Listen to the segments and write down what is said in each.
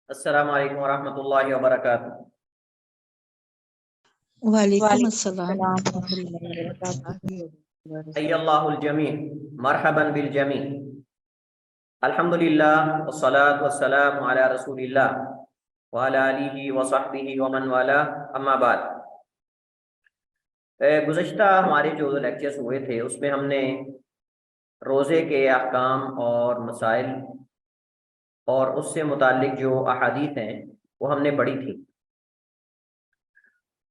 السلام علیکم ورحمۃ اللہ وبرکاتہ۔ وعلیکم وعلیکم السلام السلام ورحمۃ ورحمۃ اللہ اللہ وبرکاتہ۔ وبرکاتہ۔ حی اللہ الجمیع، مرحبا بالجمیع۔ الحمد للہ والصلاة والسلام علی رسول اللہ وعلی آلہ وصحبہ ومن والہ، اما بعد۔ گزشتہ ہمارے جو لیکچرز ہوئے تھے اس میں ہم نے روزے کے احکام اور مسائل اور اس سے متعلق جو احادیث ہیں وہ ہم نے پڑھی تھی،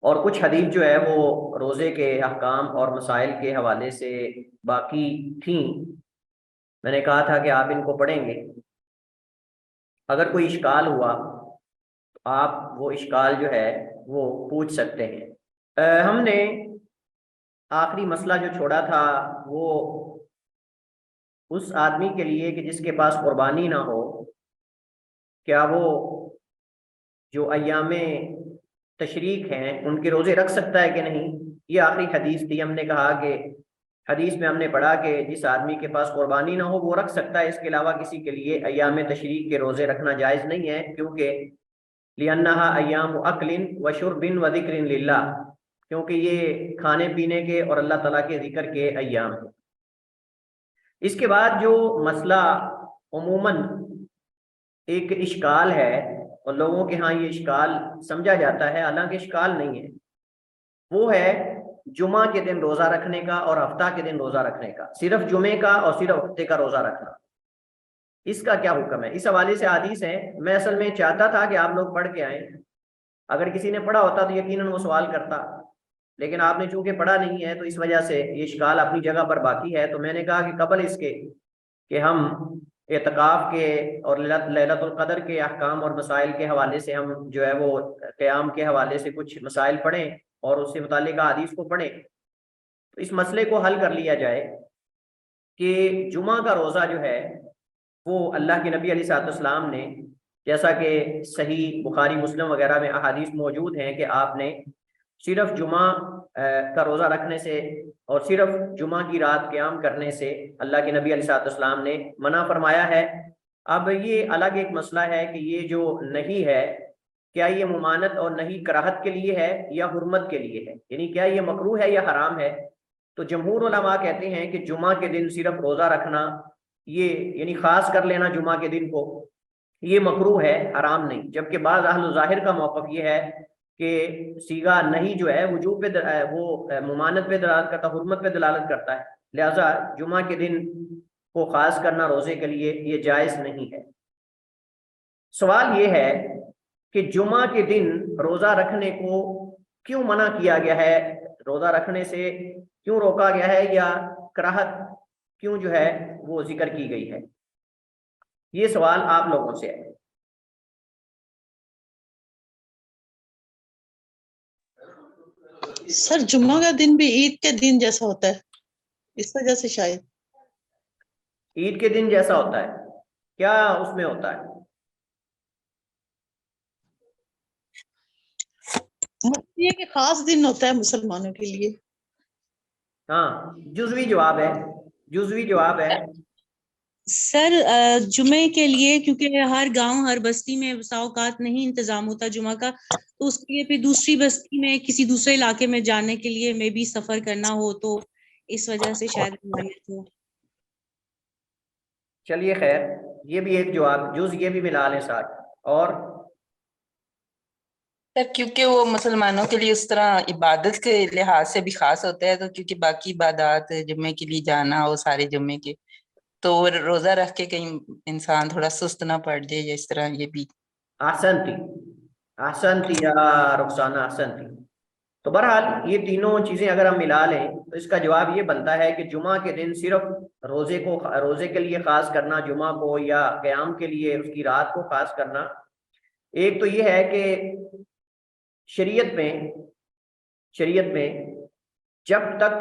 اور کچھ حدیث جو ہے وہ روزے کے احکام اور مسائل کے حوالے سے باقی تھیں۔ میں نے کہا تھا کہ آپ ان کو پڑھیں گے، اگر کوئی اشکال ہوا تو آپ وہ اشکال جو ہے وہ پوچھ سکتے ہیں۔ ہم نے آخری مسئلہ جو چھوڑا تھا وہ اس آدمی کے لیے کہ جس کے پاس قربانی نہ ہو، کیا وہ جو ایام تشریق ہیں ان کے روزے رکھ سکتا ہے کہ نہیں؟ یہ آخری حدیث تھی۔ ہم نے کہا کہ حدیث میں ہم نے پڑھا کہ جس آدمی کے پاس قربانی نہ ہو وہ رکھ سکتا ہے، اس کے علاوہ کسی کے لیے ایام تشریق کے روزے رکھنا جائز نہیں ہے، کیونکہ لِأَنَّهَا أَيَّامُ أَكْلٍ وَشُرْبٍ وَذِكْرٍ لِلَّهِ، کیونکہ یہ کھانے پینے کے اور اللہ تعالیٰ کے ذکر کے ایام ہیں۔ اس کے بعد جو مسئلہ عموماً ایک اشکال ہے اور لوگوں کے ہاں یہ اشکال سمجھا جاتا ہے، حالانکہ اشکال نہیں ہے، وہ ہے جمعہ کے دن روزہ رکھنے کا اور ہفتہ کے دن روزہ رکھنے کا، صرف جمعے کا اور صرف ہفتے کا روزہ رکھنا، اس کا کیا حکم ہے؟ اس حوالے سے حدیث ہے۔ میں اصل میں چاہتا تھا کہ آپ لوگ پڑھ کے آئیں، اگر کسی نے پڑھا ہوتا تو یقیناً وہ سوال کرتا، لیکن آپ نے چونکہ پڑھا نہیں ہے تو اس وجہ سے یہ اشکال اپنی جگہ پر باقی ہے۔ تو میں نے کہا کہ قبل اس کے کہ ہم اعتکاف کے اور لیلۃ القدر کے احکام اور مسائل کے حوالے سے ہم جو ہے وہ قیام کے حوالے سے کچھ مسائل پڑھیں اور اس سے متعلق حدیث کو پڑھیں، تو اس مسئلے کو حل کر لیا جائے کہ جمعہ کا روزہ جو ہے وہ اللہ کے نبی علیہ الصلوۃ والسلام نے، جیسا کہ صحیح بخاری مسلم وغیرہ میں احادیث موجود ہیں کہ آپ نے صرف جمعہ کا روزہ رکھنے سے اور صرف جمعہ کی رات قیام کرنے سے اللہ کے نبی علیہ الصلوۃ والسلام نے منع فرمایا ہے۔ اب یہ الگ ایک مسئلہ ہے کہ یہ جو نہیں ہے، کیا یہ ممانت اور نہیں کراہت کے لیے ہے یا حرمت کے لیے ہے، یعنی کیا یہ مکروہ ہے یا حرام ہے؟ تو جمہور علماء کہتے ہیں کہ جمعہ کے دن صرف روزہ رکھنا، یہ یعنی خاص کر لینا جمعہ کے دن کو، یہ مکروہ ہے، حرام نہیں، جبکہ بعض اہل ظاہر کا موقف یہ ہے کہ صیغہ نہیں جو ہے وجوب پہ وہ ممانت پہ دلالت کرتا، حرمت پہ دلالت کرتا ہے، لہذا جمعہ کے دن کو خاص کرنا روزے کے لیے یہ جائز نہیں ہے۔ سوال یہ ہے کہ جمعہ کے دن روزہ رکھنے کو کیوں منع کیا گیا ہے، روزہ رکھنے سے کیوں روکا گیا ہے، یا کراہت کیوں جو ہے وہ ذکر کی گئی ہے؟ یہ سوال آپ لوگوں سے ہے۔ سر جمعہ کا دن بھی عید کے دن جیسا ہوتا ہے، اس وجہ سے شاید عید کے دن جیسا ہوتا ہے، کیا اس میں ہوتا ہے؟ مطلب یہ کہ خاص دن ہوتا ہے مسلمانوں کے لیے۔ ہاں، جزوی جواب ہے، جزوی جواب ہے۔ سر جمعے کے لیے کیونکہ ہر گاؤں ہر بستی میں بسا اوقات نہیں انتظام ہوتا جمعہ کا، تو اس کے لیے پھر دوسری بستی میں کسی دوسرے علاقے میں جانے کے لیے میں بھی سفر کرنا ہو، تو اس وجہ سے شاید ممانعت ہو۔ چلیے خیر، یہ بھی ایک جواب، جز یہ بھی ملا لیں ساتھ۔ اور سر کیونکہ وہ مسلمانوں کے لیے اس طرح عبادت کے لحاظ سے بھی خاص ہوتا ہے، تو کیونکہ باقی عبادات جمعے کے لیے جانا ہو سارے جمعے کے، تو روزہ رکھ کے کہیں انسان تھوڑا سست نہ پڑ جائے، یا اس طرح یہ بھی۔ احسنتی، احسنتی یا رخسانہ، احسنتی۔ تو بہرحال یہ تینوں چیزیں اگر ہم ملا لیں تو اس کا جواب یہ بنتا ہے کہ جمعہ کے دن صرف روزے کے لیے خاص کرنا جمعہ کو، یا قیام کے لیے اس کی رات کو خاص کرنا، ایک تو یہ ہے کہ شریعت میں جب تک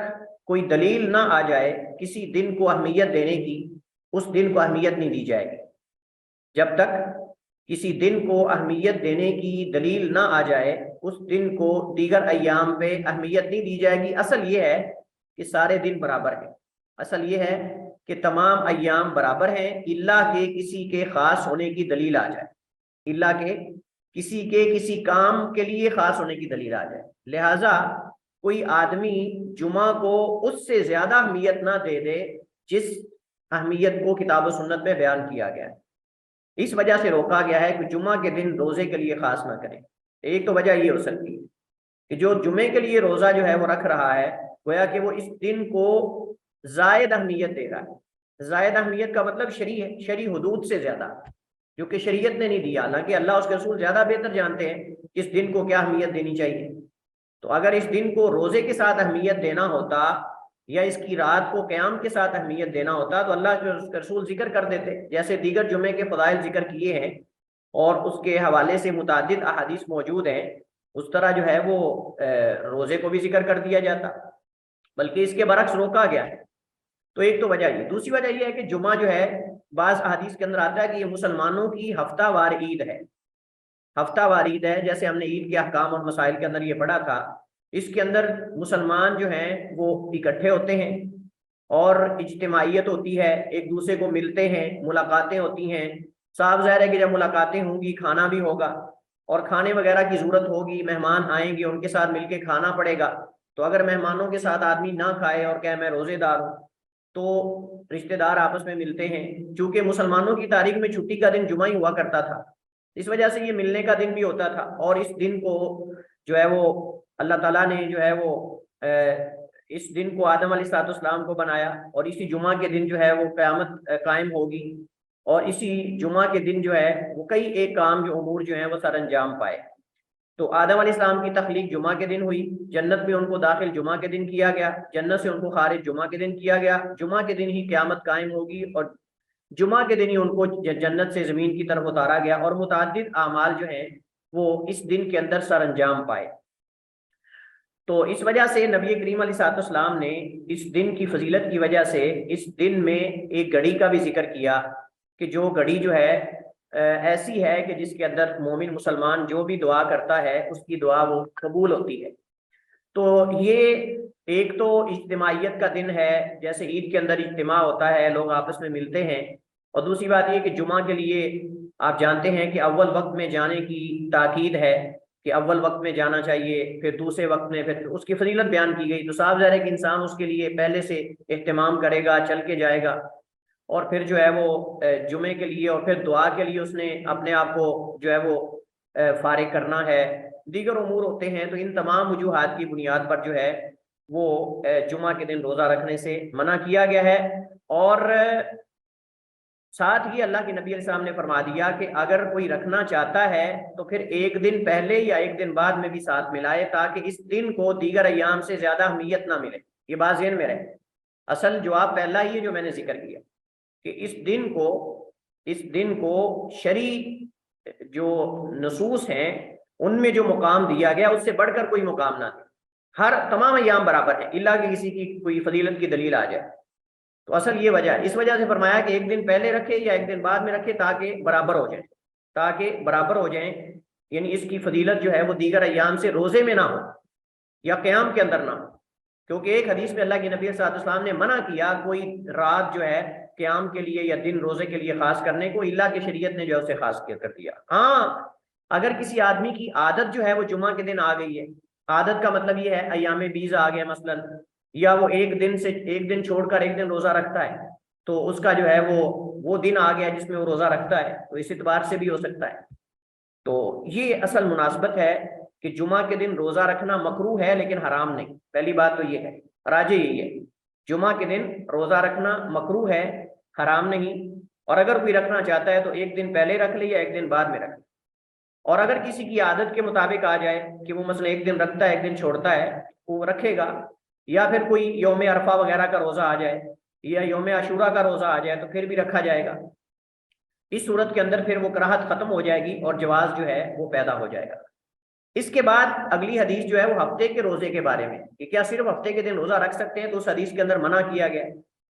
کوئی دلیل نہ آ جائے کسی دن کو اہمیت دینے کی، اس دن کو اہمیت نہیں دی جائے گی۔ جب تک کسی دن کو اہمیت دینے کی دلیل نہ آ جائے اس دن کو دیگر ایام پہ اہمیت نہیں دی جائے گی۔ اصل یہ ہے کہ سارے دن برابر ہیں، اصل یہ ہے کہ تمام ایام برابر ہیں، الا کہ کسی کے خاص ہونے کی دلیل آ جائے۔ الا کہ کسی کے کسی کام کے لیے خاص ہونے کی دلیل آ جائے. لہٰذا کوئی آدمی جمعہ کو اس سے زیادہ اہمیت نہ دے دے جس اہمیت کو کتاب و سنت میں بیان کیا گیا ہے. اس وجہ سے روکا گیا ہے کہ جمعہ کے دن روزے کے لیے خاص نہ کریں. ایک تو وجہ یہ ہو سکتی ہے کہ جو جمعے کے لیے روزہ جو ہے وہ رکھ رہا ہے گویا کہ وہ اس دن کو زائد اہمیت دے رہا ہے. زائد اہمیت کا مطلب شرعی ہے، شرعی حدود سے زیادہ، جو کہ شریعت نے نہیں دیا، حالانکہ اللہ اس کے رسول زیادہ بہتر جانتے ہیں اس دن کو کیا اہمیت دینی چاہیے. تو اگر اس دن کو روزے کے ساتھ اہمیت دینا ہوتا یا اس کی رات کو قیام کے ساتھ اہمیت دینا ہوتا تو اللہ کے اس کے رسول ذکر کر دیتے، جیسے دیگر جمعے کے فضائل ذکر کیے ہیں اور اس کے حوالے سے متعدد احادیث موجود ہیں، اس طرح جو ہے وہ روزے کو بھی ذکر کر دیا جاتا، بلکہ اس کے برعکس روکا گیا ہے. تو ایک تو وجہ یہ. دوسری وجہ یہ ہے کہ جمعہ جو ہے بعض احادیث کے اندر آتا ہے کہ یہ مسلمانوں کی ہفتہ وار عید ہے. ہفتہ وار عید ہے، جیسے ہم نے عید کے احکام اور مسائل کے اندر یہ پڑھا تھا. اس کے اندر مسلمان جو ہیں وہ اکٹھے ہوتے ہیں اور اجتماعیت ہوتی ہے، ایک دوسرے کو ملتے ہیں، ملاقاتیں ہوتی ہیں. صاف ظاہر ہے کہ جب ملاقاتیں ہوں گی کھانا بھی ہوگا اور کھانے وغیرہ کی ضرورت ہوگی، مہمان آئیں گے ان کے ساتھ مل کے کھانا پڑے گا. تو اگر مہمانوں کے ساتھ آدمی نہ کھائے اور کہے میں روزے دار ہوں تو رشتہ دار آپس میں ملتے ہیں. چونکہ مسلمانوں کی تاریخ میں چھٹی کا دن جمعہ ہی ہوا کرتا تھا، اس وجہ سے یہ ملنے کا دن بھی ہوتا تھا. اور اس دن کو جو ہے وہ اللہ تعالیٰ نے جو ہے وہ اس دن کو آدم علیہ السلام کو بنایا اور اسی جمعہ کے دن جو ہے وہ قیامت قائم ہوگی اور اسی جمعہ کے دن جو ہے وہ کئی ایک کام جو امور جو ہیں وہ سر انجام پائے. تو آدم علیہ السلام کی تخلیق جمعہ کے دن ہوئی، جنت میں ان کو داخل جمعہ کے دن کیا گیا، جنت سے ان کو خارج جمعہ کے دن کیا گیا. جمعہ کے دن ہی قیامت قائم ہوگی اور جمعہ کے دن ہی ان کو جنت سے زمین کی طرف اتارا گیا اور متعدد اعمال جو ہیں وہ اس دن کے اندر سر انجام پائے. تو اس وجہ سے نبی کریم علیہ السلام نے اس دن کی فضیلت کی وجہ سے اس دن میں ایک گھڑی کا بھی ذکر کیا کہ جو گھڑی جو ہے ایسی ہے کہ جس کے اندر مومن مسلمان جو بھی دعا کرتا ہے اس کی دعا وہ قبول ہوتی ہے. تو یہ ایک تو اجتماعیت کا دن ہے، جیسے عید کے اندر اجتماع ہوتا ہے، لوگ آپس میں ملتے ہیں. اور دوسری بات یہ کہ جمعہ کے لیے آپ جانتے ہیں کہ اول وقت میں جانے کی تاکید ہے کہ اول وقت میں جانا چاہیے، پھر دوسرے وقت میں پھر اس کی فضیلت بیان کی گئی. تو صاف ظاہر ہے کہ انسان اس کے لیے پہلے سے اہتمام کرے گا، چل کے جائے گا اور پھر جو ہے وہ جمعے کے لیے اور پھر دعا کے لیے اس نے اپنے آپ کو جو ہے وہ فارغ کرنا ہے. دیگر امور ہوتے ہیں. تو ان تمام وجوہات کی بنیاد پر جو ہے وہ جمعہ کے دن روزہ رکھنے سے منع کیا گیا ہے. اور ساتھ ہی اللہ کے نبی علیہ السلام نے فرما دیا کہ اگر کوئی رکھنا چاہتا ہے تو پھر ایک دن پہلے یا ایک دن بعد میں بھی ساتھ ملائے تاکہ اس دن کو دیگر ایام سے زیادہ اہمیت نہ ملے. یہ بات ذہن میں رہے. اصل جواب پہلا ہی ہے جو میں نے ذکر کیا کہ اس دن کو شرعی جو نصوص ہیں ان میں جو مقام دیا گیا اس سے بڑھ کر کوئی مقام نہ دے. ہر تمام ایام برابر ہیں الا کہ کسی کی کوئی فضیلت کی دلیل آ جائے. تو اصل یہ وجہ ہے. اس وجہ سے فرمایا کہ ایک دن پہلے رکھے یا ایک دن بعد میں رکھے تاکہ برابر ہو جائیں، یعنی اس کی فضیلت جو ہے وہ دیگر ایام سے روزے میں نہ ہو یا قیام کے اندر نہ ہو. کیونکہ ایک حدیث میں اللہ کے نبی صلی اللہ علیہ وسلم نے منع کیا کوئی رات جو ہے قیام کے لیے یا دن روزے کے لیے خاص کرنے کو، اللہ کی شریعت نے جو ہے اسے خاص کر دیا. ہاں اگر کسی آدمی کی عادت جو ہے وہ جمعہ کے دن آ گئی ہے، عادت کا مطلب یہ ہے ایام بیض آ گیا مثلا، یا وہ ایک دن چھوڑ کر ایک دن روزہ رکھتا ہے تو اس کا جو ہے وہ دن آ گیا جس میں وہ روزہ رکھتا ہے، تو اس اعتبار سے بھی ہو سکتا ہے. تو یہ اصل مناسبت ہے کہ جمعہ کے دن روزہ رکھنا مکروہ ہے لیکن حرام نہیں. پہلی بات تو یہ ہے، راجح یہی ہے جمعہ کے دن روزہ رکھنا مکروہ ہے، حرام نہیں. اور اگر کوئی رکھنا چاہتا ہے تو ایک دن پہلے رکھ لے یا ایک دن بعد میں رکھ لے. اور اگر کسی کی عادت کے مطابق آ جائے کہ وہ مثلا ایک دن رکھتا ہے ایک دن چھوڑتا ہے، وہ رکھے گا. یا پھر کوئی یوم عرفہ وغیرہ کا روزہ آ جائے یا یوم عاشورہ کا روزہ آ جائے تو پھر بھی رکھا جائے گا. اس صورت کے اندر پھر وہ کراہت ختم ہو جائے گی اور جواز جو ہے وہ پیدا ہو جائے گا. اس کے بعد اگلی حدیث جو ہے وہ ہفتے کے روزے کے بارے میں کہ کیا صرف ہفتے کے دن روزہ رکھ سکتے ہیں. تو اس حدیث کے اندر منع کیا گیا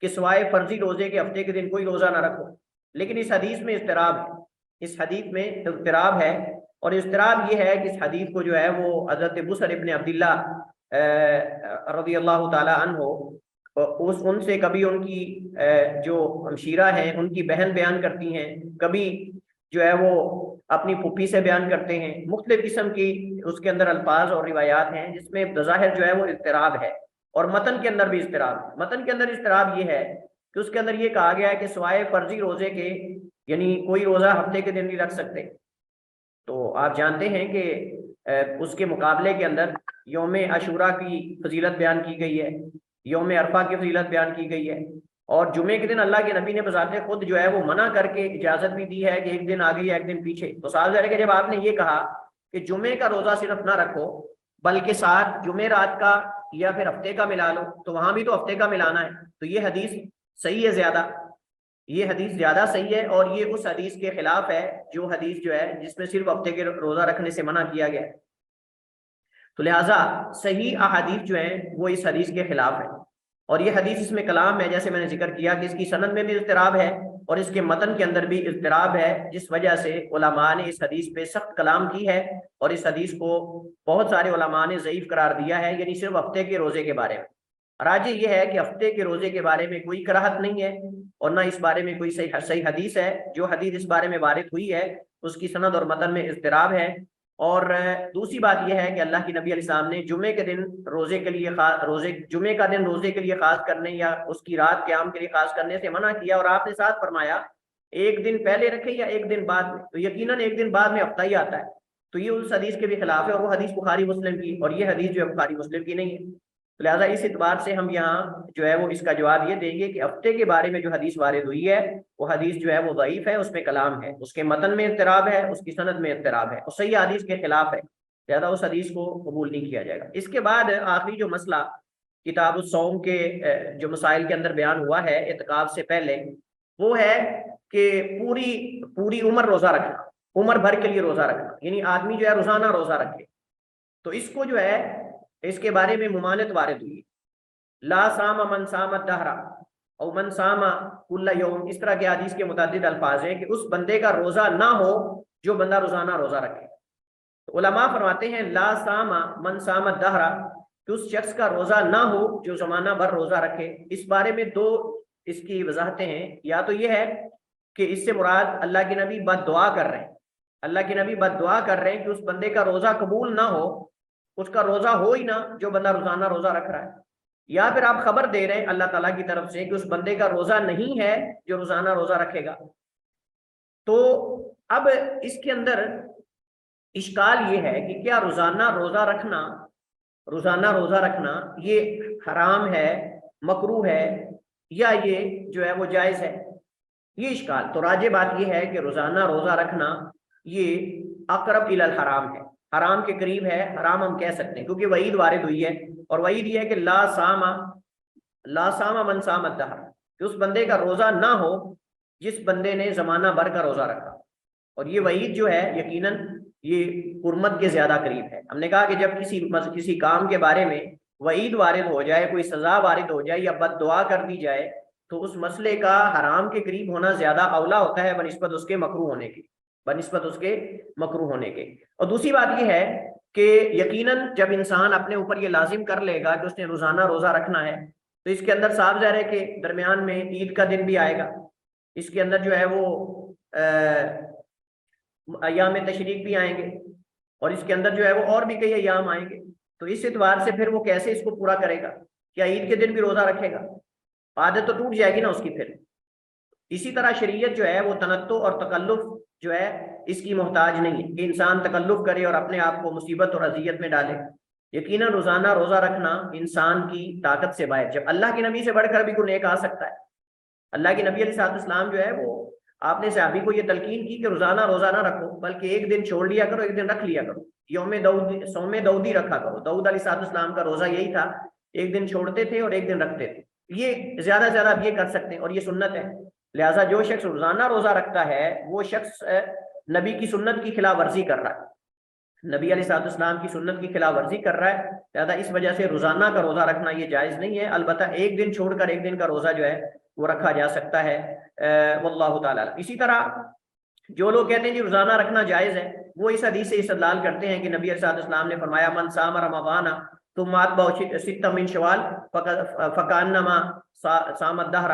کہ سوائے فرضی روزے کے ہفتے کے دن کوئی روزہ نہ رکھو. لیکن اس حدیث میں اضطراب ہے اور اضطراب یہ ہے کہ اس حدیث کو جو ہے وہ حضرت بصر ابن عبداللہ رضی اللہ تعالی عنہ ان سے کبھی ان کی جو ہمشیرہ ہیں ان کی بہن بیان کرتی ہیں، کبھی جو ہے وہ اپنی پھوپھی سے بیان کرتے ہیں، مختلف قسم کی اس کے اندر الفاظ اور روایات ہیں جس میں بظاہر جو ہے وہ اضطراب ہے، اور متن کے اندر بھی اضطراب ہے۔ متن کے اندر اضطراب یہ ہے کہ اس کے اندر یہ کہا گیا ہے کہ سوائے فرضی روزے کے یعنی کوئی روزہ ہفتے کے دن نہیں رکھ سکتے۔ تو آپ جانتے ہیں کہ اس کے مقابلے کے اندر یوم عاشوراء کی فضیلت بیان کی گئی ہے، یوم عرفہ کی فضیلت بیان کی گئی ہے، اور جمعے کے دن اللہ کے نبی نے بذات خود جو ہے وہ منع کر کے اجازت بھی دی ہے کہ ایک دن آگے یا ایک دن پیچھے۔ تو صاحب ظاہر ہے کہ جب آپ نے یہ کہا کہ جمعے کا روزہ صرف نہ رکھو بلکہ ساتھ جمعے رات کا یا پھر ہفتے کا ملا لو، تو وہاں بھی تو ہفتے کا ملانا ہے، تو یہ حدیث صحیح ہے زیادہ، یہ حدیث زیادہ صحیح ہے، اور یہ اس حدیث کے خلاف ہے جو حدیث جو ہے جس میں صرف ہفتے کے روزہ رکھنے سے منع کیا گیا ہے۔ تو لہٰذا صحیح احادیث جو ہیں وہ اس حدیث کے خلاف ہے، اور یہ حدیث اس میں کلام ہے، جیسے میں نے ذکر کیا کہ اس کی سند میں بھی اضطراب ہے اور اس کے متن کے اندر بھی اضطراب ہے، جس وجہ سے علماء نے اس حدیث پہ سخت کلام کی ہے، اور اس حدیث کو بہت سارے علماء نے ضعیف قرار دیا ہے، یعنی صرف ہفتے کے روزے کے بارے میں۔ راجح یہ ہے کہ ہفتے کے روزے کے بارے میں کوئی کراہت نہیں ہے، اور نہ اس بارے میں کوئی صحیح حدیث ہے۔ جو حدیث اس بارے میں وارد ہوئی ہے اس کی سند اور متن میں اضطراب ہے۔ اور دوسری بات یہ ہے کہ اللہ کی نبی علیہ السلام نے جمعے کے دن روزے کے لیے جمعے کا دن روزے کے لیے خاص کرنے یا اس کی رات قیام کے لیے خاص کرنے سے منع کیا، اور آپ نے ساتھ فرمایا ایک دن پہلے رکھے یا ایک دن بعد میں، تو یقیناً ایک دن بعد میں ہفتہ ہی آتا ہے، تو یہ اس حدیث کے بھی خلاف ہے، اور وہ حدیث بخاری مسلم کی، اور یہ حدیث جو ہے بخاری مسلم کی نہیں ہے۔ لہٰذا اس اعتبار سے ہم یہاں جو ہے وہ اس کا جواب یہ دیں گے کہ ہفتے کے بارے میں جو حدیث وارد ہوئی ہے وہ حدیث جو ہے وہ ضعیف ہے، اس میں کلام ہے، اس کے متن میں اضطراب ہے، اس کی سند میں اضطراب ہے، اور صحیح حدیث کے خلاف ہے، لہٰذا اس حدیث کو قبول نہیں کیا جائے گا۔ اس کے بعد آخری جو مسئلہ کتاب الصوم کے جو مسائل کے اندر بیان ہوا ہے اعتکاف سے پہلے، وہ ہے کہ پوری عمر روزہ رکھنا، عمر بھر کے لیے روزہ رکھنا، یعنی آدمی جو ہے روزانہ روزہ رکھے، تو اس کو جو ہے اس کے بارے میں ممانعت وارد ہوئی، لا صام من صام الدہر او من صام کل یوم، اس طرح کے حدیث کے متعدد الفاظ ہیں کہ اس بندے کا روزہ نہ ہو جو بندہ روزانہ روزہ رکھے۔ تو علماء فرماتے ہیں لا صام من صام الدہر، کہ اس شخص کا روزہ نہ ہو جو زمانہ بھر روزہ رکھے۔ اس بارے میں دو اس کی وضاحتیں ہیں، یا تو یہ ہے کہ اس سے مراد اللہ کے نبی بد دعا کر رہے ہیں، اللہ کے نبی بد دعا کر رہے ہیں کہ اس بندے کا روزہ قبول نہ ہو، اس کا روزہ ہو ہی نہ جو بندہ روزانہ روزہ رکھ رہا ہے، یا پھر آپ خبر دے رہے ہیں اللہ تعالیٰ کی طرف سے کہ اس بندے کا روزہ نہیں ہے جو روزانہ روزہ رکھے گا۔ تو اب اس کے اندر اشکال یہ ہے کہ کیا روزانہ روزہ رکھنا یہ حرام ہے، مکروہ ہے، یا یہ جو ہے وہ جائز ہے، یہ اشکال۔ تو راجح بات یہ ہے کہ روزانہ روزہ رکھنا یہ اقرب الی الحرام ہے، حرام کے قریب ہے، حرام ہم کہہ سکتے ہیں کیونکہ وعید وارد ہوئی ہے، اور وعید یہ ہے کہ لا صام من صام الدہر، کہ اس بندے کا روزہ نہ ہو جس بندے نے زمانہ بھر کا روزہ رکھا، اور یہ وعید جو ہے یقیناً یہ حرمت کے زیادہ قریب ہے۔ ہم نے کہا کہ جب کسی کام کے بارے میں وعید وارد ہو جائے، کوئی سزا وارد ہو جائے یا بد دعا کر دی جائے، تو اس مسئلے کا حرام کے قریب ہونا زیادہ اولا ہوتا ہے بنسبت اس کے مکروہ ہونے کے۔ اور دوسری بات یہ ہے کہ یقیناً جب انسان اپنے اوپر یہ لازم کر لے گا کہ اس نے روزانہ روزہ رکھنا ہے، تو اس کے اندر صاف ظاہر ہے کہ درمیان میں عید کا دن بھی آئے گا، اس کے اندر جو ہے وہ ایام تشریق بھی آئیں گے، اور اس کے اندر جو ہے وہ اور بھی کئی ایام آئیں گے، تو اس اعتبار سے پھر وہ کیسے اس کو پورا کرے گا؟ کیا عید کے دن بھی روزہ رکھے گا؟ عادت تو ٹوٹ جائے گی نا اس کی۔ پھر اسی طرح شریعت جو ہے وہ تنطع اور تکلف جو ہے اس کی محتاج نہیں ہے کہ انسان تکلف کرے اور اپنے آپ کو مصیبت اور اذیت میں ڈالے۔ یقیناً روزانہ روزہ رکھنا انسان کی طاقت سے باہر، جب اللہ کے نبی سے بڑھ کر بھی کوئی نیک آ سکتا ہے۔ اللہ کے نبی علیہ السلام جو ہے وہ آپ نے صحابی کو یہ تلقین کی کہ روزانہ روزہ نہ رکھو بلکہ ایک دن چھوڑ لیا کرو، ایک دن رکھ لیا کرو، صوم داؤدی رکھا کرو۔ داؤد علیہ السلام کا روزہ یہی تھا، ایک دن چھوڑتے تھے اور ایک دن رکھتے تھے۔ یہ زیادہ سے زیادہ آپ یہ کر سکتے ہیں، اور یہ سنت ہے۔ لہٰذا جو شخص روزانہ روزہ رکھتا ہے وہ شخص نبی کی سنت کی خلاف ورزی کر رہا ہے، نبی علیہ السلام کی سنت کی خلاف ورزی کر رہا ہے، لہٰذا اس وجہ سے روزانہ کا روزہ رکھنا یہ جائز نہیں ہے۔ البتہ ایک دن چھوڑ کر ایک دن کا روزہ جو ہے وہ رکھا جا سکتا ہے، واللہ تعالیٰ۔ اسی طرح جو لوگ کہتے ہیں کہ روزانہ رکھنا جائز ہے، وہ اس حدیث سے استدلال کرتے ہیں کہ نبی علیہ السلام نے فرمایا من صام رمضان ثم اتبعه ستة من شوال فکانما صام الدہر،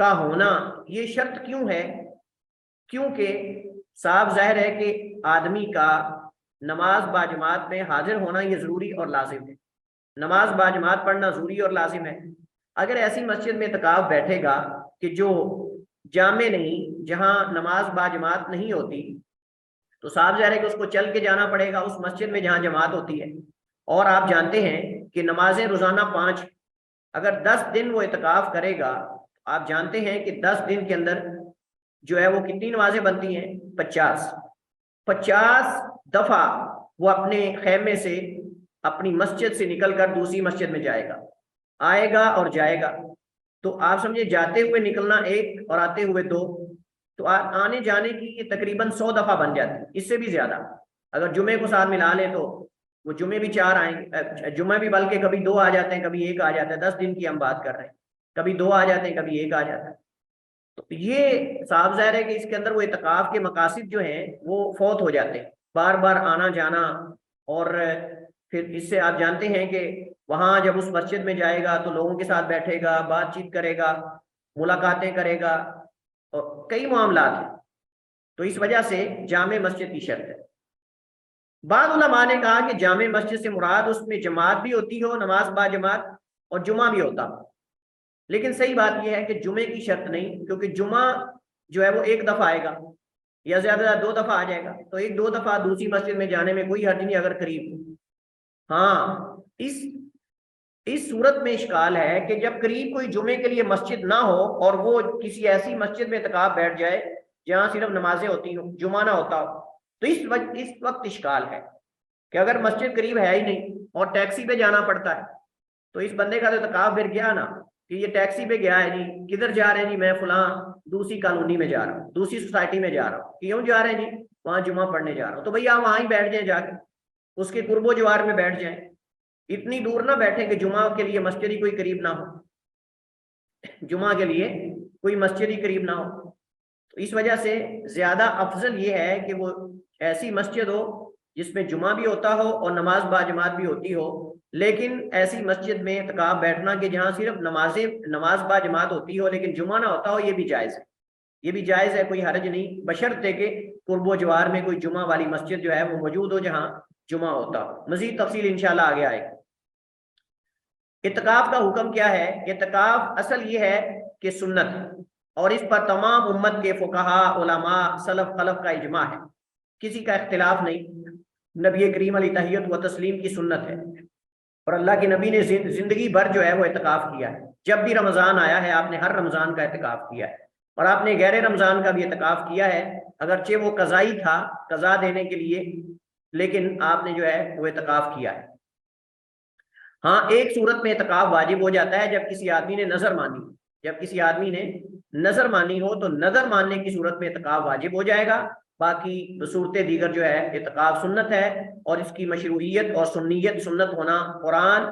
کا ہونا یہ شرط کیوں ہے؟ کیونکہ صاف ظاہر ہے کہ آدمی کا نماز باجماعت میں حاضر ہونا یہ ضروری اور لازم ہے، نماز باجماعت پڑھنا ضروری اور لازم ہے۔ اگر ایسی مسجد میں اعتکاف بیٹھے گا کہ جو جامع نہیں، جہاں نماز باجماعت نہیں ہوتی، تو صاف ظاہر ہے کہ اس کو چل کے جانا پڑے گا اس مسجد میں جہاں جماعت ہوتی ہے۔ اور آپ جانتے ہیں کہ نمازیں روزانہ 5، اگر 10 دن وہ اعتکاف کرے گا، آپ جانتے ہیں کہ 10 دن کے اندر جو ہے وہ کتنی نمازیں بنتی ہیں؟ 50 دفعہ وہ اپنے خیمے سے، اپنی مسجد سے نکل کر دوسری مسجد میں جائے گا، آئے گا اور جائے گا۔ تو آپ سمجھے جاتے ہوئے نکلنا 1 اور آتے ہوئے 2، تو آنے جانے کی یہ تقریباً 100 دفعہ بن جاتی ہے، اس سے بھی زیادہ۔ اگر جمعے کو ساتھ ملا لیں تو وہ جمعے بھی 4 آئیں گے، جمعہ بھی بلکہ کبھی 2 آ جاتے ہیں، کبھی 1 آ جاتا ہے۔ 10 دن کی ہم بات کر رہے ہیں، کبھی 2 آ جاتے ہیں، کبھی 1 آ جاتا ہے۔ تو یہ صاف ظاہر ہے کہ اس کے اندر وہ اعتکاف کے مقاصد جو ہیں وہ فوت ہو جاتے ہیں، بار بار آنا جانا۔ اور پھر اس سے آپ جانتے ہیں کہ وہاں جب اس مسجد میں جائے گا تو لوگوں کے ساتھ بیٹھے گا، بات چیت کرے گا، ملاقاتیں کرے گا، اور کئی معاملات ہیں۔ تو اس وجہ سے جامع مسجد کی شرط ہے۔ بعض علماء نے کہا کہ جامع مسجد سے مراد اس میں جماعت بھی ہوتی ہو، نماز با جماعت، اور جمعہ بھی ہوتا ہو۔ لیکن صحیح بات یہ ہے کہ جمعے کی شرط نہیں، کیونکہ جمعہ جو ہے وہ 1 دفعہ آئے گا یا زیادہ سے زیادہ 2 دفعہ آ جائے گا، تو 1-2 دفعہ دوسری مسجد میں جانے میں کوئی حرج نہیں اگر قریب ہو۔ ہاں، اس صورت میں اشکال ہے کہ جب قریب کوئی جمعے کے لیے مسجد نہ ہو اور وہ کسی ایسی مسجد میں اعتکاف بیٹھ جائے جہاں صرف نمازیں ہوتی ہوں، جمعہ نہ ہوتا ہو، تو اس وقت اشکال ہے کہ اگر مسجد قریب ہے ہی نہیں اور ٹیکسی پہ جانا پڑتا ہے، تو اس بندے کا تو اعتکاف پھر گیا نا، کہ یہ ٹیکسی پہ گیا ہے جی، کدھر جا رہے ہیں جی؟ میں فلاں دوسری کالونی میں جا رہا ہوں، دوسری سوسائٹی میں جا رہا ہوں۔ کیوں جا رہے ہیں جی؟ وہاں جمعہ پڑھنے جا رہا ہوں۔ تو بھئی آپ وہاں ہی بیٹھ جائیں، جا کے اس کے قرب و جوار میں بیٹھ جائیں، اتنی دور نہ بیٹھیں کہ جمعہ کے لیے مسجد ہی کوئی قریب نہ ہو، جمعہ کے لیے کوئی مسجد ہی قریب نہ ہو۔ تو اس وجہ سے زیادہ افضل یہ ہے کہ وہ ایسی مسجد ہو جس میں جمعہ بھی ہوتا ہو اور نماز با جماعت بھی ہوتی ہو، لیکن ایسی مسجد میں اعتکاف بیٹھنا کہ جہاں صرف نماز با جماعت ہوتی ہو لیکن جمعہ نہ ہوتا ہو، یہ بھی جائز ہے، یہ بھی جائز ہے، کوئی حرج نہیں، بشرطے کہ قرب و جوار میں کوئی جمعہ والی مسجد جو ہے وہ موجود ہو جہاں جمعہ ہوتا ہو۔ مزید تفصیل انشاءاللہ آگے آئے گی۔ اعتکاف کا حکم کیا ہے؟ اعتکاف اصل یہ ہے کہ سنت ہے، اور اس پر تمام امت کے فقہاء، علماء، سلف خلف کا اجماع ہے، کسی کا اختلاف نہیں۔ نبی کریم علیہ تحیت و تسلیم کی سنت ہے، اور اللہ کے نبی نے زندگی بھر جو ہے وہ اعتکاف کیا ہے۔ جب بھی رمضان آیا ہے آپ نے ہر رمضان کا اعتکاف کیا ہے، اور آپ نے غیر رمضان کا بھی اعتکاف کیا ہے، اگرچہ وہ قضائی تھا، قضا دینے کے لیے، لیکن آپ نے جو ہے وہ اعتکاف کیا ہے۔ ہاں، ایک صورت میں اعتکاف واجب ہو جاتا ہے جب کسی آدمی نے نظر مانی، جب کسی آدمی نے نظر مانی ہو تو نظر ماننے کی صورت میں اعتکاف واجب ہو جائے گا۔ باقی صورتیں دیگر جو ہے اعتکاف سنت ہے، اور اس کی مشروعیت اور سنیت، سنت ہونا قرآن،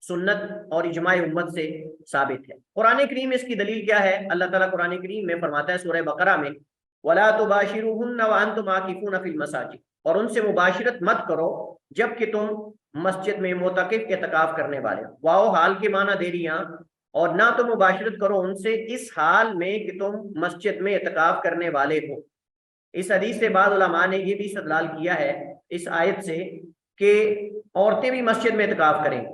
سنت اور اجماع امت سے ثابت ہے۔ قرآن کریم اس کی دلیل کیا ہے؟ اللہ تعالیٰ قرآن کریم میں فرماتا ہے سورہ بقرہ میں، وَلَا تُبَاشِرُوهُنَّ وَأَنْتُمْ عَاكِفُونَ فِي الْمَسَاجِدِ، اور ان سے مباشرت مت کرو جب کہ تم مسجد میں معتکف اعتکاف کرنے والے ہو۔ واو حال کے معنی دے رہی ہیں، اور نہ تم مباشرت کرو ان سے اس حال میں کہ تم مسجد میں اعتکاف کرنے والے ہو۔ اس حدیث سے بعض علماء نے یہ بھی استدلال کیا ہے اس آیت سے کہ عورتیں بھی مسجد میں اعتکاف کریں گی،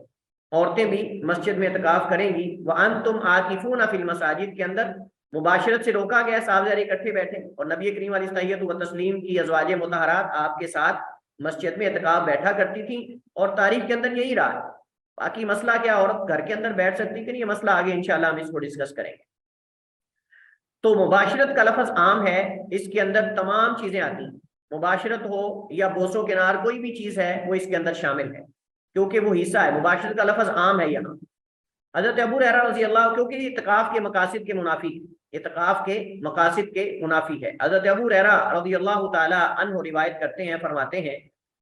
عورتیں بھی مسجد میں اعتکاف کریں گی۔ وَأَنْتُمْ عَاكِفُونَ فِي الْمَسَاجِدِ کے اندر مباشرت سے روکا گیا، صاحب زیادہ اکٹھے بیٹھے، اور نبی کریم علیہ الصلوۃ و تسلیم کی ازواج مطہرات آپ کے ساتھ مسجد میں اعتکاف بیٹھا کرتی تھیں، اور تاریخ کے اندر یہی رہا۔ باقی مسئلہ کیا عورت گھر کے اندر بیٹھ سکتی کہ نہیں، یہ مسئلہ آگے انشاءاللہ ہم اس کو ڈسکس کریں گے۔ تو مباشرت کا لفظ عام ہے، اس کے اندر تمام چیزیں آتی ہیں، مباشرت ہو یا بوس و کنار، کوئی بھی چیز ہے وہ اس کے اندر شامل ہے، کیونکہ وہ حصہ ہے۔ مباشرت کا لفظ عام ہے یہاں۔ حضرت ابو ہریرہ رضی اللہ، کیونکہ یہ اعتکاف کے مقاصد کے منافی ہے، اعتکاف کے مقاصد کے منافی ہے۔ حضرت ابو ہریرہ رضی اللہ تعالی عنہ روایت کرتے ہیں، فرماتے ہیں،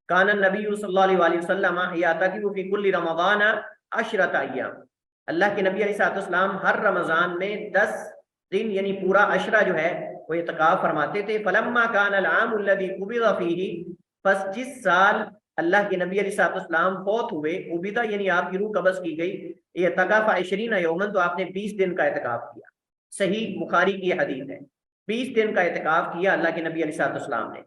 کان النبی صلی اللہ علیہ وسلم یعتکف فی کل رمضان 10 ایام، اللہ کے نبی علیہ السلام ہر رمضان میں 10 دن یعنی پورا 10 جو ہے وہ اعتکاف فرماتے تھے۔ فلما کان العام الذی قبض فیہ، پس جس سال اللہ کے نبی علیہ السلام فوت ہوئے، قبضہ یعنی آپ کی روح قبض کی گئی، اعتکاف 20 یوما، تو آپ نے 20 دن کا اعتکاف کیا۔ صحیح بخاری کی حدیث ہے، 20 دن کا اعتکاف کیا اللہ کے نبی علیہ السلام نے۔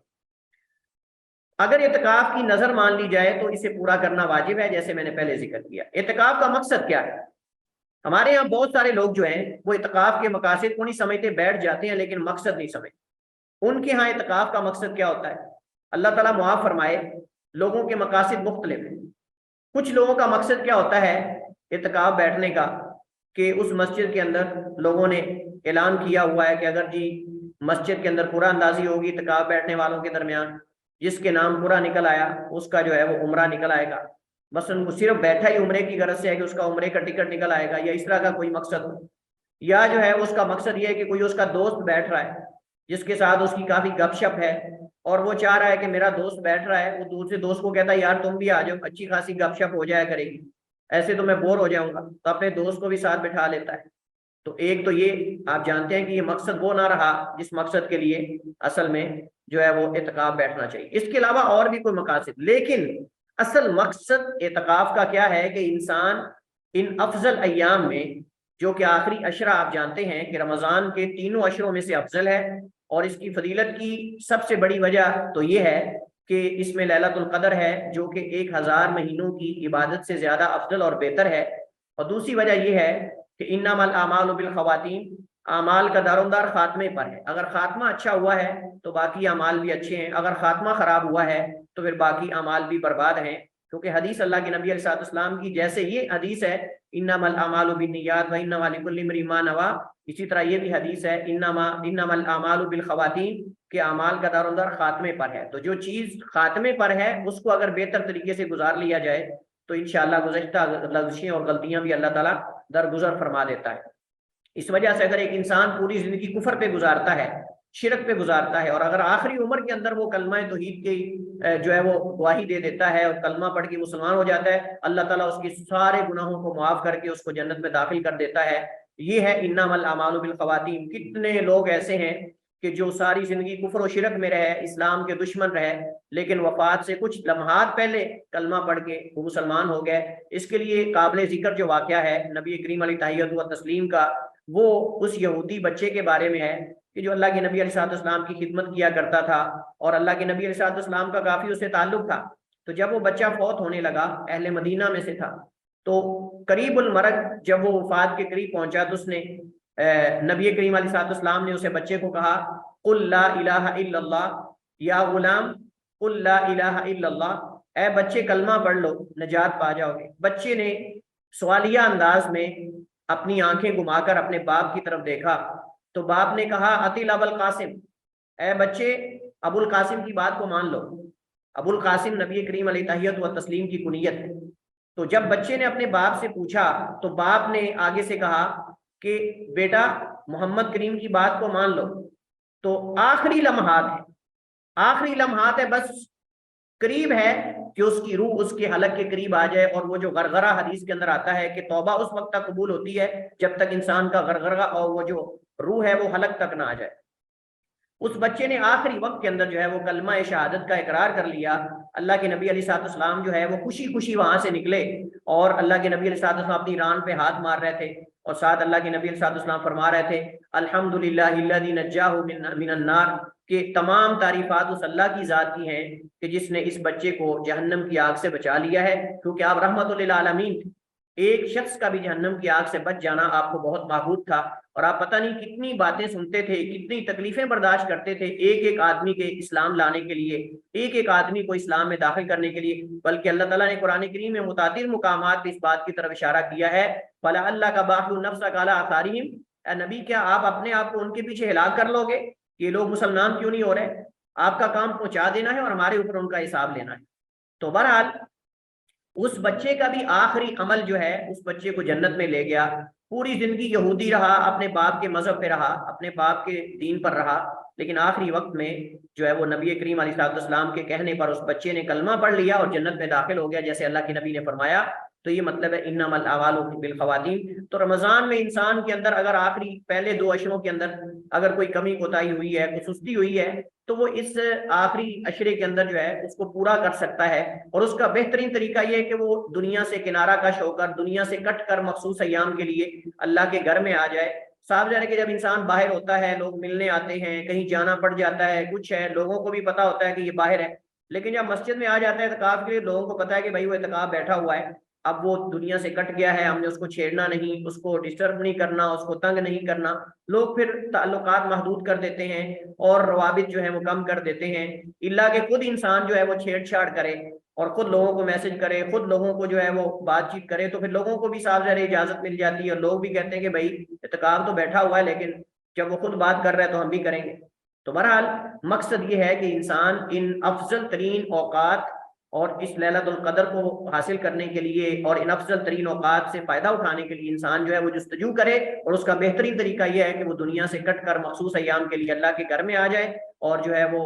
اگر اعتکاف کی نظر مان لی جائے تو اسے پورا کرنا واجب ہے، جیسے میں نے پہلے ذکر کیا۔ اعتکاف کا مقصد کیا ہے؟ ہمارے یہاں بہت سارے لوگ جو ہیں وہ اعتکاف کے مقاصد کو نہیں سمجھتے، بیٹھ جاتے ہیں لیکن مقصد نہیں سمجھتے۔ ان کے ہاں اعتکاف کا مقصد کیا ہوتا ہے؟ اللہ تعالیٰ معاف فرمائے، لوگوں کے مقاصد مختلف ہیں۔ کچھ لوگوں کا مقصد کیا ہوتا ہے اعتکاف بیٹھنے کا کہ اس مسجد کے اندر لوگوں نے اعلان کیا ہوا ہے کہ اگر جی مسجد کے اندر قرآن اندازی ہوگی اعتکاف بیٹھنے والوں کے درمیان، جس کے نام پورا نکل آیا اس کا جو ہے وہ عمرہ نکل آئے گا۔ مثلا وہ صرف بیٹھا ہی عمرے کی غرض سے ہے کہ اس کا عمرے کا ٹکٹ نکل آئے گا، یا اس طرح کا کوئی مقصد ہو، یا جو ہے اس کا مقصد یہ ہے کہ کوئی اس کا دوست بیٹھ رہا ہے جس کے ساتھ اس کی کافی گپ شپ ہے، اور وہ چاہ رہا ہے کہ میرا دوست بیٹھ رہا ہے، وہ دوسرے دوست کو کہتا ہے یار تم بھی آ جاؤ، اچھی خاصی گپ شپ ہو جایا کرے گی، ایسے تو میں بور ہو جاؤں گا، تو اپنے دوست کو بھی ساتھ بٹھا لیتا ہے۔ تو ایک تو یہ آپ جانتے ہیں کہ یہ مقصد وہ نہ رہا جس مقصد کے لیے اصل میں جو ہے وہ اعتکاف بیٹھنا چاہیے۔ اس کے علاوہ اور بھی کوئی مقاصد، لیکن اصل مقصد اعتکاف کا کیا ہے کہ انسان ان افضل ایام میں، جو کہ آخری عشرہ آپ جانتے ہیں کہ رمضان کے تینوں عشروں میں سے افضل ہے، اور اس کی فضیلت کی سب سے بڑی وجہ تو یہ ہے کہ اس میں لیلۃ القدر ہے، جو کہ 1000 مہینوں کی عبادت سے زیادہ افضل اور بہتر ہے۔ اور دوسری وجہ یہ ہے کہ انما الاعمال بالخواتیم، اعمال کا دارومدار خاتمے پر ہے۔ اگر خاتمہ اچھا ہوا ہے تو باقی اعمال بھی اچھے ہیں، اگر خاتمہ خراب ہوا ہے تو پھر باقی اعمال بھی برباد ہیں، کیونکہ حدیث اللہ کے نبی علیہ السلام کی جیسے یہ حدیث ہے انما الاعمال بالنیات وانما لکل امرئ ما نوی، اسی طرح یہ بھی حدیث ہے انما الاعمال بالخواتیم، کہ اعمال کا دارومدار خاتمے پر ہے۔ تو جو چیز خاتمے پر ہے اس کو اگر بہتر طریقے سے گزار لیا جائے تو انشاءاللہ گزشتہ لغزشیں اور غلطیاں بھی اللہ تعالیٰ درگزر فرما دیتا ہے۔ اس وجہ سے اگر ایک انسان پوری زندگی کفر پہ گزارتا ہے، شرک پہ گزارتا ہے، اور اگر آخری عمر کے اندر وہ کلمہ توحید کی جو ہے وہ گواہی دے دیتا ہے اور کلمہ پڑھ کے مسلمان ہو جاتا ہے، اللہ تعالیٰ اس کے سارے گناہوں کو معاف کر کے اس کو جنت میں داخل کر دیتا ہے۔ یہ ہے انما الاعمال بالخواتیم۔ کتنے لوگ ایسے ہیں کہ جو ساری زندگی کفر و شرک میں رہے، اسلام کے دشمن رہے، لیکن وفات سے کچھ لمحات پہلے کلمہ پڑھ کے وہ مسلمان ہو گئے۔ اس کے لیے قابل ذکر جو واقعہ ہے نبی کریم علیہ تحیۃ و تسلیم کا، وہ اس یہودی بچے کے بارے میں ہے کہ جو اللہ کے نبی علیہ السلام کی خدمت کیا کرتا تھا، اور اللہ کے نبی علیہ السلام کا کافی اس سے تعلق تھا۔ تو جب وہ بچہ فوت ہونے لگا، اہل مدینہ میں سے تھا، تو قریب المرگ جب وہ وفات کے قریب پہنچا تو اس نے نبی کریم علیہ السلام نے اسے بچے کو کہا قل لا الہ الا اللہ یا غلام قل لا الہ الا اللہ، اے بچے کلمہ پڑھ لو نجات پا جاؤ گے۔ بچے نے سوالیہ انداز میں اپنی آنکھیں گھما کر اپنے باپ کی طرف دیکھا، تو باپ نے کہا اطیع ابا القاسم، اے بچے ابو القاسم کی بات کو مان لو۔ ابو القاسم نبی کریم علیہ تحیۃ و تسلیم کی کنیت ہے۔ تو جب بچے نے اپنے باپ سے پوچھا تو باپ نے آگے سے کہا کہ بیٹا محمد کریم کی بات کو مان لو۔ تو آخری لمحات ہے، آخری لمحات ہے، بس قریب ہے کہ اس کی روح اس کے حلق کے قریب آ جائے، اور وہ جو غرغرہ حدیث کے اندر آتا ہے کہ توبہ اس وقت تک قبول ہوتی ہے جب تک انسان کا غرغرہ اور وہ جو روح ہے وہ حلق تک نہ آ جائے۔ اس بچے نے آخری وقت کے اندر جو ہے وہ کلمہ شہادت کا اقرار کر لیا۔ اللہ کے نبی علیہ السلام جو ہے وہ خوشی خوشی وہاں سے نکلے، اور اللہ کے نبی علیہ السلام اپنی ران پہ ہاتھ مار رہے تھے، اور ساتھ اللہ کے نبی علیہ السلام فرما رہے تھے الحمدللہ الذی نجاہ من النار، کہ تمام تعریفات اس اللہ کی ذات کی ہیں کہ جس نے اس بچے کو جہنم کی آگ سے بچا لیا ہے، کیونکہ آپ رحمت للعالمین تھے۔ ایک شخص کا بھی جہنم کی آگ سے بچ جانا آپ کو بہت محبوب تھا، اور آپ پتہ نہیں کتنی باتیں سنتے تھے، کتنی تکلیفیں برداشت کرتے تھے ایک ایک آدمی کے اسلام لانے کے لیے، ایک ایک آدمی کو اسلام میں داخل کرنے کے لیے۔ بلکہ اللہ تعالیٰ نے قرآن کریم میں متعدد مقامات پہ اس بات کی طرف اشارہ کیا ہے فَلَعَلَّكَ بَاخِعٌ نَفْسَكَ عَلَىٰ آثَارِهِمْ، اے نبی کیا آپ اپنے آپ کو ان کے پیچھے ہلاک کر لو گے؟ یہ لوگ مسلمان کیوں نہیں ہو رہے؟ آپ کا کام پہنچا دینا ہے اور ہمارے اوپر ان کا حساب لینا ہے۔ تو بہرحال اس بچے کا بھی آخری عمل جو ہے اس بچے کو جنت میں لے گیا۔ پوری زندگی یہودی رہا، اپنے باپ کے مذہب پہ رہا، اپنے باپ کے دین پر رہا، لیکن آخری وقت میں جو ہے وہ نبی کریم علیہ السلام کے کہنے پر اس بچے نے کلمہ پڑھ لیا اور جنت میں داخل ہو گیا، جیسے اللہ کے نبی نے فرمایا۔ تو یہ مطلب ہے انما الاعمال بالخواتیم۔ تو رمضان میں انسان کے اندر اگر آخری پہلے 2 عشروں کے اندر اگر کوئی کمی کوتاہی ہوئی ہے، کوئی سستی ہوئی ہے، تو وہ اس آخری عشرے کے اندر جو ہے اس کو پورا کر سکتا ہے۔ اور اس کا بہترین طریقہ یہ ہے کہ وہ دنیا سے کنارہ کش ہو کر، دنیا سے کٹ کر مخصوص ایام کے لیے اللہ کے گھر میں آ جائے، صاف ظاہر ہے کہ جب انسان باہر ہوتا ہے، لوگ ملنے آتے ہیں، کہیں جانا پڑ جاتا ہے، کچھ ہے، لوگوں کو بھی پتا ہوتا ہے کہ یہ باہر ہے، لیکن جب مسجد میں آ جاتا ہے اعتکاف کے لیے، لوگوں کو پتا ہے کہ بھائی وہ اعتکاف بیٹھا ہوا ہے، اب وہ دنیا سے کٹ گیا ہے، ہم نے اس کو چھیڑنا نہیں، اس کو ڈسٹرب نہیں کرنا، اس کو تنگ نہیں کرنا، لوگ پھر تعلقات محدود کر دیتے ہیں اور روابط جو ہے وہ کم کر دیتے ہیں، الا کہ خود انسان جو ہے وہ چھیڑ چھاڑ کرے اور خود لوگوں کو میسج کرے، خود لوگوں کو جو ہے وہ بات چیت کرے، تو پھر لوگوں کو بھی صاف ظاہر اجازت مل جاتی ہے، اور لوگ بھی کہتے ہیں کہ بھائی اعتکاف تو بیٹھا ہوا ہے، لیکن جب وہ خود بات کر رہا ہے تو ہم بھی کریں گے۔ تو بہرحال مقصد یہ ہے کہ انسان ان افضل ترین اوقات اور اس لیلۃ القدر کو حاصل کرنے کے لیے اور ان افضل ترین اوقات سے فائدہ اٹھانے کے لیے انسان جو ہے وہ جستجو کرے، اور اس کا بہترین طریقہ یہ ہے کہ وہ دنیا سے کٹ کر مخصوص ایام کے لیے اللہ کے گھر میں آ جائے، اور جو ہے وہ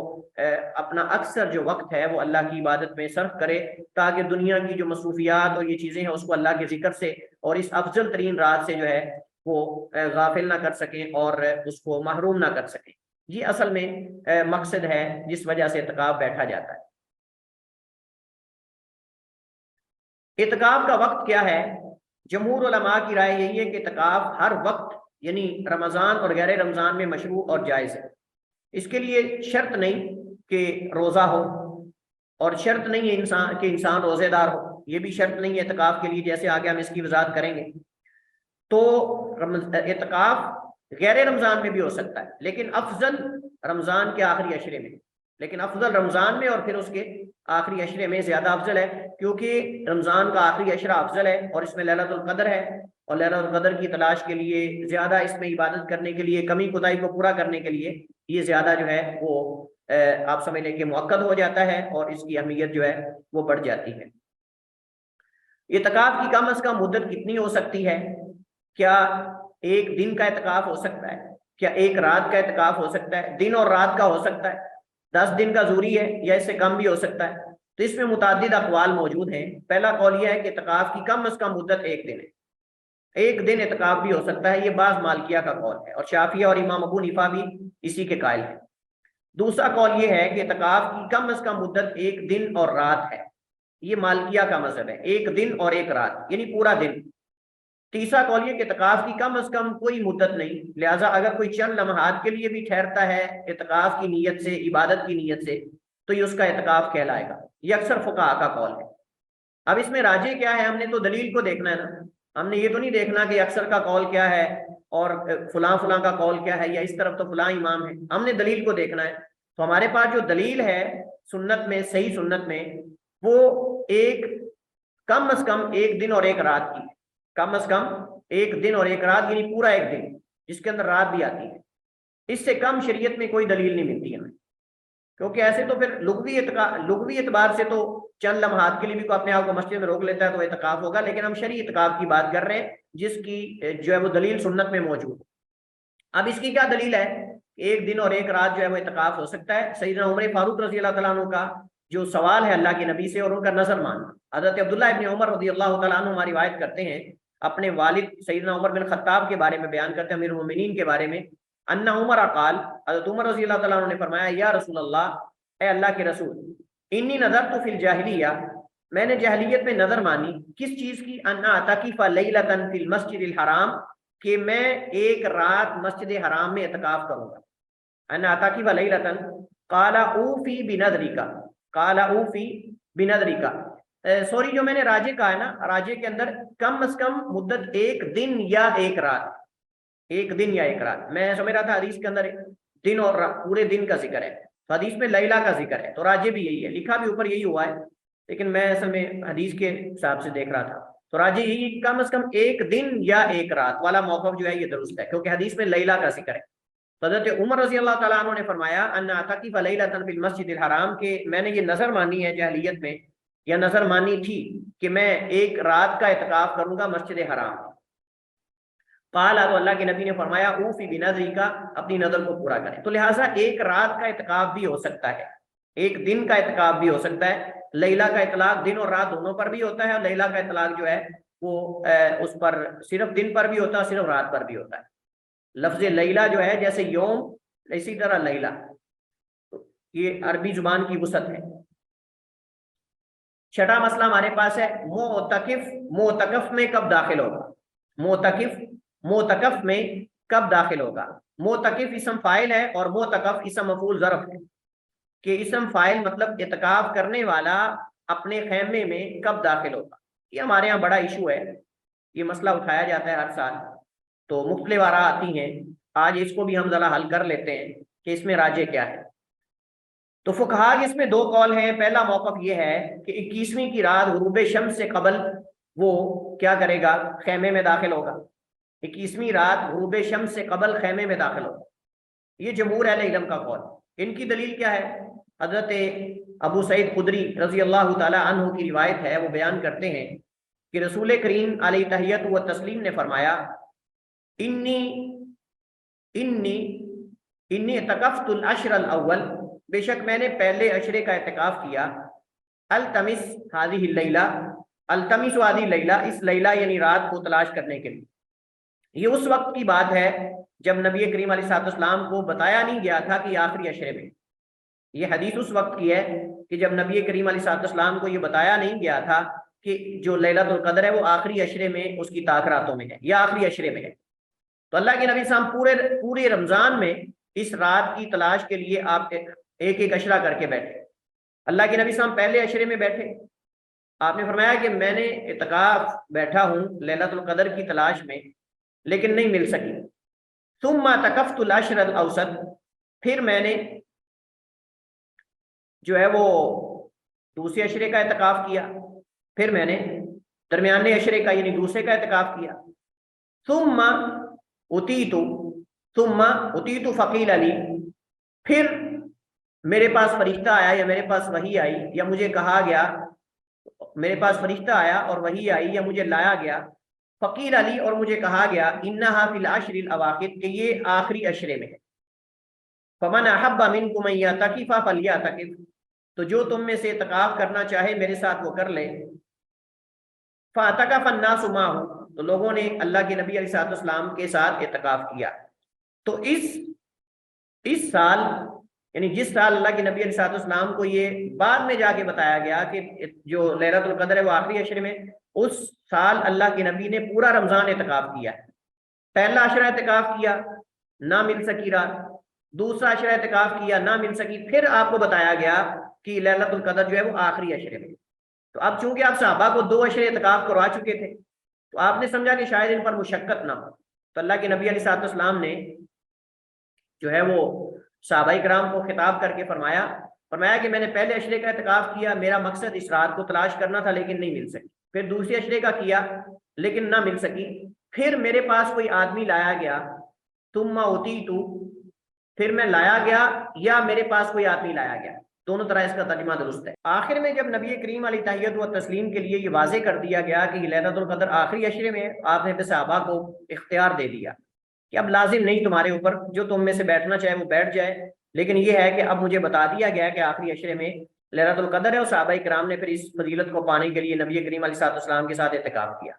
اپنا اکثر جو وقت ہے وہ اللہ کی عبادت میں صرف کرے، تاکہ دنیا کی جو مصروفیات اور یہ چیزیں ہیں اس کو اللہ کے ذکر سے اور اس افضل ترین رات سے جو ہے وہ غافل نہ کر سکیں اور اس کو محروم نہ کر سکیں۔ یہ اصل میں مقصد ہے جس وجہ سے اعتکاف بیٹھا جاتا ہے۔ اعتکاف کا وقت کیا ہے؟ جمہور علماء کی رائے یہی ہے کہ اعتکاف ہر وقت یعنی رمضان اور غیر رمضان میں مشروع اور جائز ہے۔ اس کے لیے شرط نہیں کہ روزہ ہو، اور شرط نہیں ہے کہ انسان روزے دار ہو، یہ بھی شرط نہیں ہے اعتکاف کے لیے، جیسے آگے ہم اس کی وضاحت کریں گے۔ تو اعتکاف غیر رمضان میں بھی ہو سکتا ہے، لیکن افضل رمضان کے آخری عشرے میں، لیکن افضل رمضان میں اور پھر اس کے آخری عشرے میں زیادہ افضل ہے، کیونکہ رمضان کا آخری عشرہ افضل ہے اور اس میں لیلۃ القدر ہے، اور لیلۃ القدر کی تلاش کے لیے، زیادہ اس میں عبادت کرنے کے لیے، کمی کوتاہی کو پورا کرنے کے لیے یہ زیادہ جو ہے وہ آپ سمجھ لیں کہ مؤکد ہو جاتا ہے، اور اس کی اہمیت جو ہے وہ بڑھ جاتی ہے۔ اعتکاف کی کم از کم مدت کتنی ہو سکتی ہے؟ کیا ایک دن کا اعتکاف ہو سکتا ہے؟ کیا ایک رات کا اعتکاف ہو سکتا ہے؟ دن اور رات کا ہو سکتا ہے؟ 10 دن کا ضروری ہے یا اس سے کم بھی ہو سکتا ہے؟ تو اس میں متعدد اقوال موجود ہیں۔ پہلا قول یہ ہے کہ اعتکاف کی کم از کم مدت ایک دن ہے، ایک دن اعتکاف بھی ہو سکتا ہے، یہ بعض مالکیہ کا قول ہے، اور شافعیہ اور امام ابو حنیفہ بھی اسی کے قائل ہیں۔ دوسرا قول یہ ہے کہ اعتکاف کی کم از کم مدت ایک دن اور رات ہے، یہ مالکیہ کا مذہب ہے، ایک دن اور ایک رات یعنی پورا دن۔ تیسرا قول یہ کہ اعتکاف کی کم از کم کوئی مدت نہیں، لہٰذا اگر کوئی چند لمحات کے لیے بھی ٹھہرتا ہے اعتکاف کی نیت سے، عبادت کی نیت سے، تو یہ اس کا اعتکاف کہلائے گا۔ یہ اکثر فقہاء کا قول ہے۔ اب اس میں راجح کیا ہے؟ ہم نے تو دلیل کو دیکھنا ہے نا، ہم نے یہ تو نہیں دیکھنا کہ اکثر کا قول کیا ہے اور فلاں فلاں کا قول کیا ہے، یا اس طرف تو فلاں امام ہے، ہم نے دلیل کو دیکھنا ہے۔ تو ہمارے پاس جو دلیل ہے سنت میں، صحیح سنت میں، وہ ایک کم از کم ایک دن اور ایک رات کی، کم از کم ایک دن اور ایک رات یعنی پورا ایک دن جس کے اندر رات بھی آتی ہے۔ اس سے کم شریعت میں کوئی دلیل نہیں ملتی ہمیں، کیونکہ ایسے تو پھر لغوی اعتبار سے تو چند لمحات کے لیے بھی کوئی اپنے آپ کو مسجد میں روک لیتا ہے تو اعتکاف ہوگا، لیکن ہم شرعی اعتکاف کی بات کر رہے ہیں جس کی جو ہے وہ دلیل سنت میں موجود ہے۔ اب اس کی کیا دلیل ہے؟ ایک دن اور ایک رات جو ہے وہ اعتکاف ہو سکتا ہے۔ سیدنا عمر فاروق رضی اللہ تعالیٰ عنہ کا جو سوال ہے اللہ کے نبی سے اور ان کا نظر ماننا، حضرت عبداللہ ابن عمر رضی اللہ تعالیٰ عنہ ہماری روایت کرتے ہیں، اپنے والد سیدنا عمر بن خطاب کے بارے میں بیان کرتے ہیں، امیر المومنین کے بارے میں، ان عمر قال، حضرت عمر رضی اللہ تعالیٰ عنہ نے فرمایا، یا رسول اللہ، اے اللہ کے رسول، انی نذرت فی الجاہلیہ، میں نے جاہلیت میں نظر مانی، کس چیز کی؟ ان اعتکف لیلۃ فی المسجد الحرام، کہ میں ایک رات مسجد حرام میں اعتکاف کروں گا۔ ان اعتکف لیلۃ، قال اوفی بنذرک، قال اوفی بنذرک، سوری جو میں نے راجے کہا ہے نا، راجے کے اندر کم از کم مدت ایک دن یا ایک رات، ایک دن یا ایک رات، میں سمجھ رہا تھا حدیث کے اندر دن اور پورے دن کا ذکر ہے، تو حدیث میں لیلہ کا ذکر ہے، تو راجے بھی یہی ہے، لکھا بھی اوپر یہی ہوا ہے، لیکن میں اصل میں حدیث کے حساب سے دیکھ رہا تھا، تو راجے یہی کم از کم ایک دن یا ایک رات والا موقف جو ہے یہ درست ہے، کیونکہ حدیث میں لیلہ کا ذکر ہے۔ حضرت عمر رضی اللہ تعالیٰ عنہ نے فرمایا، ان اعتکف لیلۃ فی المسجد الحرام، کہ میں نے یہ نظر مانی ہے جاہلیت میں، یا نظر مانی تھی کہ میں ایک رات کا اعتکاف کروں گا مسجد حرام۔ قال، تو اللہ کے نبی نے فرمایا، اوفی بنذری کا، اپنی نظر کو پورا کریں۔ تو لہٰذا ایک رات کا اعتکاف بھی ہو سکتا ہے، ایک دن کا اعتکاف بھی ہو سکتا ہے۔ لیلہ کا اطلاق دن اور رات دونوں پر بھی ہوتا ہے، اور لیلہ کا اطلاق جو ہے وہ اس پر صرف دن پر بھی ہوتا ہے، صرف رات پر بھی ہوتا ہے۔ لفظ لیلہ جو ہے جیسے یوم، اسی طرح لیلہ، یہ عربی زبان کی وسعت ہے۔ چھٹا مسئلہ ہمارے پاس ہے معتکف، معتکف میں کب داخل ہوگا؟ معتکف میں کب داخل ہوگا. معتکف اسم فاعل ہے اور معتکف اسم مفعول ظرف ہے کہ اسم فاعل مطلب اعتکاف کرنے والا اپنے خیمے میں کب داخل ہوگا. یہ ہمارے یہاں بڑا ایشو ہے, یہ مسئلہ اٹھایا جاتا ہے ہر سال, تو مختلف آراء آتی ہیں. آج اس کو بھی ہم ذرا حل کر لیتے ہیں کہ اس میں راجح کیا ہے. تو فقہا کے اس میں دو قول ہیں. پہلا موقف یہ ہے کہ 21ویں کی رات غروب شمس سے قبل وہ کیا کرے گا, خیمے میں داخل ہوگا. 21ویں رات غروب شمس سے قبل خیمے میں داخل ہوگا. یہ جمہور اہل علم کا قول. ان کی دلیل کیا ہے؟ حضرت ابو سعید خدری رضی اللہ تعالی عنہ کی روایت ہے, وہ بیان کرتے ہیں کہ رسول کریم علیہ تحیت و تسلیم نے فرمایا انی اعتکفت العشر الاول, بے شک میں نے پہلے عشرے کا اعتکاف کیا. التمس هذه اللیلہ, التمس هذه اللیلہ, اس لیلہ یعنی رات کو تلاش کرنے کے لیے. یہ اس وقت کی بات ہے جب نبی کریم علیہ السلام کو بتایا نہیں گیا تھا کہ آخری عشرے میں. یہ حدیث اس وقت کی ہے کہ جب نبی کریم علیہ السلام کو یہ بتایا نہیں گیا تھا کہ جو لیلۃ القدر ہے وہ آخری عشرے میں اس کی طاق راتوں میں ہے یا آخری عشرے میں ہے. تو اللہ کے نبی صلی اللہ علیہ وسلم پورے رمضان میں اس رات کی تلاش کے لیے آپ ایک ایک عشرہ کر کے بیٹھے. اللہ کے نبی صلی اللہ علیہ وسلم پہلے عشرے میں بیٹھے. آپ نے فرمایا کہ میں نے اعتکاف بیٹھا ہوں لیلۃ القدر کی تلاش میں لیکن نہیں مل سکی. ثم اعتکفت العشر الاوسط, پھر میں نے جو ہے وہ دوسرے عشرے کا اعتکاف کیا, پھر میں نے درمیانے عشرے کا یعنی دوسرے کا اعتکاف کیا. ثم اتیت فقیل علی, پھر میرے پاس فرشتہ آیا یا میرے پاس وحی آئی یا مجھے کہا گیا, میرے پاس فرشتہ آیا اور وحی آئی یا مجھے لایا گیا. فقیل علی, اور مجھے کہا گیا انہا فی العشر الاواخر, کہ یہ آخری عشرے میں ہے. فمن احب منکم ان یعتکف فلیعتکف, تو جو تم میں سے اعتکاف کرنا چاہے میرے ساتھ وہ کر لے. فاعتکف الناس معه, تو لوگوں نے اللہ کے نبی علیہ السلام کے ساتھ اعتکاف کیا. تو اس سال یعنی جس سال اللہ کے نبی علیہ السلام کو یہ بعد میں جا کے بتایا گیا کہ جو لیلۃ القدر ہے وہ آخری عشرے میں, اس سال اللہ کے نبی نے پورا رمضان اعتکاف کیا. پہلا عشرہ اعتکاف کیا, نہ مل سکی رات. دوسرا عشرہ اعتکاف کیا, نہ مل سکی. پھر آپ کو بتایا گیا کہ لیلۃ القدر جو ہے وہ آخری عشرے میں. تو اب چونکہ آپ صحابہ کو 2 عشرے اعتکاف کروا چکے تھے تو آپ نے سمجھا کہ شاید ان پر مشقت نہ ہو, تو اللہ کے نبی علیہ السلام نے جو ہے وہ صحابہ کرام کو خطاب کر کے فرمایا کہ میں نے پہلے عشرے کا اعتکاف کیا, میرا مقصد اس رات کو تلاش کرنا تھا لیکن نہیں مل سکی. پھر دوسرے عشرے کا کیا لیکن نہ مل سکی. پھر میرے پاس کوئی آدمی لایا گیا, ثم اتیت, پھر میں لایا گیا یا میرے پاس کوئی آدمی لایا گیا, دونوں طرح اس کا ترجمہ درست ہے. آخر میں جب نبی کریم علیہ تحیت و تسلیم کے لیے یہ واضح کر دیا گیا کہ لیلۃ القدر آخری عشرے میں, آپ نے صحابہ کو اختیار دے دیا کہ اب لازم نہیں تمہارے اوپر, جو تم میں سے بیٹھنا چاہے وہ بیٹھ جائے, لیکن یہ ہے کہ اب مجھے بتا دیا گیا کہ آخری عشرے میں لیلۃ القدر ہے. اور صحابہ کرام نے پھر اس فضیلت کو پانے کے لیے نبی کریم علیہ السلام کے ساتھ اعتکاف کیا.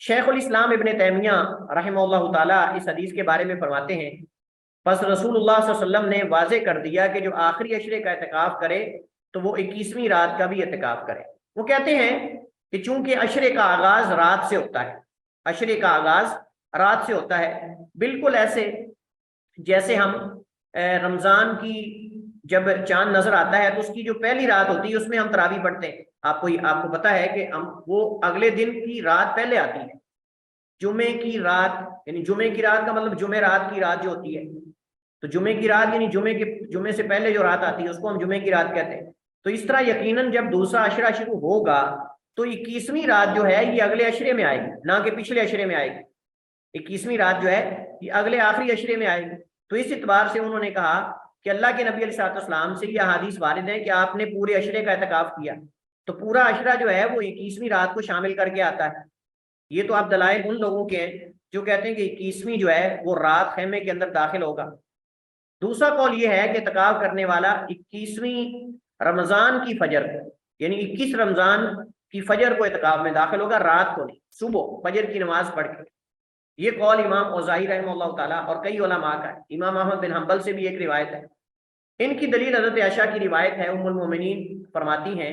شیخ الاسلام ابن تیمیہ رحمہ اللہ تعالیٰ اس حدیث کے بارے میں فرماتے ہیں پس رسول اللہ صلی اللہ علیہ وسلم نے واضح کر دیا کہ جو آخری عشرے کا اعتکاف کرے تو وہ 21ویں رات کا بھی اعتکاف کرے. وہ کہتے ہیں کہ چونکہ عشرے کا آغاز رات سے ہوتا ہے, عشرے کا آغاز رات سے ہوتا ہے, بالکل ایسے جیسے ہم رمضان کی جب چاند نظر آتا ہے تو اس کی جو پہلی رات ہوتی ہے اس میں ہم تراویح پڑھتے ہیں. آپ کو پتا ہے کہ وہ اگلے دن کی رات پہلے آتی ہے. جمعے کی رات یعنی جمعے کی رات کا مطلب جمعے رات کی رات جو ہوتی ہے, تو جمعے کی رات یعنی جمعے سے پہلے جو رات آتی ہے اس کو ہم جمعے کی رات کہتے ہیں. تو اس طرح یقیناً جب دوسرا عشرہ شروع ہوگا تو 21ویں رات جو ہے یہ اگلے عشرے میں آئے گی, نہ کہ پچھلے عشرے میں آئے گی. 21ویں رات جو ہے یہ اگلے آخری عشرے میں آئے گی. تو اس اعتبار سے انہوں نے کہا کہ اللہ کے نبی علیہ السلام سے یہ حدیث وارد ہے کہ آپ نے پورے عشرے کا اعتکاف کیا, تو پورا عشرہ جو ہے وہ 21ویں رات کو شامل کر کے آتا ہے. یہ تو آپ دلائل ان لوگوں کے ہیں جو کہتے ہیں کہ 21ویں جو ہے وہ رات خیمے کے اندر داخل ہوگا. دوسرا قول یہ ہے کہ اعتکاف کرنے والا 21ویں رمضان کی فجر یعنی 21 رمضان کی فجر کو اعتکاف میں داخل ہوگا, رات کو نہیں, صبح فجر کی نماز پڑھ کے. یہ قول امام اوزاعی رحمہ اللہ تعالیٰ اور کئی علماء کا ہے. امام احمد بن حنبل سے بھی ایک روایت ہے. ان کی دلیل حضرت عائشہ کی روایت ہے. ام المومنین فرماتی ہیں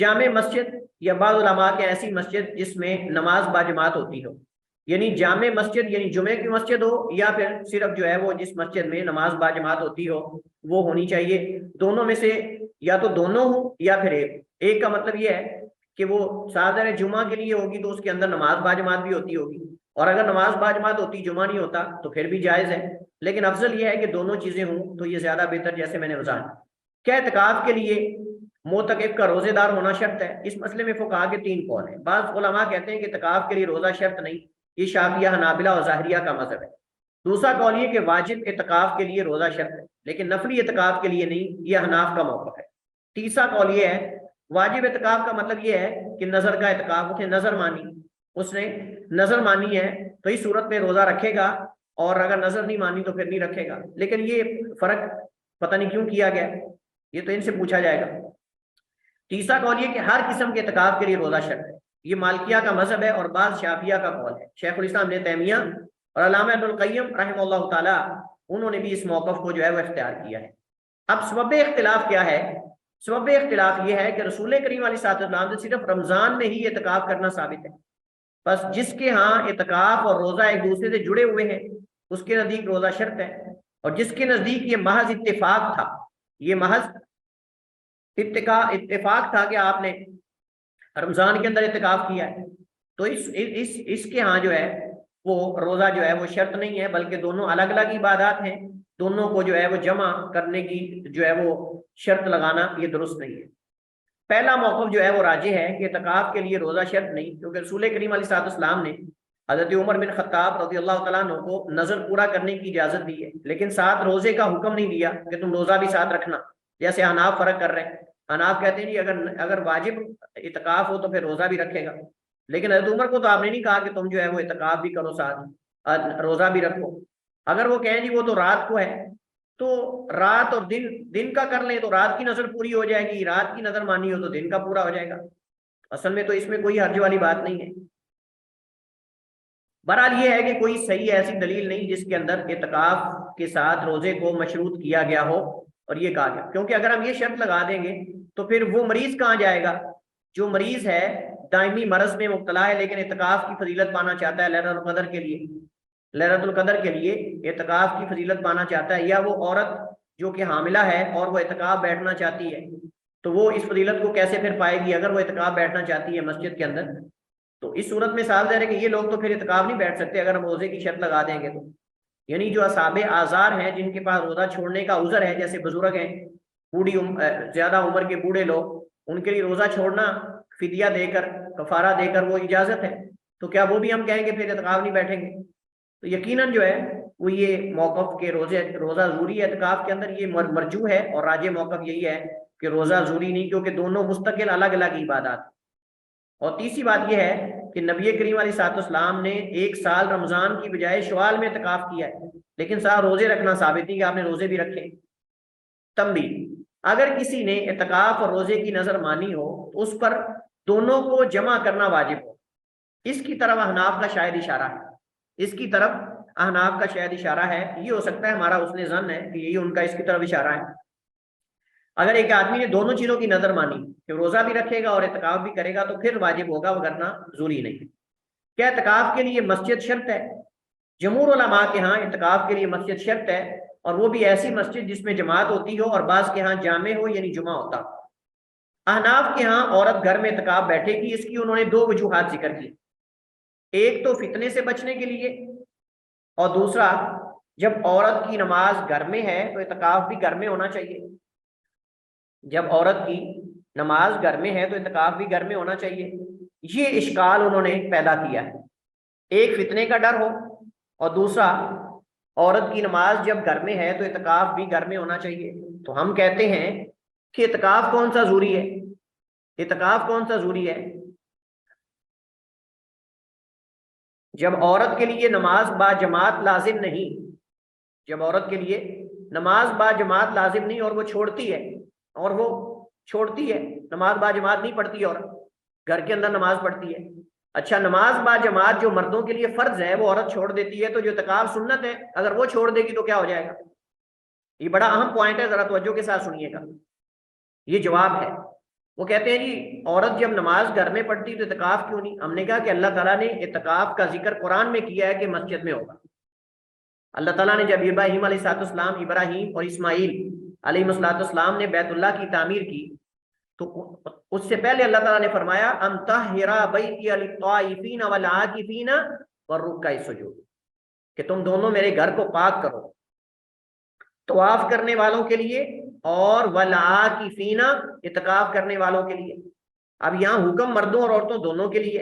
جامع مسجد یا بعض علماء کے ایسی مسجد جس میں نماز باجماعت ہوتی ہو، یعنی جامع مسجد یعنی جمعے کی مسجد ہو، یا پھر صرف جو ہے وہ جس مسجد میں نماز باجماعت ہوتی ہو وہ ہونی چاہیے۔ دونوں میں سے یا تو دونوں ہوں یا پھر ایک کا مطلب یہ ہے کہ وہ صادر جمعہ کے لیے ہوگی تو اس کے اندر نماز باجماعت بھی ہوتی ہوگی، اور اگر نماز باجماعت ہوتی جمعہ نہیں ہوتا تو پھر بھی جائز ہے، لیکن افضل یہ ہے کہ دونوں چیزیں ہوں تو یہ زیادہ بہتر، جیسے میں نے وضاحت۔ کیا اعتکاف کے لیے معتکف کا روزے دار ہونا شرط ہے؟ اس مسئلے میں فقہاء کے 3 قول ہیں۔ بعض علماء کہتے ہیں کہ اعتکاف کے لیے روزہ شرط نہیں، یہ شافعیہ، حنابلہ اور ظاہریہ کا مذہب ہے۔ دوسرا قول یہ کہ واجب اعتکاف کے لیے روزہ شرط ہے لیکن نفلی اعتکاف کے لیے نہیں، یہ حناف کا موقف ہے۔ تیسرا قول یہ ہے واجب اعتکاف کا مطلب یہ ہے کہ نظر کا اعتکاف، اس نے نظر مانی، اس نے نظر مانی ہے تو اس صورت میں روزہ رکھے گا، اور اگر نظر نہیں مانی تو پھر نہیں رکھے گا۔ لیکن یہ فرق پتہ نہیں کیوں کیا گیا، یہ تو ان سے پوچھا جائے گا۔ تیسرا قول یہ کہ ہر قسم کے اعتکاف کے لیے روزہ شرط ہے، یہ مالکیہ کا مذہب ہے اور بعض شافعیہ کا قول ہے۔ شیخ الاسلام ابن تیمیہ اور علامہ ابن القیم رحمہ اللہ تعالی انہوں نے بھی اس موقف کو جو ہے وہ اختیار کیا ہے۔ اب سبب اختلاف کیا ہے؟ سبب اختلاف یہ ہے کہ رسول کریم علیہ السلام سے صرف رمضان میں ہی اعتکاف کرنا ثابت ہے، بس جس کے ہاں اعتکاف اور روزہ ایک دوسرے سے جڑے ہوئے ہیں اس کے نزدیک روزہ شرط ہے، اور جس کے نزدیک یہ محض اتفاق تھا، یہ محض اتفاق تھا کہ آپ نے رمضان کے اندر اعتکاف کیا ہے، تو اس کے ہاں جو ہے وہ روزہ جو ہے وہ شرط نہیں ہے، بلکہ دونوں الگ الگ عبادات ہیں، دونوں کو جو ہے وہ جمع کرنے کی جو ہے وہ شرط لگانا یہ درست نہیں ہے۔ پہلا موقف جو ہے وہ راجح ہے کہ اعتکاف کے لیے روزہ شرط نہیں، کیونکہ رسول کریم علیہ السلام نے حضرت عمر بن خطاب رضی اللہ تعالیٰ عنہ کو نظر پورا کرنے کی اجازت دی ہے، لیکن ساتھ روزے کا حکم نہیں دیا کہ تم روزہ بھی ساتھ رکھنا، جیسے حناف فرق کر رہے ہیں۔ حناف کہتے ہیں جی اگر واجب اعتکاف ہو تو پھر روزہ بھی رکھے گا، لیکن حضرت عمر کو تو آپ نے نہیں کہا کہ تم جو ہے وہ اعتکاف بھی کرو ساتھ روزہ بھی رکھو۔ اگر وہ کہیں جی وہ تو رات کو ہے تو رات اور دن کا کر لیں تو رات کی نظر پوری ہو جائے گی، رات کی نظر مانی ہو تو دن کا پورا ہو جائے گا، اصل میں تو اس میں کوئی حرج والی بات نہیں ہے۔ بہرحال یہ ہے کہ کوئی صحیح ایسی دلیل نہیں جس کے اندر اعتکاف کے ساتھ روزے کو مشروط کیا گیا ہو اور یہ کہا گیا، کیونکہ اگر ہم یہ شرط لگا دیں گے تو پھر وہ مریض کہاں جائے گا جو مریض ہے، دائمی مرض میں مبتلا ہے لیکن اعتکاف کی فضیلت پانا چاہتا ہے لیلۃ القدر کے لیے، لیلۃ القدر کے لیے اعتکاف کی فضیلت پانا چاہتا ہے، یا وہ عورت جو کہ حاملہ ہے اور وہ اعتکاف بیٹھنا چاہتی ہے تو وہ اس فضیلت کو کیسے پھر پائے گی اگر وہ اعتکاف بیٹھنا چاہتی ہے مسجد کے اندر؟ تو اس صورت میں صاف ظاہر ہے کہ یہ لوگ تو پھر اعتکاف نہیں بیٹھ سکتے اگر ہم روزے کی شرط لگا دیں گے تو، یعنی جو اصحاب اعذار ہیں جن کے پاس روزہ چھوڑنے کا عذر ہے، جیسے بزرگ ہیں، بوڑھی زیادہ عمر کے بوڑھے لوگ، ان کے لیے روزہ چھوڑنا فدیہ دے کر، کفارہ دے کر وہ اجازت ہے، تو کیا وہ بھی ہم کہیں گے پھر اعتکاف نہیں بیٹھیں گے؟ تو یقیناً جو ہے وہ یہ موقف کے روزہ ضروری ہے اعتکاف کے اندر، یہ مرجوح ہے، اور راجح موقف یہی ہے کہ روزہ ضروری نہیں، کیونکہ دونوں مستقل الگ الگ عبادات۔ اور تیسری بات یہ ہے کہ نبی کریم علیہ السلام نے 1 سال رمضان کی بجائے شوال میں اعتکاف کیا ہے، لیکن ساتھ روزے رکھنا ثابت نہیں کہ آپ نے روزے بھی رکھے۔ تنبیہ: اگر کسی نے اعتکاف اور روزے کی نظر مانی ہو تو اس پر دونوں کو جمع کرنا واجب ہو، اس کی طرف احناف کا شاید اشارہ ہے، اس کی طرف احناف کا شاید اشارہ ہے، یہ ہو سکتا ہے ہمارا حسن ظن ہے کہ یہی ان کا اس کی طرف اشارہ ہے۔ اگر ایک آدمی نے دونوں چیزوں کی نظر مانی کہ روزہ بھی رکھے گا اور اعتکاف بھی کرے گا تو پھر واجب ہوگا، ورنہ ضروری نہیں۔ کیا اعتکاف کے لیے مسجد شرط ہے؟ جمہور علماء کے ہاں اعتکاف کے لیے مسجد شرط ہے، اور وہ بھی ایسی مسجد جس میں جماعت ہوتی ہو، اور بعض کے ہاں جامع ہو یعنی جمعہ ہوتا ہو۔ احناف کے ہاں عورت گھر میں اعتکاف بیٹھے گی، اس کی انہوں نے 2 وجوہات ذکر کی، ایک تو فتنے سے بچنے کے لیے، اور دوسرا جب عورت کی نماز گھر میں ہے تو اعتکاف بھی گھر میں ہونا چاہیے، جب عورت کی نماز گھر میں ہے تو اعتکاف بھی گھر میں ہونا چاہیے۔ یہ اشکال انہوں نے پیدا کیا ہے، ایک فتنے کا ڈر ہو اور دوسرا عورت کی نماز جب گھر میں ہے تو اعتکاف بھی گھر میں ہونا چاہیے۔ تو ہم کہتے ہیں کہ اعتکاف کون سا ضروری ہے؟ اعتکاف کون سا ضروری ہے؟ جب عورت کے لیے نماز با جماعت لازم نہیں، جب عورت کے لیے نماز با جماعت لازم نہیں اور وہ چھوڑتی ہے نماز با جماعت نہیں پڑھتی اور گھر کے اندر نماز پڑھتی ہے۔ اچھا، نماز با جماعت جو مردوں کے لیے فرض ہے وہ عورت چھوڑ دیتی ہے، تو جو اعتکاف سنت ہے اگر وہ چھوڑ دے گی تو کیا ہو جائے گا؟ یہ بڑا اہم پوائنٹ ہے، ذرا توجہ کے ساتھ سنیے گا۔ یہ جواب ہے، وہ کہتے ہیں جی عورت جب نماز گھر میں پڑھتی تو اعتکاف کیوں نہیں؟ ہم نے کہا کہ اللہ تعالیٰ نے اعتکاف کا ذکر قرآن میں کیا ہے کہ مسجد میں ہوگا. اللہ تعالیٰ نے جب ابراہیم علیہ السلام، ابراہیم اور اسماعیل علیہ السلام نے بیت اللہ کی تعمیر کی تو اس سے پہلے اللہ تعالیٰ نے فرمایا ان طہر بیتی للطائفین والعاکفین والرکع السجود، کہ تم دونوں میرے گھر کو پاک کرو طواف کرنے والوں کے لیے اور والعاکفین اعتکاف کرنے والوں کے لیے. اب یہاں حکم مردوں اور عورتوں دونوں کے لیے،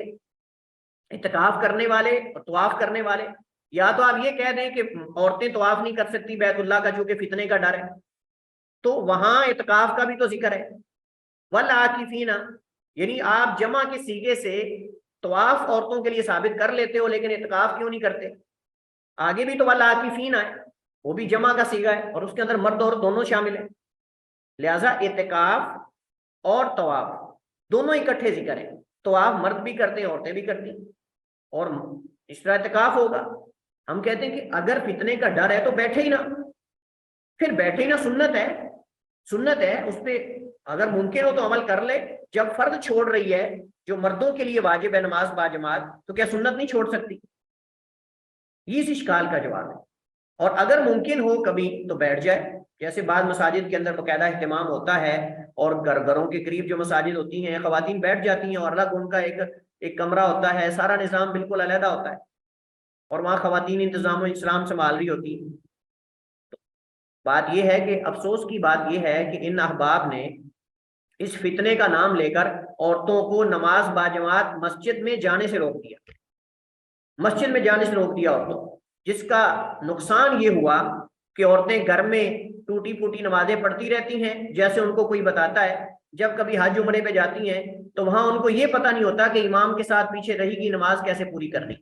اعتکاف کرنے والے اور طواف کرنے والے. یا تو آپ یہ کہہ دیں کہ عورتیں طواف نہیں کر سکتی بیت اللہ کا چونکہ فتنے کا ڈر ہے، تو وہاں اعتکاف کا بھی تو ذکر ہے. والعاکفین یعنی آپ جمع کے صیغے سے طواف عورتوں کے لیے ثابت کر لیتے ہو لیکن اعتکاف کیوں نہیں کرتے؟ آگے بھی تو والعاکفین ہے، وہ بھی جمع کا صیغہ ہے اور اس کے اندر مرد اور دونوں شامل ہیں. لہذا اعتکاف اور طواف دونوں اکٹھے ذکر ہیں. طواف مرد بھی کرتے ہیں، عورتیں بھی کرتی ہیں، اور اس طرح اعتکاف ہوگا. ہم کہتے ہیں کہ اگر فتنے کا ڈر ہے تو بیٹھے ہی نہ، پھر بیٹھے ہی نہ. سنت ہے اس پہ اگر ممکن ہو تو عمل کر لے. جب فرض چھوڑ رہی ہے جو مردوں کے لیے واجب ہے نماز باجماعت، تو کیا سنت نہیں چھوڑ سکتی؟ یہ اس اشکال کا جواب ہے. اور اگر ممکن ہو کبھی تو بیٹھ جائے، جیسے بعض مساجد کے اندر باقاعدہ اہتمام ہوتا ہے اور گھروں کے قریب جو مساجد ہوتی ہیں خواتین بیٹھ جاتی ہیں اور الگ ان کا ایک کمرہ ہوتا ہے، سارا نظام بالکل علیحدہ ہوتا ہے اور وہاں خواتین انتظام و اسلام سنبھال رہی ہوتی ہیں. بات یہ ہے کہ افسوس کی بات یہ ہے کہ ان احباب نے اس فتنے کا نام لے کر عورتوں کو نماز باجماعت مسجد میں جانے سے روک دیا، مسجد میں جانے سے روک دیا عورتوں، جس کا نقصان یہ ہوا کہ عورتیں گھر میں ٹوٹی پھوٹی نمازیں پڑھتی رہتی ہیں جیسے ان کو کوئی بتاتا ہے. جب کبھی حج عمرے پہ جاتی ہیں تو وہاں ان کو یہ پتہ نہیں ہوتا کہ امام کے ساتھ پیچھے رہی کی نماز کیسے پوری کرنی،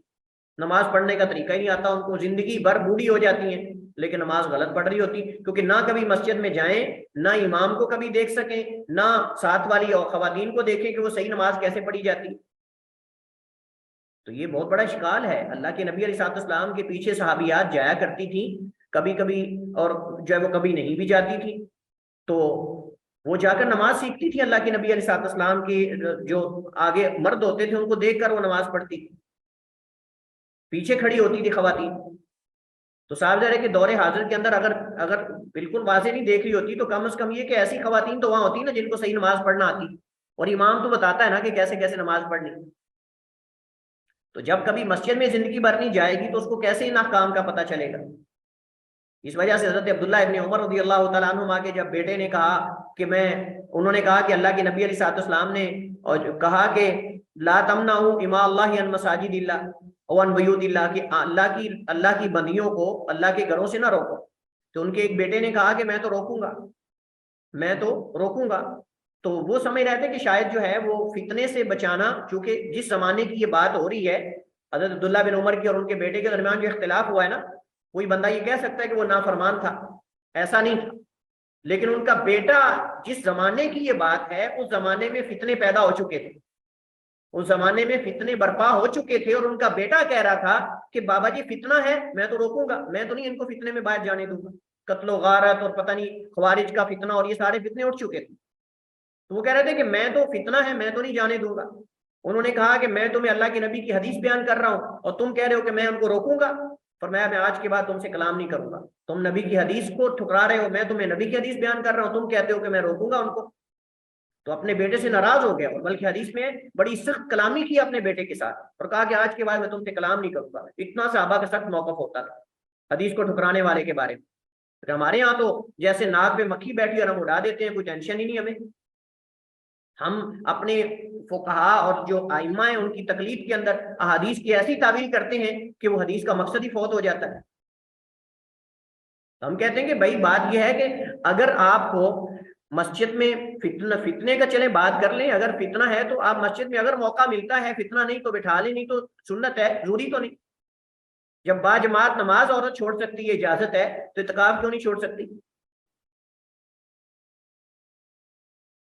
نماز پڑھنے کا طریقہ ہی نہیں آتا ان کو. زندگی بھر بوڑھی ہو جاتی ہیں لیکن نماز غلط پڑھ رہی ہوتی، کیونکہ نہ کبھی مسجد میں جائیں، نہ امام کو کبھی دیکھ سکیں، نہ ساتھ والی خواتین کو دیکھیں کہ وہ صحیح نماز کیسے پڑھی جاتی. تو یہ بہت بڑا اشکال ہے. اللہ کے نبی علیہ السلام کے پیچھے صحابیات جایا کرتی تھیں کبھی کبھی، اور جو ہے وہ کبھی نہیں بھی جاتی تھی تو وہ جا کر نماز سیکھتی تھی. اللہ کے نبی علیہ السلام کی جو آگے مرد ہوتے تھے ان کو دیکھ کر وہ نماز پڑھتی تھی، پیچھے کھڑی ہوتی تھی خواتین. تو صاحب ظاہر ہے کہ دور حاضر کے اندر اگر بالکل واضح نہیں دیکھ رہی ہوتی تو کم از کم یہ کہ ایسی خواتین تو وہاں ہوتی نا جن کو صحیح نماز پڑھنا آتی، اور امام تو بتاتا ہے نا کہ کیسے کیسے نماز پڑھنی. تو جب کبھی مسجد میں زندگی بھر نہیں جائے گی تو اس کو کیسے ان احکام کا پتہ چلے گا؟ اس وجہ سے حضرت عبداللہ ابن عمر رضی اللہ تعالیٰ عنہما کے جب بیٹے نے کہا کہ انہوں نے کہا کہ اللہ کے نبی علیہ السلام نے اور کہا کہ لا تمنعوا اما اللہ عن مساجد اللہ وعن بیوت اللہ، کہ اللہ کی بندیوں کو اللہ کے گھروں سے نہ روکو. تو ان کے ایک بیٹے نے کہا کہ میں تو روکوں گا. تو وہ سمجھ رہے تھے کہ شاید جو ہے وہ فتنے سے بچانا، چونکہ جس زمانے کی یہ بات ہو رہی ہے حضرت عبداللہ بن عمر کی اور ان کے بیٹے کے درمیان جو اختلاف ہوا ہے نا، کوئی بندہ یہ کہہ سکتا ہے کہ وہ نافرمان تھا، ایسا نہیں تھا. لیکن ان کا بیٹا، جس زمانے کی یہ بات ہے اس زمانے میں فتنے پیدا ہو چکے تھے، اس زمانے میں فتنے برپا ہو چکے تھے، اور ان کا بیٹا کہہ رہا تھا کہ بابا جی فتنہ ہے، میں تو روکوں گا، میں تو نہیں ان کو فتنے میں باہر جانے دوں گا. قتل و غارت اور پتہ نہیں خوارج کا فتنہ اور یہ سارے فتنے اٹھ چکے تھے. تو وہ کہہ رہے تھے کہ میں تو فتنہ ہے، میں تو نہیں جانے دوں گا. انہوں نے کہا کہ میں تمہیں اللہ کے نبی کی حدیث بیان کر رہا ہوں اور تم کہہ رہے ہو کہ میں ان کو روکوں گا. فرمایا میں آج کے بعد تم سے کلام نہیں کروں گا، تم نبی کی حدیث کو ٹھکرا رہے ہو، میں تمہیں نبی کی حدیث بیان کر رہا ہوں، تم کہتے ہو کہ میں روکوں گا ان کو. تو اپنے بیٹے سے ناراض ہو گیا، اور بلکہ حدیث میں بڑی سخت کلامی کی اپنے بیٹے کے ساتھ اور کہا کہ آج کے بعد میں تم سے کلام نہیں کروں گا. اتنا صحابہ کا سخت موقف ہوتا تھا حدیث کو ٹھکرانے والے کے بارے میں. ہمارے ہاں تو جیسے ناک پہ مکھی بیٹھی اور ہم اڑا دیتے ہیں، کوئی ٹینشن ہی نہیں ہمیں. ہم اپنے فقہا اور جو ائمہ ہیں ان کی تقلید کے اندر احادیث کی ایسی تعویل کرتے ہیں کہ وہ حدیث کا مقصد ہی فوت ہو جاتا ہے. ہم کہتے ہیں کہ بھائی بات یہ ہے کہ اگر آپ کو مسجد میں فتنے کا چلے بات کر لیں، اگر فتنہ ہے تو آپ مسجد میں اگر موقع ملتا ہے، فتنہ نہیں تو بٹھا لیں، نہیں تو سنت ہے، ضروری تو نہیں. جب باجماعت نماز عورت چھوڑ سکتی ہے، اجازت ہے، تو اعتکاف کیوں نہیں چھوڑ سکتی؟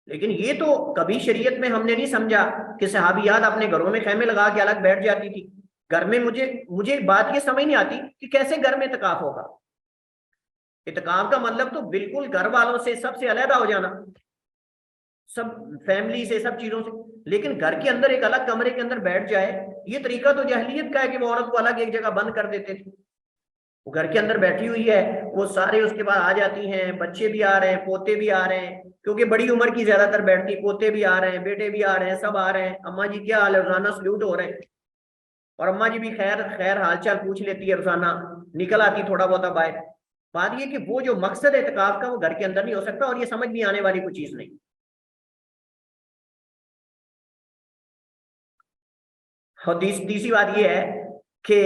لیکن یہ تو کبھی شریعت میں ہم نے نہیں سمجھا کہ صحابیات اپنے گھروں میں خیمے لگا کے الگ بیٹھ جاتی تھی. گھر میں مجھے بات یہ سمجھ نہیں آتی کہ کیسے گھر میں اعتکاف ہوگا. اعتکاف کا مطلب تو بالکل گھر والوں سے سب سے علیحدہ ہو جانا. سب فیملی سے، سب چیزوں سے، لیکن گھر کے اندر ایک الگ کمرے کے اندر بیٹھ جائے، یہ طریقہ تو جاہلیت کا ہے کہ وہ عورت کو الگ ایک جگہ بند کر دیتے تھے. وہ گھر کے اندر بیٹھی ہوئی ہے، وہ سارے اس کے بعد آ جاتی ہیں، بچے بھی آ رہے ہیں، پوتے بھی آ رہے ہیں، کیونکہ بڑی عمر کی زیادہ تر بیٹھتی، پوتے بھی آ رہے ہیں، بیٹے بھی آ رہے ہیں، سب آ رہے ہیں، اماں جی کیا حال ہے، روزانہ سلوٹ ہو رہے ہیں، اور اماں جی بھی خیر حال چال پوچھ لیتی ہے، روزانہ نکل آتی تھوڑا بہت باہر. بات یہ کہ وہ جو مقصد اعتکاف کا وہ گھر کے اندر نہیں ہو سکتا، اور یہ سمجھ بھی آنے والی کوئی چیز نہیں. اور تیسری بات یہ ہے کہ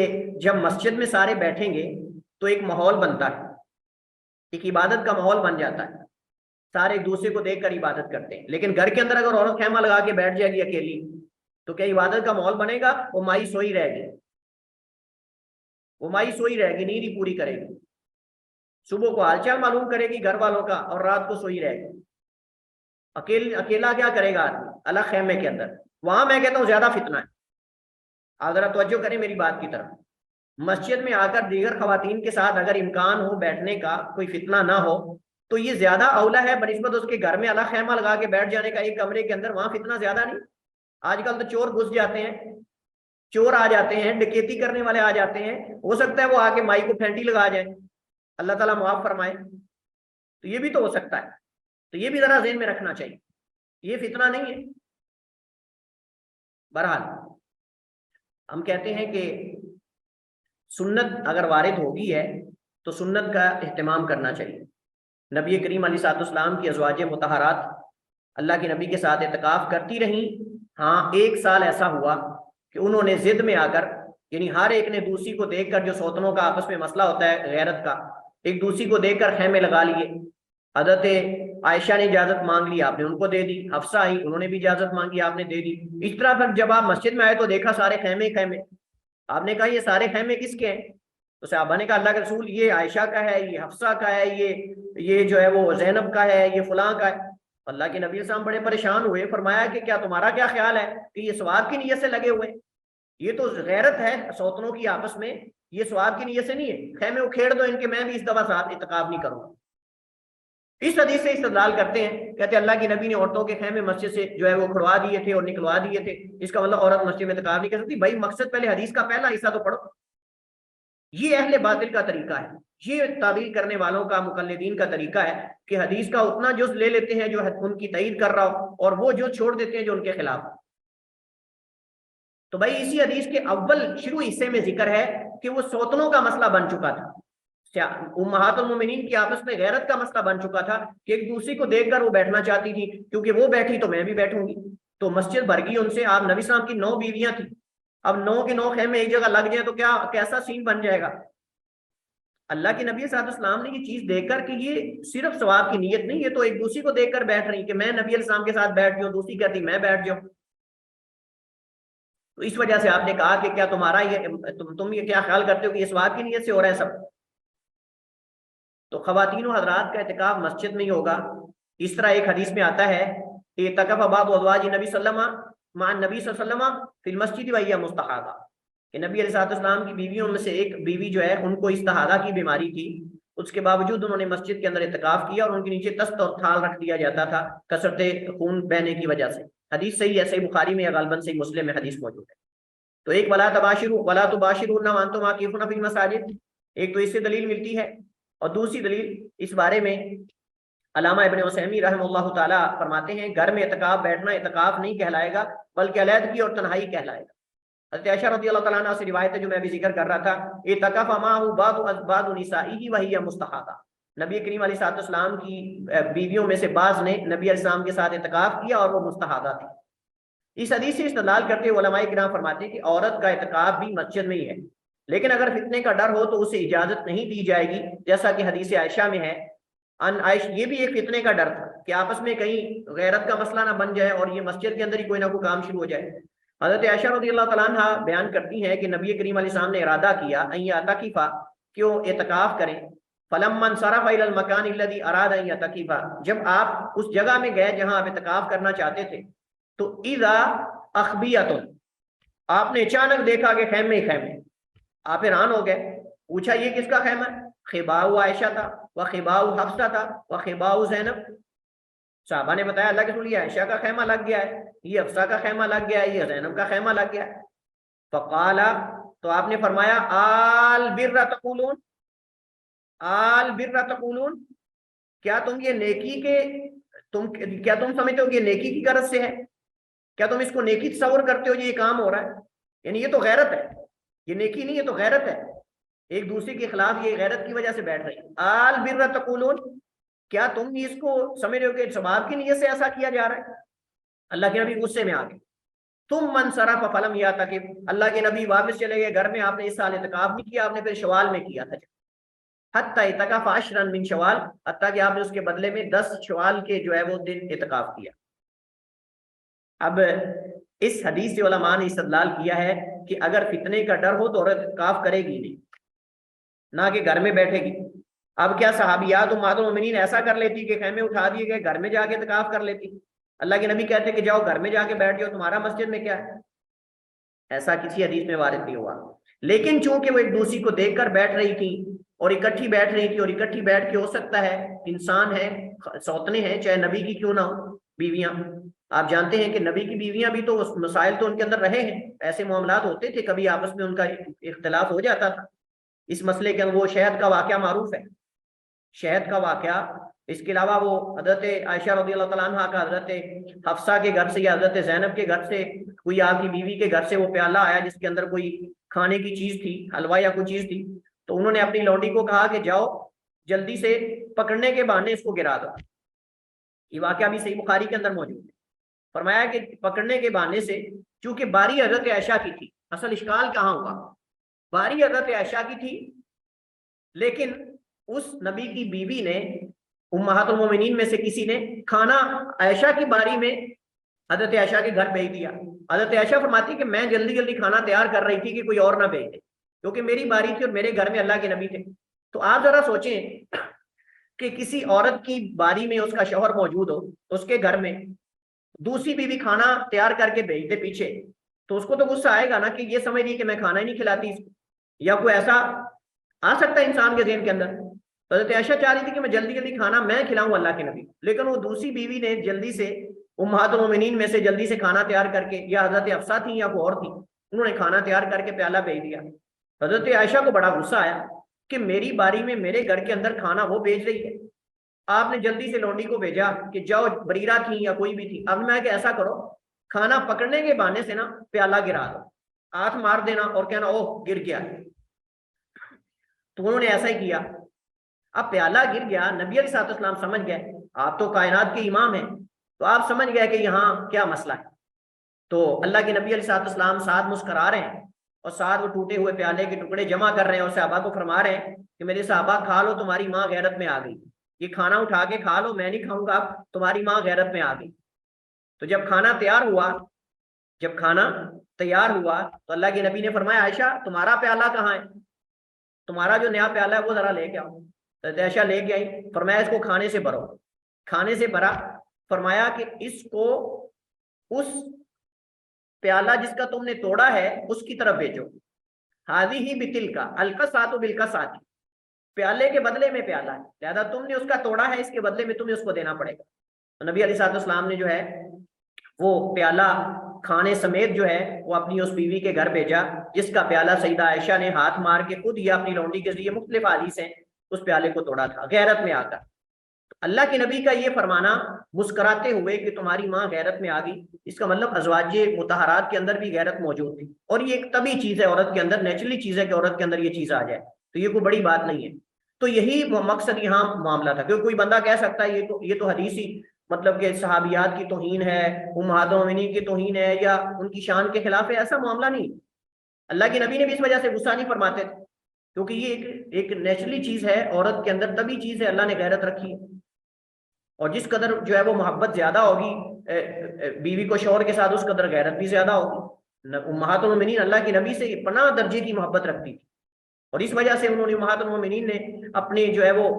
جب مسجد میں سارے بیٹھیں گے تو ایک ماحول بنتا ہے، ایک عبادت کا ماحول بن جاتا ہے، سارے ایک دوسرے کو دیکھ کر عبادت کرتے ہیں. لیکن گھر کے اندر اگر عورت خیمہ لگا کے بیٹھ جائے گی اکیلی تو کیا عبادت کا ماحول بنے گا؟ وہ مائی سوئی رہے گی، وہ مائی سوئی رہے گی، نیند ہی پوری کرے گی، صبح کو حال چال معلوم کرے گی گھر والوں کا، اور رات کو سوئی رہے گی. اکیلا کیا کرے گا آدمی الگ خیمے کے اندر؟ وہاں میں کہتا ہوں زیادہ فتنہ ہے. آپ ذرا توجہ کریں میری بات کی طرف. مسجد میں آ کر دیگر خواتین کے ساتھ اگر امکان ہو بیٹھنے کا، کوئی فتنہ نہ ہو، تو یہ زیادہ اولا ہے بنسبت اس کے گھر میں الگ خیمہ لگا کے بیٹھ جانے کا ایک کمرے کے اندر. وہاں فتنہ زیادہ نہیں. آج کل تو چور گھس جاتے ہیں، چور آ جاتے ہیں، ڈکیتی کرنے والے آ جاتے ہیں، ہو سکتا ہے وہ آ کے مائی کو پھینٹی لگا جائیں، اللہ تعالیٰ معاف فرمائے. تو یہ بھی تو ہو سکتا ہے. تو یہ بھی ذرا ذہن میں رکھنا چاہیے، یہ فتنہ نہیں ہے. بہرحال ہم کہتے ہیں کہ سنت اگر وارد ہوگی ہے تو سنت کا اہتمام کرنا چاہیے. نبی کریم علیہ الصلوۃ والسلام کی ازواج مطہرات اللہ کے نبی کے ساتھ اعتکاف کرتی رہیں. ہاں ایک سال ایسا ہوا کہ انہوں نے ضد میں آ کر، یعنی ہر ایک نے دوسری کو دیکھ کر، جو سوتنوں کا آپس میں مسئلہ ہوتا ہے غیرت کا، ایک دوسری کو دیکھ کر خیمے لگا لیے. حضرت عائشہ نے اجازت مانگ لی، آپ نے ان کو دے دی. حفصہ آئی، انہوں نے بھی اجازت مانگی، آپ نے دے دی. اس طرح پھر جب آپ مسجد میں آئے تو دیکھا سارے خیمے خیمے. آپ نے کہا یہ سارے خیمے کس کے ہیں؟ تو صحابہ نے کہا اللہ کے رسول یہ عائشہ کا ہے، یہ حفصہ کا ہے، یہ جو ہے وہ زینب کا ہے، یہ فلاں کا ہے. اللہ کے نبی صاحب بڑے پریشان ہوئے، فرمایا کہ کیا تمہارا کیا خیال ہے کہ یہ ثواب کی نیت سے لگے ہوئے؟ یہ تو غیرت ہے سوتنوں کی آپس میں، یہ ثواب کی نیت سے نہیں ہے. خیمے اکھیڑ دو ان کے، میں بھی اس دفعہ ساتھ اعتکاف نہیں کروں. اس حدیث سے استدلال کرتے ہیں، کہتے ہیں اللہ کی نبی نے عورتوں کے خیمے مسجد سے جو ہے وہ کھڑوا دیے تھے اور نکلوا دیے تھے. اس کا مطلب عورت مسجد میں اعتکاف نہیں کر سکتی. بھائی مقصد پہلے حدیث کا پہلا حصہ تو پڑھو. یہ اہل باطل کا طریقہ ہے، یہ تعبیر کرنے والوں کا، مقلدین کا طریقہ ہے کہ حدیث کا اتنا جز لے لیتے ہیں جو ان کی تائید کر رہا ہو، اور وہ جو چھوڑ دیتے ہیں جو ان کے خلاف. تو بھائی اسی حدیث کے اول شروع حصے میں ذکر ہے کہ وہ سوتنوں کا مسئلہ بن چکا تھا، امہات المومنین کی آپس میں غیرت کا مسئلہ بن چکا تھا کہ ایک دوسری کو دیکھ کر وہ بیٹھنا چاہتی تھی، کیونکہ وہ بیٹھی تو میں بھی بیٹھوں گی. تو مسجد بھر گئی ان سے. آپ نبی صاحب کی 9 بیویاں تھیں، اب 9 کے 9 خیمے ایک جگہ لگ جائیں تو کیسا سین بن جائے گا. اللہ کے نبی صلی اللہ علیہ وسلم نے یہ چیز دیکھ کر کہ یہ صرف ثواب کی نیت نہیں، یہ تو ایک دوسری کو دیکھ کر بیٹھ رہی کہ میں نبی علیہ السلام کے ساتھ بیٹھ جاؤں، دوسری کہتی میں بیٹھ جاؤں. تو اس وجہ سے آپ نے کہا کہ کیا تمہارا تم یہ کیا خیال کرتے ہو کہ یہ ثواب کی نیت سے ہو رہا ہے سب؟ تو خواتین و حضرات کا اعتکاف مسجد میں ہی ہوگا. اس طرح ایک حدیث میں آتا ہے اعتکف بعض ازواج نبی صلی اللہ علیہ وسلم مع النبی صلی اللہ علیہ وسلم فی المسجد وہی مستحاضہ، کہ نبی علیہ السلام کی بیویوں میں سے ایک بیوی جو ہے ان کو استحاضہ کی بیماری تھی، اس کے باوجود انہوں نے مسجد کے اندر اعتکاف کیا اور ان کے نیچے تست اور تھال رکھ دیا جاتا تھا کثرت خون بہنے کی وجہ سے. حدیث صحیح ہے، صحیح بخاری میں یا غالباً صحیح مسلم میں حدیث موجود ہے. تو ایک ولا تباشرون وانتم عاکفون فی المساجد، ایک تو اس سے دلیل ملتی ہے، اور دوسری دلیل اس بارے میں علامہ ابن عثیمین رحمہ اللہ تعالیٰ فرماتے ہیں گھر میں اعتکاف بیٹھنا اعتکاف نہیں کہلائے گا بلکہ علیحدگی اور تنہائی کہلائے گا. حضرت عائشہ رضی اللہ تعالیٰ عنہ سے روایت ہے جو میں ابھی ذکر کر رہا تھا، اعتکف معه بعض نسائه وهي مستحاضہ، نبی کریم علیہ السلام کی بیویوں میں سے بعض نے نبی علیہ السلام کے ساتھ اعتکاف کیا اور وہ مستحاضہ تھی. اس حدیث سے استدلال کرتے ہوئے علماء کرام فرماتے ہیں کہ عورت کا اعتکاف بھی مسجد میں ہی ہے، لیکن اگر فتنے کا ڈر ہو تو اسے اجازت نہیں دی جائے گی، جیسا کہ حدیث عائشہ میں ہے. یہ بھی ایک فتنے کا ڈر تھا کہ آپس میں کہیں غیرت کا مسئلہ نہ بن جائے اور یہ مسجد کے اندر ہی کوئی نہ کوئی کام شروع ہو جائے. حضرت عائشہ رضی اللہ تعالیٰ عنہ بیان کرتی ہیں کہ نبی کریم علیہ السلام نے ارادہ کیا ان یعتکف کہ وہ اعتکاف کریں. فلما انصرف الى المكان الذي اراد ان يعتکف، جب آپ اس جگہ میں گئے جہاں آپ اعتکاف کرنا چاہتے تھے، تو اذا اخبیۃ، آپ نے اچانک دیکھا کہ خیمے ہی خیمے. آپ حیران ہو گئے، پوچھا یہ کس کا خیمہ ہے؟ خباء عائشہ تھا، و خباء حفصہ تھا، و خباء زینب. صحابہ نے بتایا اللہ کے رسول یہ عائشہ کا خیمہ لگ گیا ہے، یہ حفصہ کا خیمہ لگ گیا ہے، یہ زینب کا خیمہ لگ گیا ہے۔ فقال، تو آپ نے فرمایا آل بر تقولون، آل بر تقولون، کیا تم یہ نیکی کے کیا تم سمجھتے ہو کہ یہ نیکی کی غرض سے ہے؟ کیا تم اس کو نیکی تصور کرتے ہو یہ کام ہو رہا ہے؟ یعنی یہ تو غیرت ہے، یہ نیکی نہیں، یہ تو غیرت ہے، ایک دوسرے کے خلاف یہ غیرت کی وجہ سے بیٹھ رہی ہے۔ آل بر تقولون، کیا تم اس کو سمجھ رہے ہو کہ ثواب کی نیت سے ایسا کیا جا رہا ہے؟ اللہ کے نبی غصے میں آ گئے۔ تم منصرف فلم یعتکف، اللہ کے نبی واپس چلے گئے گھر میں، آپ نے اس سال اعتکاف نہیں کیا، آپ نے پھر شوال میں کیا تھا، حتی اعتکف 10 من شوال، حتیٰ کہ آپ نے اس کے بدلے میں 10 شوال کے جو ہے وہ دن اعتکاف کیا۔ اب اس حدیث سے علماء نے استدلال کیا ہے کہ اگر فتنے کا ڈر ہو تو عورت اعتکاف کرے گی نہیں، نہ کہ گھر میں بیٹھے گی۔ اب کیا صحابیات امہات المومنین ایسا کر لیتی کہ خیمے اٹھا دیے گئے، گھر میں جا کے اعتکاف کر لیتی؟ اللہ کے نبی کہتے کہ جاؤ گھر میں جا کے بیٹھ جاؤ، تمہارا مسجد میں کیا ہے؟ ایسا کسی حدیث میں وارد نہیں ہوا۔ لیکن چونکہ وہ ایک دوسری کو دیکھ کر بیٹھ رہی تھی اور اکٹھی بیٹھ رہی تھی، اور اکٹھی بیٹھ کے ہو سکتا ہے انسان ہے، سوتنے ہیں، چاہے نبی کی کیوں نہ ہو بیویاں، آپ جانتے ہیں کہ نبی کی بیویاں بھی تو مسائل تو ان کے اندر رہے ہیں، ایسے معاملات ہوتے تھے، کبھی آپس میں ان کا اختلاف ہو جاتا تھا اس مسئلے کے اندر۔ وہ شہد کا واقعہ معروف ہے، شہد کا واقعہ، اس کے علاوہ وہ حضرت عائشہ رضی اللہ تعالیٰ عنہ کا حضرت حفصہ کے گھر سے یا حضرت زینب کے گھر سے، کوئی آپ کی بیوی کے گھر سے وہ پیالہ آیا جس کے اندر کوئی کھانے کی چیز تھی، حلوہ یا کوئی چیز تھی، تو انہوں نے اپنی لونڈی کو کہا کہ جاؤ جلدی سے پکڑنے کے بہانے اس کو گرا دو۔ یہ واقعہ بھی صحیح بخاری کے اندر موجود ہے۔ فرمایا کہ پکڑنے کے بہانے سے، چونکہ باری حضرت عائشہ کی تھی، اصل اشکال کہاں ہوا، باری حضرت عائشہ کی تھی، لیکن اس نبی کی بیوی نے، امہات المومنین میں سے کسی نے کھانا عائشہ کی باری میں حضرت عائشہ کے گھر بھیج دیا۔ حضرت عائشہ فرماتی کہ میں جلدی جلدی کھانا تیار کر رہی تھی کہ کوئی اور نہ بھیج دے، کیونکہ میری باری تھی اور میرے گھر میں اللہ کے نبی تھے۔ تو آپ ذرا سوچیں کہ کسی عورت کی باری میں اس کا شوہر موجود ہو، اس کے گھر میں دوسری بیوی کھانا تیار کر کے بھیج دے پیچھے، تو اس کو تو غصہ آئے گا نا کہ یہ سمجھ رہی کہ میں کھانا ہی نہیں کھلاتی اس کو، یا کوئی ایسا آ سکتا ہے انسان کے ذہن کے اندر۔ حضرت عائشہ چاہ رہی تھی کہ میں جلدی جلدی کھانا میں کھلاؤں اللہ کے نبی، لیکن وہ دوسری بیوی نے جلدی سے، امہات المومنین میں سے جلدی سے کھانا تیار کر کے، یا حضرت حفصہ تھی یا کوئی اور تھی، انہوں نے کھانا تیار کر کے پیالہ بھیج دیا۔ حضرت عائشہ کو بڑا غصہ آیا کہ میری باری میں میرے گھر کے اندر کھانا وہ بھیج رہی ہے۔ آپ نے جلدی سے لونڈی کو بھیجا کہ جاؤ، بریرہ تھی یا کوئی بھی تھی، اب میں کہ ایسا کرو کھانا پکڑنے کے بہانے سے نا پیالہ گرا دو، ہاتھ مار دینا اور کہنا اوہ گر گیا۔ تو انہوں نے ایسا ہی کیا۔ اب پیالہ گر گیا، نبی علیہ الصلوۃ والسلام سمجھ گئے، آپ تو کائنات کے امام ہیں، تو آپ سمجھ گئے کہ یہاں کیا مسئلہ ہے۔ تو اللہ کے نبی علیہ الصلوۃ والسلام ساتھ مسکرا رہے ہیں اور ساتھ وہ ٹوٹے ہوئے پیالے کے ٹکڑے جمع کر رہے ہیں، اور صحابہ کو فرما رہے ہیں کہ میرے صحابہ کھا لو، تمہاری ماں غیرت میں آ گئی، یہ کھانا اٹھا کے کھا لو، میں نہیں کھاؤں گا، تمہاری ماں غیرت میں آ گئی۔ تو جب کھانا تیار ہوا تو اللہ کے نبی نے فرمایا عائشہ تمہارا پیالہ کہاں ہے، تمہارا جو نیا پیالہ ہے وہ ذرا لے کے آؤ۔ عائشہ لے کے آئی، فرمایا اس کو کھانے سے بھرو، کھانے سے بھرا، فرمایا کہ اس کو اس پیالہ جس کا تم نے توڑا ہے اس کی طرف بھیجو، ہذہ بتلک القصاۃ بالقصاۃ، پیالے کے بدلے میں پیالہ ہے، لہذا تم نے اس کا توڑا ہے، اس کے بدلے میں تمہیں اس کو دینا پڑے گا۔ تو نبی علیہ الصلوۃ والسلام نے جو ہے وہ پیالہ کھانے سمیت جو ہے وہ اپنی اس بیوی کے گھر بھیجا، جس کا پیالہ سیدہ عائشہ نے ہاتھ مار کے خود یا اپنی لونڈی کے ذریعے، مختلف احادیث ہیں، اس پیالے کو توڑا تھا غیرت میں آ کر۔ تو اللہ کے نبی کا یہ فرمانا مسکراتے ہوئے کہ تمہاری ماں غیرت میں آ گئی، اس کا مطلب ازواج مطہرات کے اندر بھی غیرت موجود تھی، اور یہ ایک طبیعی چیز ہے عورت کے اندر، نیچرلی چیز ہے کہ عورت کے اندر یہ چیز آ جائے، تو یہ کوئی بڑی بات نہیں ہے۔ تو یہی مقصد یہاں معاملہ تھا، کیونکہ کوئی بندہ کہہ سکتا ہے یہ تو حدیثی مطلب کہ صحابیات کی توہین ہے، امہات المومنین کی توہین ہے، یا ان کی شان کے خلاف ہے، ایسا معاملہ نہیں۔ اللہ کے نبی نے بھی اس وجہ سے غصہ نہیں فرماتے تھے، کیونکہ یہ ایک نیچرلی چیز ہے عورت کے اندر، طبیعی چیز ہے، اللہ نے غیرت رکھی ہے، اور جس قدر جو ہے وہ محبت زیادہ ہوگی بیوی کو شوہر کے ساتھ، اس قدر غیرت بھی زیادہ ہوگی۔ امہات المومنین اللہ کے نبی سے پناہ درجے کی محبت رکھتی تھی، اور اس وجہ سے انہوں نے امہات المومنین نے اپنے جو ہے وہ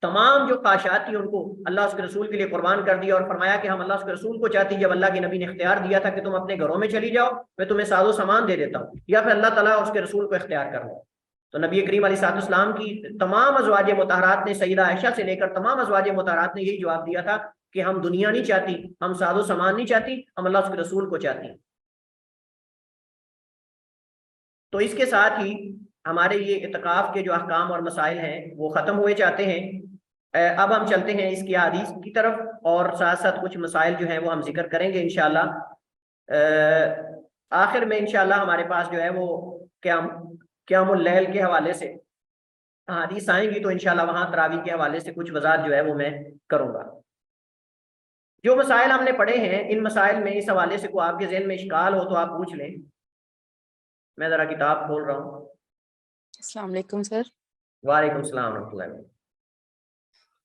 تمام جو خواہشات تھی ان کو اللہ اس کے رسول کے لیے قربان کر دیا، اور فرمایا کہ ہم اللہ اس کے رسول کو چاہتی، جب اللہ کے نبی نے اختیار دیا تھا کہ تم اپنے گھروں میں چلی جاؤ، میں تمہیں ساز و سامان دے دیتا ہوں، یا پھر اللہ تعالیٰ اس کے رسول کو اختیار کر لو۔ تو نبی کریم علیہ الصلوۃ والسلام کی تمام ازواج مطہرات نے، سیدہ عائشہ سے لے کر تمام ازواج مطہرات نے یہی جواب دیا تھا کہ ہم دنیا نہیں چاہتی, ہم ساز و سامان نہیں چاہتی, ہم اللہ اس کے رسول کو چاہتی ہیں. تو اس کے ساتھ ہی ہمارے یہ اعتکاف کے جو احکام اور مسائل ہیں وہ ختم ہوئے چاہتے ہیں. اب ہم چلتے ہیں اس کی حدیث کی طرف, اور ساتھ ساتھ کچھ مسائل جو ہیں وہ ہم ذکر کریں گے انشاءاللہ. آخر میں انشاءاللہ ہمارے پاس جو ہے وہ قیام اللیل کے حوالے سے حدیث آئیں گی, تو انشاءاللہ وہاں تراویح کے حوالے سے کچھ وضاحت جو ہے وہ میں کروں گا. جو مسائل ہم نے پڑھے ہیں, ان مسائل میں اس حوالے سے کوئی آپ کے ذہن میں اشکال ہو تو آپ پوچھ لیں. میں ذرا کتاب کھول رہا ہوں. السلام علیکم سر. وعلیکم السلام ورحمۃ اللہ.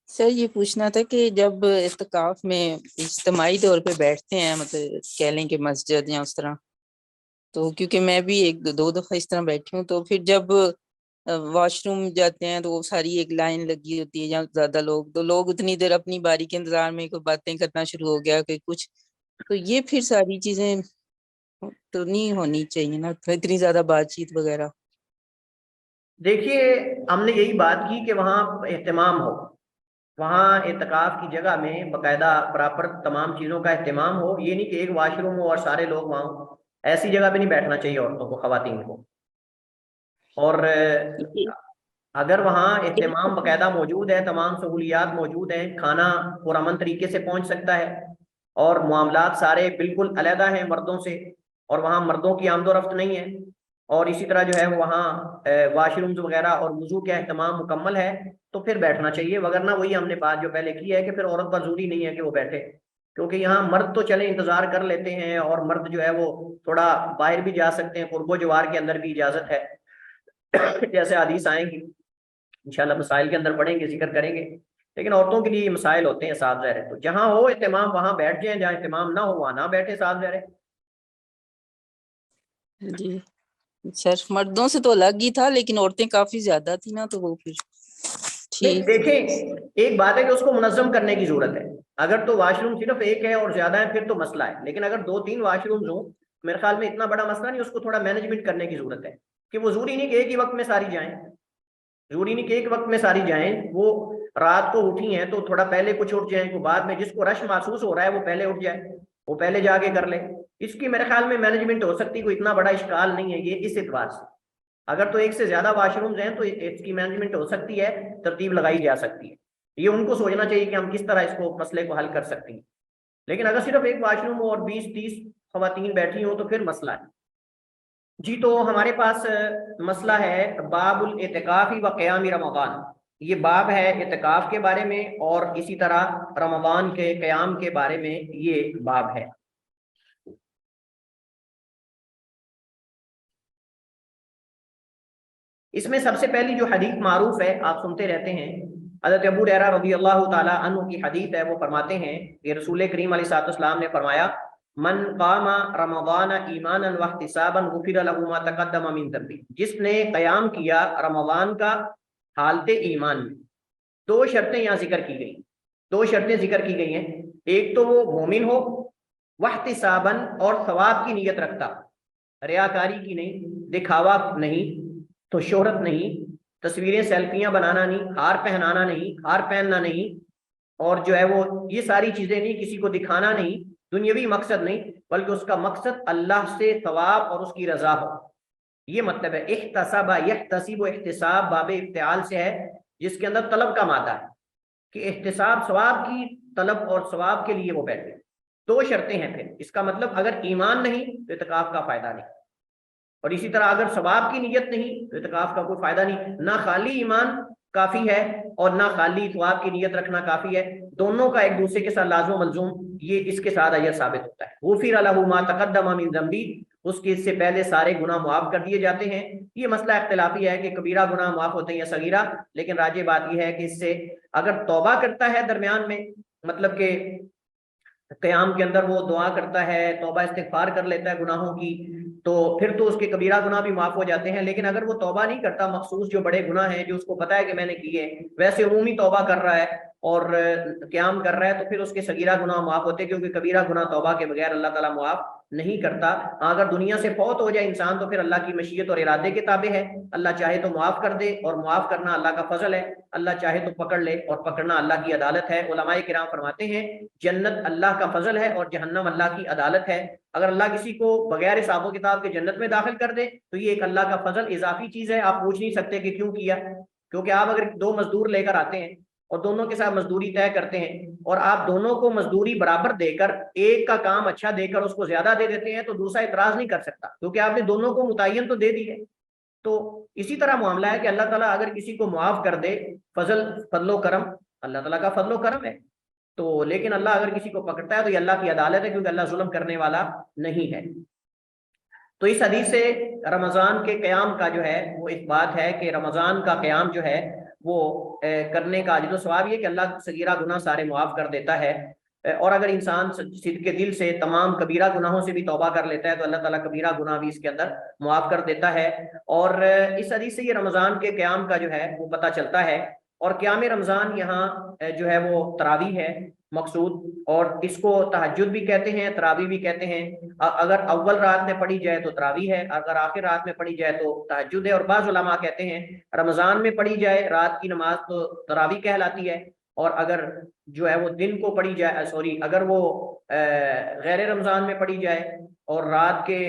سر یہ پوچھنا تھا کہ جب اعتکاف میں اجتماعی طور پہ بیٹھتے ہیں, مطلب کہہ لیں کہ مسجد یا اس طرح, تو کیونکہ میں بھی ایک دو دفعہ اس طرح بیٹھی ہوں, تو پھر جب واش روم جاتے ہیں تو وہ ساری ایک لائن لگی ہوتی ہے جہاں زیادہ لوگ, تو لوگ اتنی دیر اپنی باری کے انتظار میں کوئی باتیں کرنا شروع ہو گیا کہ کچھ, تو یہ پھر ساری چیزیں تو نہیں ہونی چاہیے نا, اتنی زیادہ بات چیت وغیرہ. دیکھیے ہم نے یہی بات کی کہ وہاں اہتمام ہو, وہاں اعتکاف کی جگہ میں باقاعدہ پراپر تمام چیزوں کا اہتمام ہو. یہ نہیں کہ ایک واش روم ہو اور سارے لوگ وہاں ہوں, ایسی جگہ پہ نہیں بیٹھنا چاہیے عورتوں کو, خواتین کو. اور اگر وہاں اہتمام باقاعدہ موجود ہے, تمام سہولیات موجود ہیں, کھانا پرامن طریقے سے پہنچ سکتا ہے, اور معاملات سارے بالکل علیحدہ ہیں مردوں سے, اور وہاں مردوں کی آمد و رفت نہیں ہے, اور اسی طرح جو ہے وہاں واش رومز وغیرہ اور وضو کا اہتمام مکمل ہے, تو پھر بیٹھنا چاہیے. وگرنہ وہی ہم نے بات جو پہلے کی ہے کہ پھر عورت پر ضروری نہیں ہے کہ وہ بیٹھے, کیونکہ یہاں مرد تو چلے انتظار کر لیتے ہیں, اور مرد جو ہے وہ تھوڑا باہر بھی جا سکتے ہیں, قرب و جوار کے اندر بھی اجازت ہے, جیسے حدیث آئیں گی انشاءاللہ مسائل کے اندر پڑھیں گے, ذکر کریں گے. لیکن عورتوں کے لیے یہ مسائل ہوتے ہیں صاف ظاہر ہے, تو جہاں ہو اہتمام وہاں بیٹھ جائیں, جہاں اہتمام نہ ہو وہاں نہ بیٹھے, صاف ظاہر ہے. جی سر, مردوں سے تو الگ ہی تھا لیکن عورتیں کافی زیادہ تھی نا, تو وہ پھر ٹھیک. دیکھیں ایک بات ہے کہ اس کو منظم کرنے کی ضرورت ہے. اگر تو واش روم صرف ایک ہے اور زیادہ ہے پھر تو مسئلہ ہے, لیکن اگر 2-3 واش رومز ہوں, میرے خیال میں اتنا بڑا مسئلہ نہیں. اس کو تھوڑا مینجمنٹ کرنے کی ضرورت ہے, کہ وہ ضروری نہیں کہ ایک ہی وقت میں ساری جائیں, ضروری نہیں کہ ایک وقت میں ساری جائیں. وہ رات کو اٹھی ہیں تو تھوڑا پہلے کچھ اٹھ جائیں, کو بعد میں جس کو رش محسوس ہو رہا ہے وہ پہلے اٹھ جائے, وہ پہلے جا کے کر لے. اس کی میرے خیال میں مینجمنٹ ہو سکتی, کوئی اتنا بڑا اشکال نہیں ہے یہ اس اعتبار سے. اگر تو ایک سے زیادہ واش رومز ہیں تو اس کی مینجمنٹ ہو سکتی ہے, ترتیب لگائی جا سکتی ہے. یہ ان کو سوچنا چاہیے کہ ہم کس طرح اس کو مسئلے کو حل کر سکتے ہیں. لیکن اگر صرف ایک واش روم ہو اور 20-30 خواتین بیٹھی ہوں تو پھر مسئلہ ہے. جی تو ہمارے پاس مسئلہ ہے باب الاعتکاف و قیام رمضان. یہ باب ہے اعتکاف کے بارے میں, اور اسی طرح رمضان کے قیام کے بارے میں یہ باب ہے. اس میں سب سے پہلی جو حدیث معروف ہے, آپ سنتے رہتے ہیں, حضرت ابو ہریرہ رضی اللہ تعالی عنہ کی حدیث ہے. وہ فرماتے ہیں کہ رسول کریم علیہ الصلوۃ والسلام نے فرمایا, من قام رمضان ایمانا واحتسابا غفر له ما تقدم من ذنبه. جس نے قیام کیا رمضان کا حالت ایمان میں. 2 شرطیں یہاں ذکر کی گئی, 2 شرطیں ذکر کی گئی ہیں. ایک تو وہ مومن ہو, واحتسابا اور ثواب کی نیت رکھتا, ریاکاری کی نہیں, دکھاوا نہیں, تو شہرت نہیں, تصویریں سیلفیاں بنانا نہیں, ہار پہنانا نہیں, ہار پہننا نہیں, اور جو ہے وہ یہ ساری چیزیں نہیں, کسی کو دکھانا نہیں, دنیاوی مقصد نہیں, بلکہ اس کا مقصد اللہ سے ثواب اور اس کی رضا ہو. یہ مطلب ہے. احتساب یحتسب و احتساب باب افتعال سے ہے, جس کے اندر طلب کا مادہ ہے, کہ احتساب ثواب کی طلب اور ثواب کے لیے وہ بیٹھے. 2 شرطیں ہیں. پھر اس کا مطلب اگر ایمان نہیں تو اعتکاف کا فائدہ نہیں, اور اسی طرح اگر ثواب کی نیت نہیں تو اعتکاف کا کوئی فائدہ نہیں. نہ خالی ایمان کافی ہے اور نہ خالی ثواب کی نیت رکھنا کافی ہے, دونوں کا ایک دوسرے کے ساتھ لازم و ملزوم, یہ اس کے ساتھ اجر ثابت ہوتا ہے. غفر له ما تقدم من ذنبی, اس کے اس سے پہلے سارے گناہ معاف کر دیے جاتے ہیں. یہ مسئلہ اختلافی ہے کہ کبیرہ گناہ معاف ہوتے ہیں یا صغیرہ, لیکن راجح بات یہ ہے کہ اس سے اگر توبہ کرتا ہے درمیان میں, مطلب کہ قیام کے اندر وہ دعا کرتا ہے, توبہ استغفار کر لیتا ہے گناہوں کی, تو پھر تو اس کے کبیرہ گناہ بھی معاف ہو جاتے ہیں. لیکن اگر وہ توبہ نہیں کرتا, مخصوص جو بڑے گناہ ہیں جو اس کو پتا ہے کہ میں نے کیے, ویسے عمومی توبہ کر رہا ہے اور قیام کر رہا ہے, تو پھر اس کے صغیرہ گناہ معاف ہوتے ہیں, کیونکہ کبیرہ گناہ توبہ کے بغیر اللہ تعالیٰ معاف نہیں کرتا. اگر دنیا سے فوت ہو جائے انسان تو پھر اللہ کی مشیت اور ارادے کے تابع ہے. اللہ چاہے تو معاف کر دے اور معاف کرنا اللہ کا فضل ہے, اللہ چاہے تو پکڑ لے اور پکڑنا اللہ کی عدالت ہے. علماء کرام فرماتے ہیں جنت اللہ کا فضل ہے اور جہنم اللہ کی عدالت ہے. اگر اللہ کسی کو بغیر حساب و کتاب کے جنت میں داخل کر دے تو یہ ایک اللہ کا فضل اضافی چیز ہے. آپ پوچھ نہیں سکتے کہ کیوں کیا, کیونکہ آپ اگر 2 مزدور لے کر آتے ہیں اور دونوں کے ساتھ مزدوری طے کرتے ہیں اور آپ دونوں کو مزدوری برابر دے کر ایک کا کام اچھا دے کر اس کو زیادہ دے دیتے ہیں تو دوسرا اعتراض نہیں کر سکتا, کیونکہ آپ نے دونوں کو متعین تو دے دی ہے. تو اسی طرح معاملہ ہے کہ اللہ تعالیٰ اگر کسی کو معاف کر دے, فضل و کرم اللہ تعالیٰ کا فضل و کرم ہے. تو لیکن اللہ اگر کسی کو پکڑتا ہے تو یہ اللہ کی عدالت ہے, کیونکہ اللہ ظلم کرنے والا نہیں ہے. تو اس حدیث سے رمضان کے قیام کا جو ہے وہ ایک بات ہے کہ رمضان کا قیام جو ہے وہ کرنے کا اجر و ثواب یہ کہ اللہ صغیرہ گناہ سارے معاف کر دیتا ہے. اور اگر انسان صدق دل سے تمام کبیرہ گناہوں سے بھی توبہ کر لیتا ہے تو اللہ تعالیٰ کبیرہ گناہ بھی اس کے اندر معاف کر دیتا ہے. اور اس حدیث سے یہ رمضان کے قیام کا جو ہے وہ پتہ چلتا ہے. اور قیام رمضان یہاں جو ہے وہ تراویح ہے مقصود, اور اس کو تہجد بھی کہتے ہیں, تراویح بھی کہتے ہیں. اگر اول رات میں پڑھی جائے تو تراویح ہے, اگر آخر رات میں پڑھی جائے تو تہجد ہے. اور بعض علماء کہتے ہیں رمضان میں پڑھی جائے رات کی نماز تو تراویح کہلاتی ہے, اور اگر جو ہے وہ دن کو پڑھی جائے اگر وہ غیر رمضان میں پڑھی جائے اور رات کے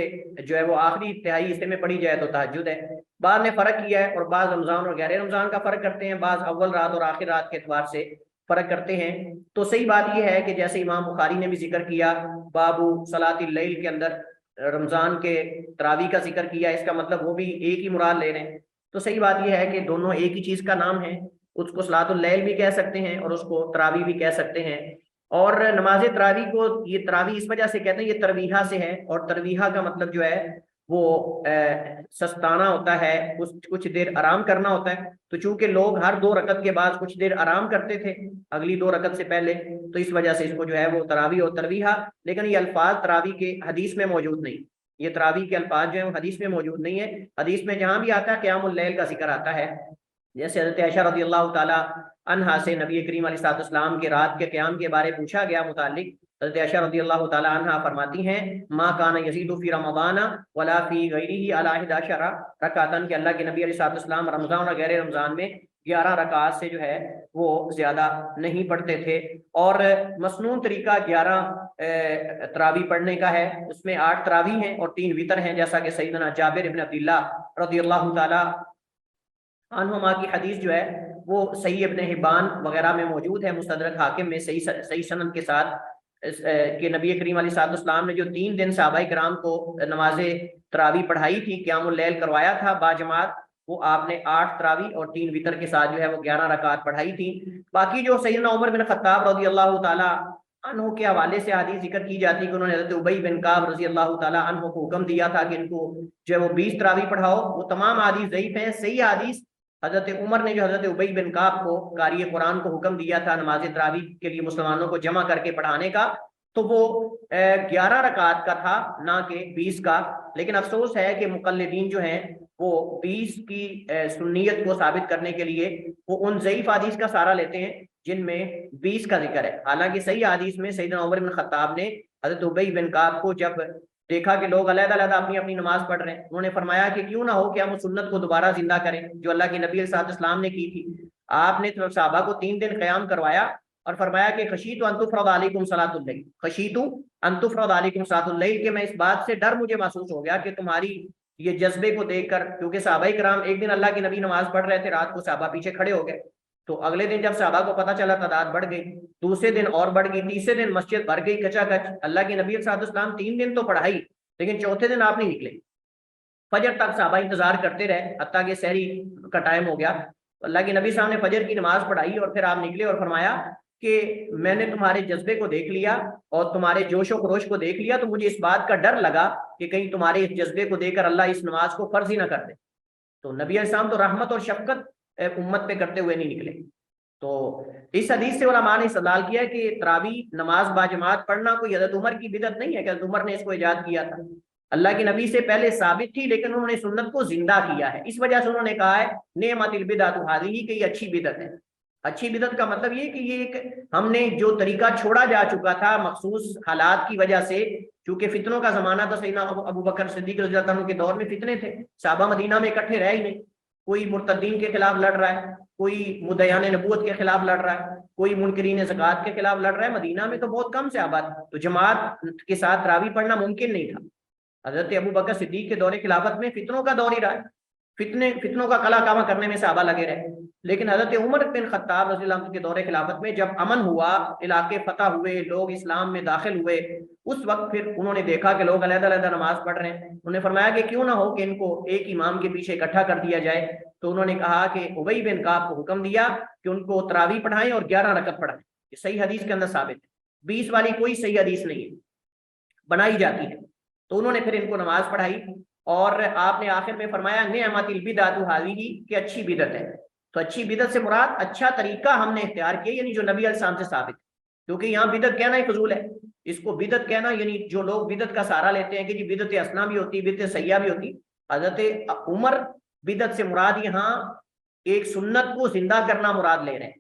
جو ہے وہ آخری تہائی حصے میں پڑھی جائے تو تہجد ہے. بعض نے فرق کیا ہے اور بعض رمضان اور غیر رمضان کا فرق کرتے ہیں, بعض اول رات اور آخر رات کے اعتبار سے فرق کرتے ہیں. تو صحیح بات یہ ہے کہ جیسے امام بخاری نے بھی ذکر کیا بابو صلاۃ اللیل کے اندر رمضان کے تراویح کا ذکر کیا, اس کا مطلب وہ بھی ایک ہی مراد لے رہے ہیں. تو صحیح بات یہ ہے کہ دونوں ایک ہی چیز کا نام ہے, اس کو صلاۃ اللیل بھی کہہ سکتے ہیں اور اس کو تراویح بھی کہہ سکتے ہیں. اور نماز تراویح کو یہ تراویح اس وجہ سے کہتے ہیں یہ ترویحہ سے ہے, اور ترویحہ کا مطلب جو ہے وہ سستانا ہوتا ہے, کچھ دیر آرام کرنا ہوتا ہے. تو چونکہ لوگ ہر 2 رکعت کے بعد کچھ دیر آرام کرتے تھے اگلی 2 رکعت سے پہلے, تو اس وجہ سے اس کو جو ہے وہ تراویح اور ترویحہ. لیکن یہ الفاظ تراویح کے حدیث میں موجود نہیں, یہ تراویح کے الفاظ جو ہیں وہ حدیث میں موجود نہیں ہے. حدیث میں جہاں بھی آتا ہے قیام اللیل کا ذکر آتا ہے. جیسے حضرت عائشہ رضی اللہ تعالی عنہا سے نبی کریم علیہ الصلوۃ والسلام کے رات کے قیام کے بارے پوچھا گیا متعلق, حضرت عائشہ رضی اللہ تعالی عنہا فرماتی ہیں ما کان یزید فی رمضان ولا فی غیرہ علی 11 رکعتن, کہ اللہ کے نبی علیہ الصلوۃ والسلام رمضان اور غیر رمضان میں 11 رکعات سے جو ہے وہ زیادہ نہیں پڑھتے تھے. اور مسنون طریقہ 11 تراویح پڑھنے کا ہے, اس میں 8 تراویح ہیں اور 3 وتر ہیں, جیسا کہ سیدنا جابر ابن عبداللہ رضی اللہ تعالی عنہما کی حدیث جو ہے وہ صحیح ابن حبان وغیرہ میں موجود ہے, مستدرک حاکم میں صحیح سند کے ساتھ, کہ نبی کریم علیہ الصلوۃ والسلام نے جو 3 دن صحابہ کرام کو نماز تراویح پڑھائی تھی, قیام اللیل کروایا تھا باجماعت, وہ آپ نے 8 تراویح اور 3 وتر کے ساتھ جو ہے وہ 11 رکعات پڑھائی تھی. باقی جو سیدنا عمر بن خطاب رضی اللہ تعالی عنہ کے حوالے سے حدیث ذکر کی جاتی کہ انہوں نے حضرت ابی بن کعب رضی اللہ تعالی عنہ کو حکم دیا تھا کہ ان کو جو ہے وہ 20 تراویح پڑھاؤ, وہ تمام حدیث ضعیف ہیں. صحیح حدیث حضرت عمر نے جو حضرت ابی بن کعب کو قاری قرآن کو حکم دیا تھا نماز تراویح کے لیے مسلمانوں کو جمع کر کے پڑھانے کا, تو وہ 11 رکعات کا تھا نہ کہ 20 کا. لیکن افسوس ہے کہ مقلدین جو ہیں وہ 20 کی سنیت کو ثابت کرنے کے لیے وہ ان ضعیف حدیث کا سہارا لیتے ہیں جن میں 20 کا ذکر ہے. حالانکہ صحیح حدیث میں سیدنا عمر بن خطاب نے حضرت ابی بن کعب کو جب دیکھا کہ لوگ علیحدہ علیحدہ اپنی اپنی نماز پڑھ رہے ہیں, انہوں نے فرمایا کہ کیوں نہ ہو کہ ہم اس سنت کو دوبارہ زندہ کریں جو اللہ کے نبی علیہ السلام نے کی تھی. آپ نے صحابہ کو 3 دن قیام کروایا اور فرمایا کہ خشیت ان تفرض علیکم صلاۃ اللیل, خشیت ان تفرض علیکم صلاۃ اللیل, کہ میں اس بات سے ڈر مجھے محسوس ہو گیا کہ تمہاری یہ جذبے کو دیکھ کر, کیونکہ صحابہ کرام ایک دن اللہ کے نبی نماز پڑھ رہے تھے, رات کو صحابہ پیچھے کھڑے ہو گئے, تو اگلے دن جب صحابہ کو پتہ چلا تعداد بڑھ گئی, دوسرے دن اور بڑھ گئی, تیسرے دن مسجد بھر گئی کچا کچ. اللہ کے نبی صلی اللہ علیہ وسلم 3 دن تو پڑھائی, لیکن چوتھے دن آپ نہیں نکلے. فجر تک صحابہ انتظار کرتے رہے حتیٰ کہ سحری کا ٹائم ہو گیا. اللہ کے نبی صاحب نے فجر کی نماز پڑھائی اور پھر آپ نکلے اور فرمایا کہ میں نے تمہارے جذبے کو دیکھ لیا اور تمہارے جوش و خروش کو دیکھ لیا, تو مجھے اس بات کا ڈر لگا کہ کہیں تمہارے اس جذبے کو دیکھ کر اللہ اس نماز کو فرض ہی نہ کر دے. تو نبی علیہ السلام تو رحمت اور شفقت امت پہ کرتے ہوئے نہیں نکلے. تو اس حدیث سے علماء نے استدلال کیا کہ تراویح نماز باجماعت پڑھنا کوئی حضرت عمر کی بدعت نہیں ہے کہ حضرت عمر نے اس کو ایجاد کیا تھا, اللہ کے نبی سے پہلے ثابت تھی, لیکن انہوں نے سنت کو زندہ کیا ہے. اس وجہ سے انہوں نے کہا ہے نعمت البدعۃ ھذہ, کہ یہ اچھی بدعت ہے. اچھی بدعت کا مطلب یہ کہ یہ ایک ہم نے جو طریقہ چھوڑا جا چکا تھا مخصوص حالات کی وجہ سے، چونکہ فتنوں کا زمانہ تھا، سیدنا ابو بکر صدیق رضی اللہ عنہ کے دور میں فتنے تھے، صحابہ مدینہ میں اکٹھے رہ ہی نہیں، کوئی مرتدین کے خلاف لڑ رہا ہے، کوئی مدعیان نبوت کے خلاف لڑ رہا ہے، کوئی منکرین زکوٰۃ کے خلاف لڑ رہا ہے، مدینہ میں تو بہت کم صحابہ تھے، تو جماعت کے ساتھ تراویح پڑھنا ممکن نہیں تھا۔ حضرت ابو بکر صدیق کے دور خلافت میں فتنوں کا دور ہی رہا ہے، فتنوں کا قلع کامہ کرنے میں صحابہ لگے رہے، لیکن حضرت عمر بن خطاب رضی اللہ عنہ کے دور خلافت میں جب امن ہوا، علاقے فتح ہوئے، لوگ اسلام میں داخل ہوئے، اس وقت پھر انہوں نے دیکھا کہ لوگ علیحدہ علیحدہ نماز پڑھ رہے ہیں، انہوں نے فرمایا کہ کیوں نہ ہو کہ ان کو ایک امام کے پیچھے اکٹھا کر دیا جائے، تو انہوں نے کہا کہ ابی بن کعب کو حکم دیا کہ ان کو تراویح پڑھائیں اور 11 رکعت پڑھائیں، یہ صحیح حدیث کے اندر ثابت ہے، 20 والی کوئی صحیح حدیث نہیں ہے، بنائی جاتی ہے، تو انہوں نے پھر ان کو نماز پڑھائی، اور آپ نے آخر میں فرمایا نعمت البدعۃ ہذہ، کہ اچھی بدعت ہے، تو اچھی بدعت سے مراد اچھا طریقہ ہم نے اختیار کیا، یعنی جو نبی علیہ السلام سے ثابت ہے، کیونکہ یہاں بدعت کہنا ہی فضول ہے، اس کو بدعت کہنا یعنی جو لوگ بدعت کا سہارا لیتے ہیں کہ جی بدعت حسنہ بھی ہوتی، بدعت سیئہ بھی ہوتی، حضرت عمر بدعت سے مراد یہاں ایک سنت کو زندہ کرنا مراد لے رہے ہیں،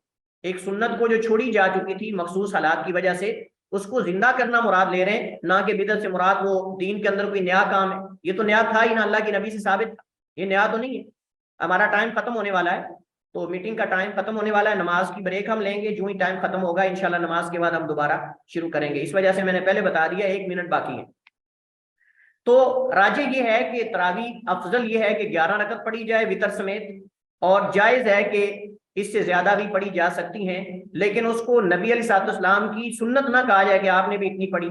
ایک سنت کو جو چھوڑی جا چکی تھی مخصوص حالات کی وجہ سے، اس کو زندہ کرنا مراد لے رہے ہیں، نہ کہ بدعت سے مراد وہ دین کے اندر کوئی نیا کام ہے، یہ تو نیا تھا ہی نہ، اللہ کی نبی سے ثابت تھا، یہ نیا تو نہیں ہے۔ ہمارا ٹائم ختم ہونے والا ہے، تو میٹنگ کا ٹائم ختم ہونے والا ہے، نماز کی بریک ہم لیں گے، جو ہی ٹائم ختم ہوگا انشاءاللہ نماز کے بعد ہم دوبارہ شروع کریں گے، اس وجہ سے میں نے پہلے بتا دیا 1 منٹ باقی ہے۔ تو راجح یہ ہے کہ تراویح افضل یہ ہے کہ 11 رکعت پڑھی جائے وتر سمیت، اور جائز ہے کہ اس سے زیادہ بھی پڑھی جا سکتی ہیں، لیکن اس کو نبی علیہ السلام کی سنت نہ کہا جائے کہ آپ نے بھی اتنی پڑھی۔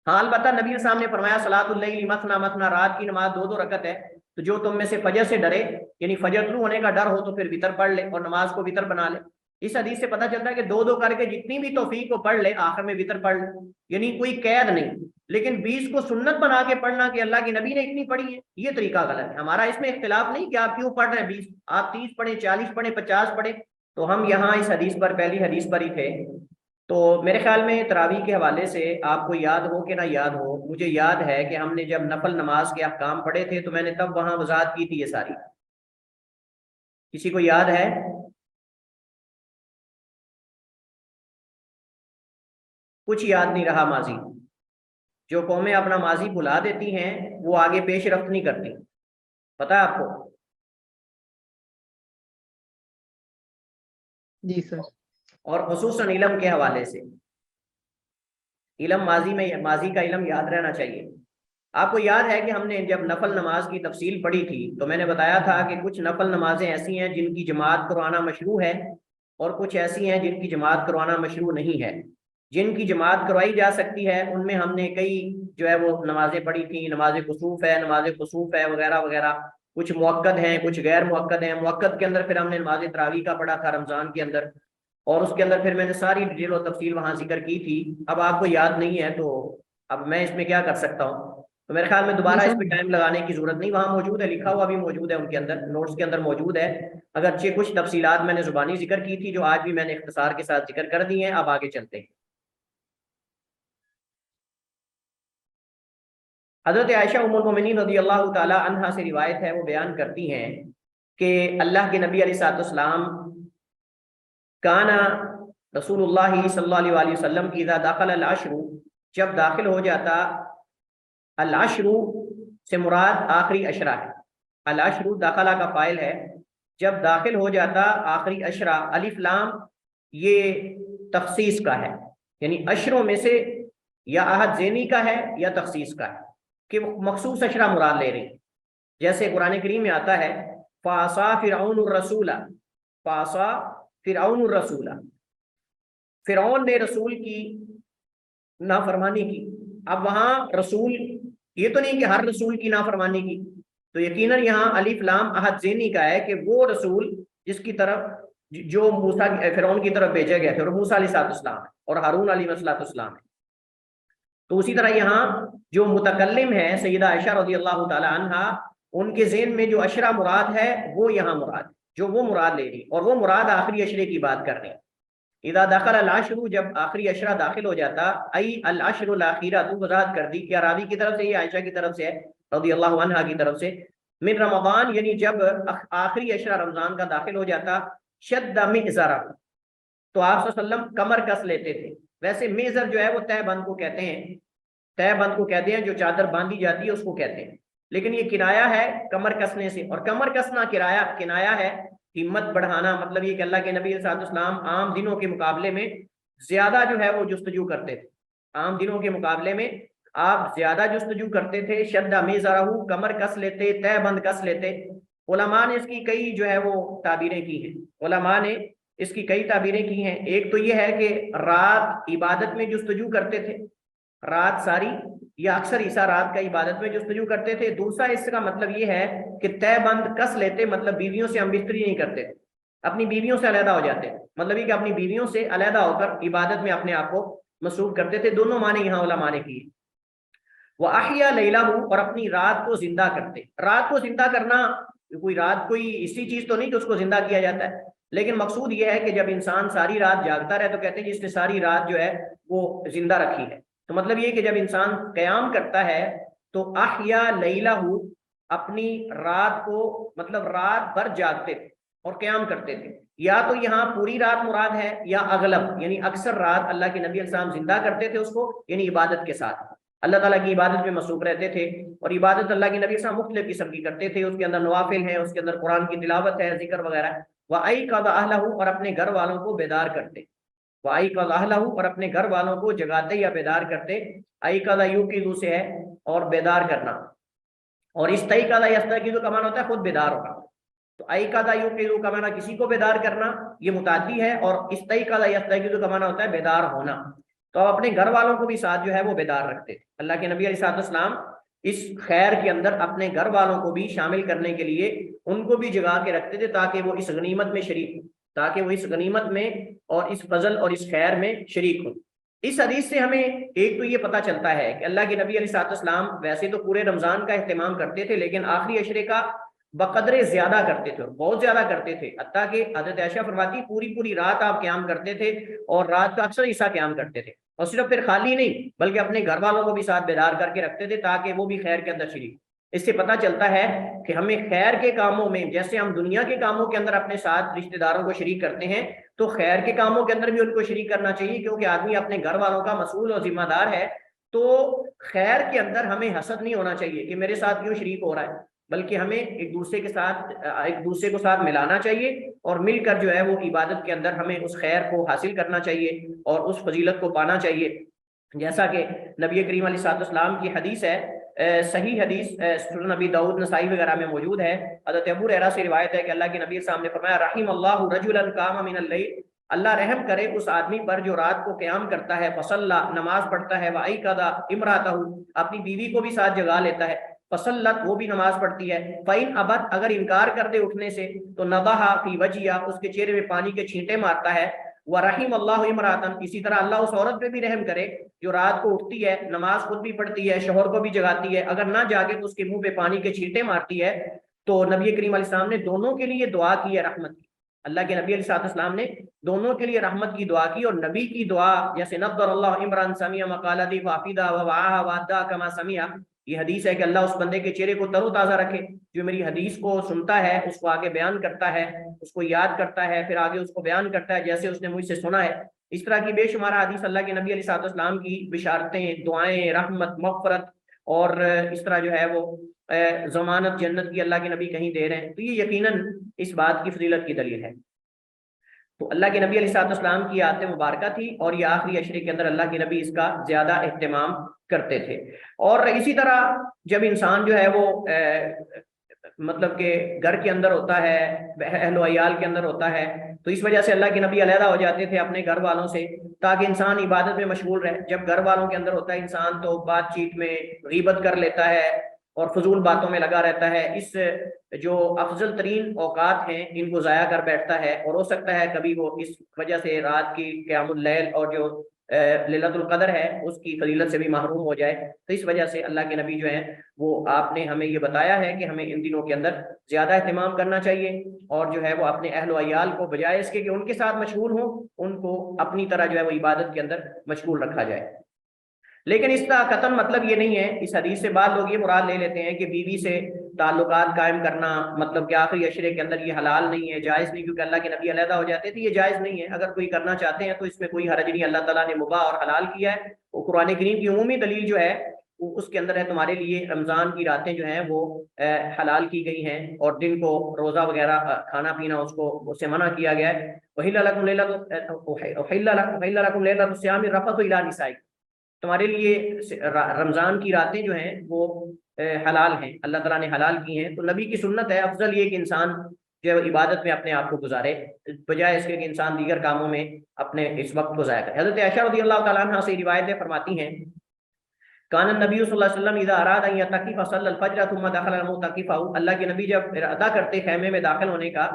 ہاں البتہ نبی علیہ السلام نے فرمایا صلاۃ اللیل مثنی مثنی، رات کی نماز 2 رکعت ہے، تو جو تم میں سے فجر سے ڈرے، یعنی فجر طلوع ہونے کا ڈر ہو، تو پھر وتر پڑھ لے اور نماز کو وتر بنا لے۔ اس حدیث سے پتہ چلتا ہے کہ 2 کر کے جتنی بھی توفیق کو پڑھ لے، آخر میں وتر پڑھ لے، یعنی کوئی قید نہیں، لیکن 20 کو سنت بنا کے پڑھنا کہ اللہ کی نبی نے اتنی پڑھی ہے، یہ طریقہ غلط ہے۔ ہمارا اس میں اختلاف نہیں کہ آپ کیوں پڑھ رہے ہیں 20، آپ 30 پڑھیں، 40 پڑھیں، 50 پڑھیں، تو ہم یہاں اس حدیث پر، پہلی حدیث پر ہی تھے۔ تو میرے خیال میں تراویح کے حوالے سے آپ کو یاد ہو کہ نہ یاد ہو، مجھے یاد ہے کہ ہم نے جب نفل نماز کے احکام پڑھے تھے تو میں نے تب وہاں وضاحت کی تھی یہ ساری، کسی کو یاد ہے؟ کچھ یاد نہیں رہا ماضی، جو قومیں اپنا ماضی بھلا دیتی ہیں وہ آگے پیش رفت نہیں کرتی، پتہ ہے آپ کو؟ جی سر۔ اور خصوصاً علم کے حوالے سے، علم ماضی کا علم یاد رہنا چاہیے۔ آپ کو یاد ہے کہ ہم نے جب نفل نماز کی تفصیل پڑھی تھی تو میں نے بتایا تھا کہ کچھ نفل نمازیں ایسی ہیں جن کی جماعت کروانا مشروع ہے، اور کچھ ایسی ہیں جن کی جماعت کروانا مشروع نہیں ہے۔ جن کی جماعت کروائی جا سکتی ہے ان میں ہم نے کئی جو ہے وہ نمازیں پڑھی تھیں، نماز خسوف ہے وغیرہ وغیرہ، کچھ موقت ہیں کچھ غیر موقت ہیں۔ موقت کے اندر پھر ہم نے نماز تراویح کا پڑھا تھا رمضان کے اندر، اور اس کے اندر پھر میں نے ساری ڈیٹیل و تفصیل وہاں ذکر کی تھی۔ اب آپ کو یاد نہیں ہے تو اب میں اس میں کیا کر سکتا ہوں، تو میرے خیال میں دوبارہ اس پہ ٹائم لگانے کی ضرورت نہیں، وہاں موجود ہے، لکھا ہوا بھی موجود ہے، ان کے اندر نوٹس کے اندر موجود ہے، اگرچہ کچھ تفصیلات میں نے زبانی ذکر کی تھی جو آج بھی میں نے اختصار کے ساتھ ذکر کر دی ہیں۔ اب آگے چلتے ہیں۔ حضرت عائشہ ام المومنین رضی اللہ تعالی عنہا سے روایت ہے، وہ بیان کرتی ہیں کہ اللہ کے نبی علیہ الصلوۃ والسلام کانا رسول اللہ صلی اللہ علیہ وسلم اذا دخل العشر، جب داخل ہو جاتا، العشر سے مراد آخری عشرہ ہے، العشر داخلہ کا فاعل ہے، جب داخل ہو جاتا آخری عشرہ، الف لام یہ تخصیص کا ہے، یعنی عشروں میں سے یا عہد ذینی کا ہے یا تخصیص کا ہے، کہ مخصوص عشرہ مراد لے رہی، جیسے قرآن کریم میں آتا ہے فَعَصَىٰ فِرْعَوْنُ الرَّسُولَ، فَعَصَىٰ فِرْعَوْنُ الرَّسُولَ، فرعون نے رسول کی نافرمانی کی۔ اب وہاں رسول، یہ تو نہیں کہ ہر رسول کی نافرمانی کی، تو یقیناً یہاں الف لام عہد ذینی کا ہے کہ وہ رسول جس کی طرف جو موسیٰ فرعون کی طرف بھیجا گیا تھا، اور موسیٰ علیہ السلام اور ہارون علیہ السلام ہے۔ تو اسی طرح یہاں جو متکلم ہے سیدہ عائشہ رضی اللہ تعالی عنہا، ان کے ذہن میں جو عشرہ مراد ہے وہ یہاں مراد ہے، جو وہ مراد لے رہی، اور وہ مراد آخری عشرے کی بات کر رہی ہیں۔ اذا دخل العشر، جب آخری عشرہ داخل ہو جاتا، ای العشر الاخیرہ، تو وضاحت کر دی کہ راوی کی طرف سے، یہ عائشہ کی طرف سے ہے رضی اللہ عنہا کی طرف سے، من رمضان، یعنی جب آخری عشرہ رمضان کا داخل ہو جاتا، شد مئزرہ، تو آپ صلی اللہ علیہ وسلم کمر کس لیتے تھے. ویسے میزر جو ہے وہ تہ بند کو کہتے ہیں, تہ بند کو کہتے ہیں, جو چادر باندھی جاتی ہے اس کو کہتے ہیں, لیکن یہ کنایا ہے کمر کسنے سے. اور کمر کسنا کنایا ہے ہمت بڑھانا. مطلب یہ کہ اللہ کے نبی صلی اللہ علیہ وسلم عام دنوں کے مقابلے میں زیادہ جو ہے وہ جستجو کرتے تھے. عام دنوں کے مقابلے میں آپ زیادہ جستجو کرتے تھے. شدہ میزرہ, کمر کس لیتے, تہ بند کس لیتے. علماء نے اس کی کئی جو ہے وہ تعبیریں کی ہیں. علماء نے اس کی کئی تعبیریں کی ہیں. ایک تو یہ ہے کہ رات عبادت میں جستجو کرتے تھے, رات ساری یا اکثر عیسیٰ رات کا عبادت میں جستجو کرتے تھے. دوسرا اس کا مطلب یہ ہے کہ تہ بند کس لیتے, مطلب بیویوں سے ہم بستری نہیں کرتے, اپنی بیویوں سے علیحدہ ہو جاتے. مطلب یہ کہ اپنی بیویوں سے علیحدہ ہو کر عبادت میں اپنے آپ کو مصروف کرتے تھے. دونوں معنی یہاں علماء نے کی. وَأَحْيَا لَيْلَهُ, اور اپنی رات کو زندہ کرتے. رات کو زندہ کرنا کوئی اسی چیز تو نہیں کہ اس کو زندہ کیا جاتا ہے, لیکن مقصود یہ ہے کہ جب انسان ساری رات جاگتا رہے تو کہتے ہیں جس نے ساری رات جو ہے وہ زندہ رکھی ہے. تو مطلب یہ کہ جب انسان قیام کرتا ہے تو احیا لیلہ, اپنی رات کو, مطلب رات بھر جاگتے تھے اور قیام کرتے تھے. یا تو یہاں پوری رات مراد ہے یا اغلب یعنی اکثر رات اللہ کے نبی علیہ السلام زندہ کرتے تھے اس کو, یعنی عبادت کے ساتھ اللہ تعالیٰ کی عبادت میں مصروف رہتے تھے. اور عبادت اللہ کے نبی صلی اللہ علیہ وسلم مختلف قسم کی کرتے تھے. اس کے اندر نوافل ہیں, اس کے اندر قرآن کی تلاوت ہے, ذکر وغیرہ. وَأَيْقَظَ أَهْلَهُ, اور اپنے گھر والوں کو بیدار کرتے. وَأَيْقَظَ أَهْلَهُ, اور اپنے گھر والوں کو جگاتے یا بیدار کرتے. أَيْقَظَ يُوقِظُ سے ہے اور بیدار کرنا. اور استيقظ يستيقظ کا معنی ہوتا ہے خود بیدار ہونا. تو أيقظ يوقظ کا معنی کسی کو بیدار کرنا, یہ متعدی ہے. اور استيقظ يستيقظ کا معنی ہوتا ہے بیدار ہونا. تو آپ اپنے گھر والوں کو بھی ساتھ جو ہے وہ بیدار رکھتے. اللہ کے نبی علیہ السلام اس خیر کے اندر اپنے گھر والوں کو بھی شامل کرنے کے لیے ان کو بھی جگا کے رکھتے تھے تاکہ وہ اس غنیمت میں شریک ہوں, تاکہ وہ اس غنیمت میں اور اس فضل اور اس خیر میں شریک ہوں. اس حدیث سے ہمیں ایک تو یہ پتہ چلتا ہے کہ اللہ کے نبی علیہ السلام ویسے تو پورے رمضان کا اہتمام کرتے تھے, لیکن آخری عشرے کا بقدر زیادہ کرتے تھے اور بہت زیادہ کرتے تھے. حتیٰ کہ حضرت عائشہ فرماتی پوری رات آپ قیام کرتے تھے اور رات کا اکثر حصہ قیام کرتے تھے. اور صرف پھر خالی نہیں بلکہ اپنے گھر والوں کو بھی ساتھ بیدار کر کے رکھتے تھے تاکہ وہ بھی خیر کے اندر شریک. اس سے پتہ چلتا ہے کہ ہمیں خیر کے کاموں میں, جیسے ہم دنیا کے کاموں کے اندر اپنے ساتھ رشتہ داروں کو شریک کرتے ہیں, تو خیر کے کاموں کے اندر بھی ان کو شریک کرنا چاہیے, کیونکہ آدمی اپنے گھر والوں کا مسئول اور ذمہ دار ہے. تو خیر کے اندر ہمیں حسد نہیں ہونا چاہیے کہ میرے ساتھ کیوں شریک ہو رہا ہے, بلکہ ہمیں ایک دوسرے کو ساتھ ملانا چاہیے اور مل کر جو ہے وہ عبادت کے اندر ہمیں اس خیر کو حاصل کرنا چاہیے اور اس فضیلت کو پانا چاہیے. جیسا کہ نبی کریم علیہ السلام کی حدیث ہے, صحیح حدیث سنن نبی داؤد نسائی وغیرہ میں موجود ہے. حضرت ابو ہریرہ سے روایت ہے کہ اللہ کے نبی صلی اللہ علیہ وسلم نے فرمایا رحم اللہ رجلا قام من اللیل, اللہ رحم کرے اس آدمی پر جو رات کو قیام کرتا ہے, فصلی, نماز پڑھتا ہے, وایقظ امرأتہ, اپنی بیوی کو بھی ساتھ جگا لیتا ہے, فصلت, وہ بھی نماز پڑھتی ہے, فإن ابت, اگر انکار کر دے اٹھنے سے تو نضحا فی وجہہا, اس کے چہرے میں پانی کے چھینٹے مارتا ہے. ورحم اللہ امرأۃ, اسی طرح اللہ اس عورت پہ بھی رحم کرے جو رات کو اٹھتی ہے, نماز خود بھی پڑھتی ہے, شوہر کو بھی جگاتی ہے, اگر نہ جاگے تو اس کے منہ پہ پانی کے چھینٹے مارتی ہے. تو نبی کریم علیہ السلام نے دونوں کے لیے دعا کی ہے رحمت کی. اللہ کے نبی علیہ السلام نے دونوں کے لیے رحمت کی دعا کی. اور نبی کی دعا جیسے نضر اللہ عمران سمیع مقالتی فافیدہ ووعاها وادہ کما سمیع, یہ حدیث ہے کہ اللہ اس بندے کے چہرے کو تر و تازہ رکھے جو میری حدیث کو سنتا ہے, اس کو آگے بیان کرتا ہے, اس کو یاد کرتا ہے, پھر آگے اس کو بیان کرتا ہے جیسے اس نے مجھ سے سنا ہے. اس طرح کی بے شمار حدیث اللہ کے نبی علیہ السلام کی بشارتیں, دعائیں, رحمت, مغفرت اور اس طرح جو ہے وہ ضمانت جنت کی اللہ کے نبی کہیں دے رہے ہیں. تو یہ یقیناً اس بات کی فضیلت کی دلیل ہے. تو اللہ کے نبی علیہ السلام کی آیت مبارکہ تھی اور یہ آخری عشرے کے اندر اللہ کے نبی اس کا زیادہ اہتمام کرتے تھے. اور اسی طرح جب انسان جو ہے وہ مطلب کہ گھر کے اندر ہوتا ہے, اہل و عیال کے اندر ہوتا ہے, تو اس وجہ سے اللہ کے نبی علیحدہ ہو جاتے تھے اپنے گھر والوں سے تاکہ انسان عبادت میں مشغول رہے. جب گھر والوں کے اندر ہوتا ہے انسان تو بات چیت میں غیبت کر لیتا ہے اور فضول باتوں میں لگا رہتا ہے. اس جو افضل ترین اوقات ہیں ان کو ضائع کر بیٹھتا ہے, اور ہو سکتا ہے کبھی وہ اس وجہ سے رات کی قیام اللیل اور جو لیلۃ القدر ہے اس کی فضیلت سے بھی محروم ہو جائے. تو اس وجہ سے اللہ کے نبی جو ہیں وہ آپ نے ہمیں یہ بتایا ہے کہ ہمیں ان دنوں کے اندر زیادہ اہتمام کرنا چاہیے اور جو ہے وہ اپنے اہل و عیال کو بجائے اس کے کہ ان کے ساتھ مشغول ہوں, ان کو اپنی طرح جو ہے وہ عبادت کے اندر مشغول رکھا جائے. لیکن اس کا قطعاً مطلب یہ نہیں ہے، اس حدیث سے بعض لوگ یہ مراد لے لیتے ہیں کہ بیوی سے تعلقات قائم کرنا مطلب کہ آخری عشرے کے اندر یہ حلال نہیں ہے، جائز نہیں، کیونکہ اللہ کے نبی علیحدہ ہو جاتے تھے، یہ جائز نہیں ہے۔ اگر کوئی کرنا چاہتے ہیں تو اس میں کوئی حرج نہیں، اللہ تعالیٰ نے مباح اور حلال کیا ہے۔ وہ قرآن کریم کی عمومی دلیل جو ہے اس کے اندر ہے تمہارے لیے رمضان کی راتیں جو ہیں وہ حلال کی گئی ہیں، اور دن کو روزہ وغیرہ کھانا پینا اس سے منع کیا گیا ہے۔ وَأُحِلَّ لَكُمْ لَيْلَةُ الصِّيَامِ الرَّفَثُ إِلَىٰ نِسَائِكُمْ، تمہارے لیے رمضان کی راتیں جو ہیں وہ حلال ہیں، اللہ تعالیٰ نے حلال کی ہیں۔ تو نبی کی سنت ہے، افضل یہ کہ انسان جو ہے عبادت میں اپنے آپ کو گزارے، بجائے اس کے کہ انسان دیگر کاموں میں اپنے اس وقت کو ضائع کرے۔ حضرت عائشہ رضی اللہ تعالیٰ عنہ سے روایتیں فرماتی ہیں، کان النبی صلی اللہ علیہ وسلم اذا اراد ان یعتکف صلی الفجر ثم دخل المعتکف، اللہ کے نبی جب ارادہ کرتے خیمے میں داخل ہونے کا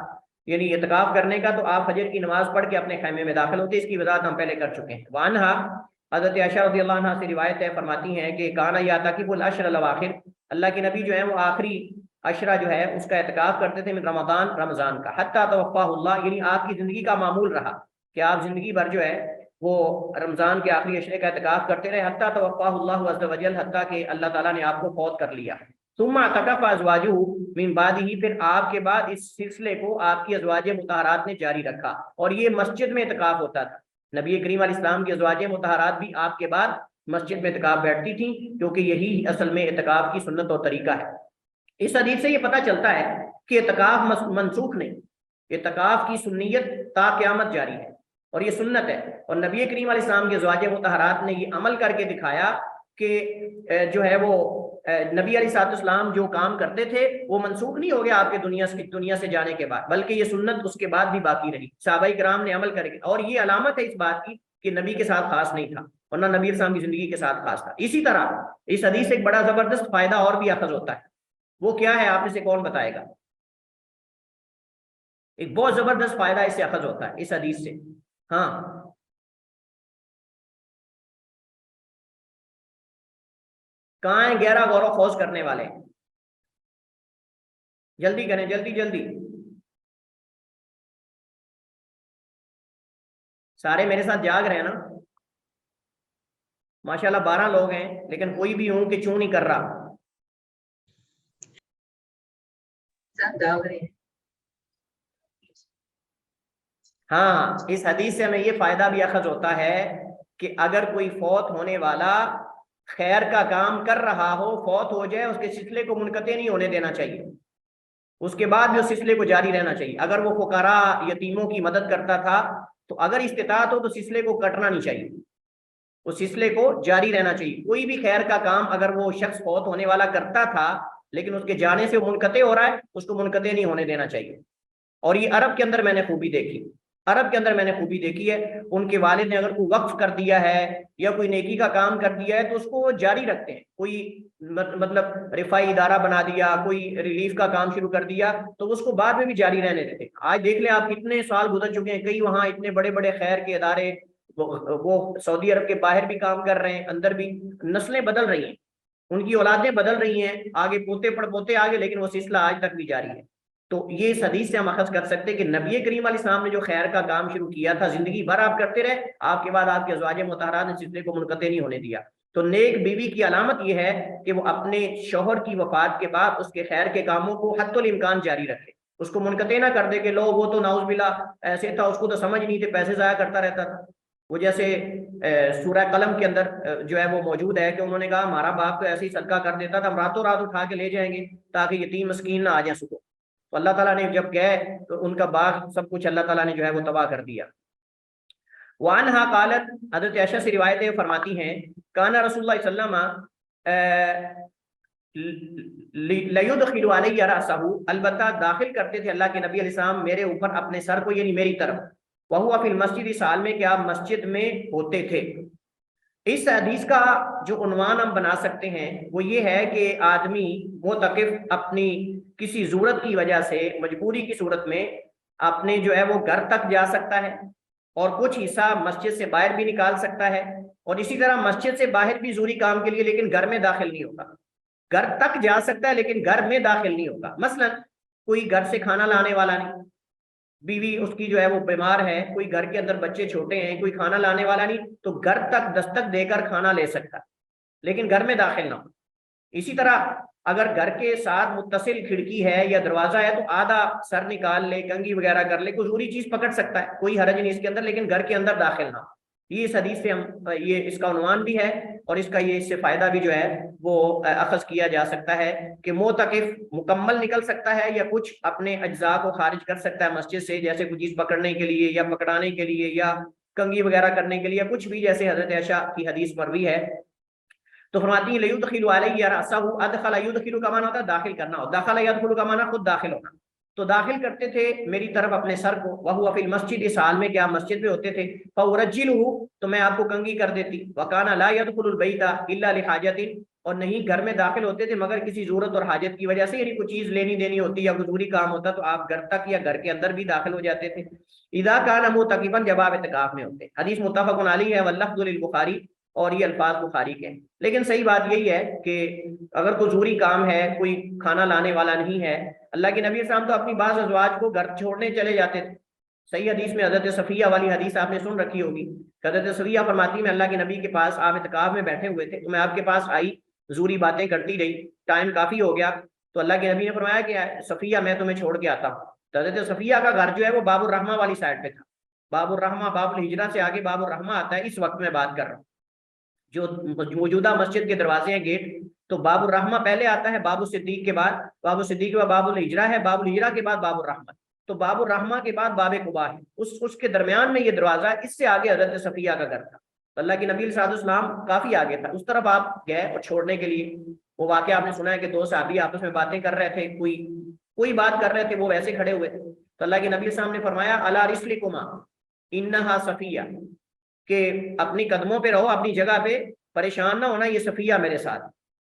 یعنی اعتکاف کرنے کا، تو آپ فجر کی نماز پڑھ کے اپنے خیمے میں داخل ہوتے۔ اس کی وضاحت ہم پہلے کر چکے ہیں۔ وعنہا، حضرت عائشہ رضی اللہ عنہ سے روایت ہے، فرماتی ہیں کہ کانا یعتکف العشر الاواخر، اللہ کے نبی جو ہے وہ آخری عشرہ جو ہے اس کا اعتکاف کرتے تھے، من رمضان کا، حتی توفاہ اللہ، یعنی آپ کی زندگی کا معمول رہا کہ آپ زندگی بھر جو ہے وہ رمضان کے آخری عشرے کا اعتکاف کرتے رہے، حتی توفاہ اللہ عز وجل، حتیٰ کہ اللہ تعالیٰ نے آپ کو فوت کر لیا۔ ثم اعتکف ازواجہ من بعدہ، پھر آپ کے بعد اس سلسلے کو آپ کی ازواج مطہرات نے جاری رکھا، اور یہ مسجد میں اعتکاف ہوتا تھا۔ نبی کریم علیہ السلام کی ازواج مطہرات بھی آپ کے بعد مسجد میں اعتکاف بیٹھتی تھیں، کیونکہ یہی اصل میں اعتکاف کی سنت اور طریقہ ہے۔ اس حدیث سے یہ پتہ چلتا ہے کہ اعتکاف منسوخ نہیں، اعتکاف کی سنیت تا قیامت جاری ہے، اور یہ سنت ہے۔ اور نبی کریم علیہ السلام کے ازواج مطہرات نے یہ عمل کر کے دکھایا کہ جو ہے وہ نبی علیہ السلام جو کام کرتے تھے وہ منسوخ نہیں ہو گیا آپ کے دنیا سے جانے کے بعد، بلکہ یہ سنت اس کے بعد بھی باقی رہی، صحابہ کرام نے عمل کر کے، اور یہ علامت ہے اس بات کی کہ نبی کے ساتھ خاص نہیں تھا، ورنہ نبی علیہ السلام کی زندگی کے ساتھ خاص تھا۔ اسی طرح اس حدیث سے ایک بڑا زبردست فائدہ اور بھی اخذ ہوتا ہے، وہ کیا ہے آپ میں سے کون بتائے گا؟ ایک بہت زبردست فائدہ اس سے اخذ ہوتا ہے اس حدیث سے۔ ہاں کہاں ہیں 11 غور و خوض کرنے والے؟ جلدی کریں، جلدی جلدی، سارے میرے ساتھ جاگ رہے ہیں نا؟ ماشاءاللہ 12 لوگ ہیں، لیکن کوئی بھی ہوں کہ چوں نہیں کر رہا۔ ہاں، اس حدیث سے ہمیں یہ فائدہ بھی اخذ ہوتا ہے کہ اگر کوئی فوت ہونے والا خیر کا کام کر رہا ہو، فوت ہو جائے، اس کے سلسلے کو منقطع نہیں ہونے دینا چاہیے، اس کے بعد بھی اس سلسلے کو جاری رہنا چاہیے۔ اگر وہ فقراء یتیموں کی مدد کرتا تھا تو اگر استطاعت ہو تو سلسلے کو کٹنا نہیں چاہیے، اس سلسلے کو جاری رہنا چاہیے۔ کوئی بھی خیر کا کام اگر وہ شخص فوت ہونے والا کرتا تھا لیکن اس کے جانے سے منقطع ہو رہا ہے، اس کو منقطع نہیں ہونے دینا چاہیے۔ اور یہ عرب کے اندر میں نے خوبی دیکھی، عرب کے اندر میں نے خوبی دیکھی ہے، ان کے والد نے اگر کوئی وقف کر دیا ہے یا کوئی نیکی کا کام کر دیا ہے تو اس کو وہ جاری رکھتے ہیں۔ کوئی مطلب رفائی ادارہ بنا دیا، کوئی ریلیف کا کام شروع کر دیا تو اس کو بعد میں بھی جاری رہنے دیتے ہیں۔ آج دیکھ لیں آپ کتنے سال گزر چکے ہیں، کئی وہاں اتنے بڑے بڑے خیر کے ادارے وہ سعودی عرب کے باہر بھی کام کر رہے ہیں، اندر بھی نسلیں بدل رہی ہیں، ان کی اولادیں بدل رہی ہیں، آگے پوتے پڑ پوتے آگے، لیکن وہ سلسلہ آج تک بھی جاری ہے۔ تو یہ اس حدیث سے ہم اخذ کر سکتے کہ نبی کریم علیہ السلام نے جو خیر کا کام شروع کیا تھا زندگی بھر آپ کرتے رہے، آپ کے بعد آپ کے ازواج مطہرات نے سلسلے کو منقطع نہیں ہونے دیا۔ تو نیک بیوی کی علامت یہ ہے کہ وہ اپنے شوہر کی وفات کے بعد اس کے خیر کے کاموں کو حتی الامکان جاری رکھے، اس کو منقطع نہ کر دے کہ لو وہ تو نعوذ باللہ ایسے تھا، اس کو تو سمجھ نہیں تھے، پیسے ضائع کرتا رہتا تھا۔ وہ جیسے سورہ قلم کے اندر جو ہے وہ موجود ہے کہ انہوں نے کہا ہمارا باپ تو ایسے ہی صدقہ کر دیتا تھا، ہم راتوں رات اٹھا کے لے جائیں گے تاکہ یتیم مسکین نہ آ جائیں سکو۔ تو اللہ تعالیٰ نے جب گئے تو ان کا باغ سب کچھ اللہ تعالیٰ نے جو ہے وہ تباہ کر دیا۔ وعنہا قالت، حضرت عائشہ سے روایتیں فرماتی ہیں، کانا رسول اللہ صلی اللہ علیہ وسلم لیدخل علی رأسہ، البتہ داخل کرتے تھے اللہ کے نبی علیہ السلام میرے اوپر اپنے سر کو، یعنی میری طرف، وہو فی المسجد، اس حال میں کہ آپ مسجد میں ہوتے تھے۔ اس حدیث کا جو عنوان ہم بنا سکتے ہیں وہ یہ ہے کہ آدمی معتکف اپنی کسی ضرورت کی وجہ سے، مجبوری کی صورت میں اپنے جو ہے وہ گھر تک جا سکتا ہے، اور کچھ حصہ مسجد سے باہر بھی نکال سکتا ہے، اور اسی طرح مسجد سے باہر بھی ضروری کام کے لیے، لیکن گھر میں داخل نہیں ہوگا۔ گھر تک جا سکتا ہے لیکن گھر میں داخل نہیں ہوگا۔ مثلا کوئی گھر سے کھانا لانے والا نہیں، بیوی اس کی جو ہے وہ بیمار ہے، کوئی گھر کے اندر بچے چھوٹے ہیں، کوئی کھانا لانے والا نہیں، تو گھر تک دستک دے کر کھانا لے سکتا ہے، لیکن گھر میں داخل نہ ہو. اسی طرح اگر گھر کے ساتھ متصل کھڑکی ہے یا دروازہ ہے تو آدھا سر نکال لے, کنگھی وغیرہ کر لے, کوئی ضروری چیز پکڑ سکتا ہے, کوئی حرج نہیں اس کے اندر, لیکن گھر کے اندر داخل نہ ہو. یہ اس حدیث سے ہم یہ اس کا عنوان بھی ہے اور اس کا یہ اس سے فائدہ بھی جو ہے وہ اخذ کیا جا سکتا ہے کہ معتکف مکمل نکل سکتا ہے یا کچھ اپنے اجزاء کو خارج کر سکتا ہے مسجد سے, جیسے کوئی چیز پکڑنے کے لیے یا پکڑانے کے لیے یا کنگھی وغیرہ کرنے کے لیے, کچھ بھی, جیسے حضرت عائشہ کی حدیث مروی ہے. تو فرماتی ہیں لیدخل علیہ رأسہ, ادخل یدخل کا معنی ہوتا ہے داخل کرنا, اور دخل یدخل کا معنی خود داخل ہونا. تو داخل کرتے تھے میری طرف اپنے سر کو, وہو فی المسجد, اس حال میں کہ آپ مسجد میں ہوتے تھے, فارجلہ, تو میں آپ کو کنگھی کر دیتی, وکان لا يدخل البیت الا لحاجۃ, اور نہیں گھر میں داخل ہوتے تھے مگر کسی ضرورت اور حاجت کی وجہ سے, یعنی کوئی چیز لینی دینی ہوتی یا کوئی ضروری کام ہوتا تو آپ گھر تک یا گھر کے اندر بھی داخل ہو جاتے تھے. اذا کان معتکفا, جب آپ اعتکاف میں ہوتے. حدیث متفق علیہ ہے واللفظ للبخاری, اور یہ الفاظ بخاری کے ہیں. لیکن صحیح بات یہی ہے کہ اگر کوئی ضروری کام ہے, کوئی کھانا لانے والا نہیں ہے, اللہ کے نبی السلام تو اپنی بعض ازواج کو گھر چھوڑنے چلے جاتے تھے. صحیح حدیث میں حضرت صفیہ والی حدیث آپ نے سن رکھی ہوگی. حضرت صفیہ فرماتی میں اللہ کے نبی کے پاس آپ اعتکاف میں بیٹھے ہوئے تھے, تو میں آپ کے پاس آئی, ضروری باتیں کرتی رہی, ٹائم کافی ہو گیا, تو اللہ کے نبی نے فرمایا کہ صفیہ میں تمہیں چھوڑ کے آتا ہوں. تو حضرت صفیہ کا گھر جو ہے وہ باب الرحمہ والی سائڈ پہ تھا. باب الرحمہ, باب الہجرہ سے آگے باب الرحمہ آتا ہے. اس وقت میں بات کر رہا ہوں جو موجودہ مسجد کے دروازے ہیں, گیٹ, تو باب الرحمہ پہلے آتا ہے, باب الصدیق کے بعد, باب الصدیق کے بعد باب الہجرہ ہے, باب الہجرہ کے بعد باب الرحمہ. تو باب الرحمہ کے بعد باب قباء ہے, اس کے درمیان میں یہ دروازہ ہے. اس سے آگے حضرت صفیہ کا گھر تھا. اللہ کے نبی صلی اللہ علیہ وسلم کافی آگے تھا, اس طرف آپ گئے اور چھوڑنے کے لیے. وہ واقعہ آپ نے سنا ہے کہ دو صحابی آپس میں باتیں کر رہے تھے, کوئی بات کر رہے تھے, وہ ویسے کھڑے ہوئے تھے. تو اللہ کے نبی صاحب نے فرمایا علی رسلکما انہا صفیہ, کہ اپنی قدموں پہ رہو, اپنی جگہ پہ, پریشان نہ ہونا, یہ صفیہ میرے ساتھ.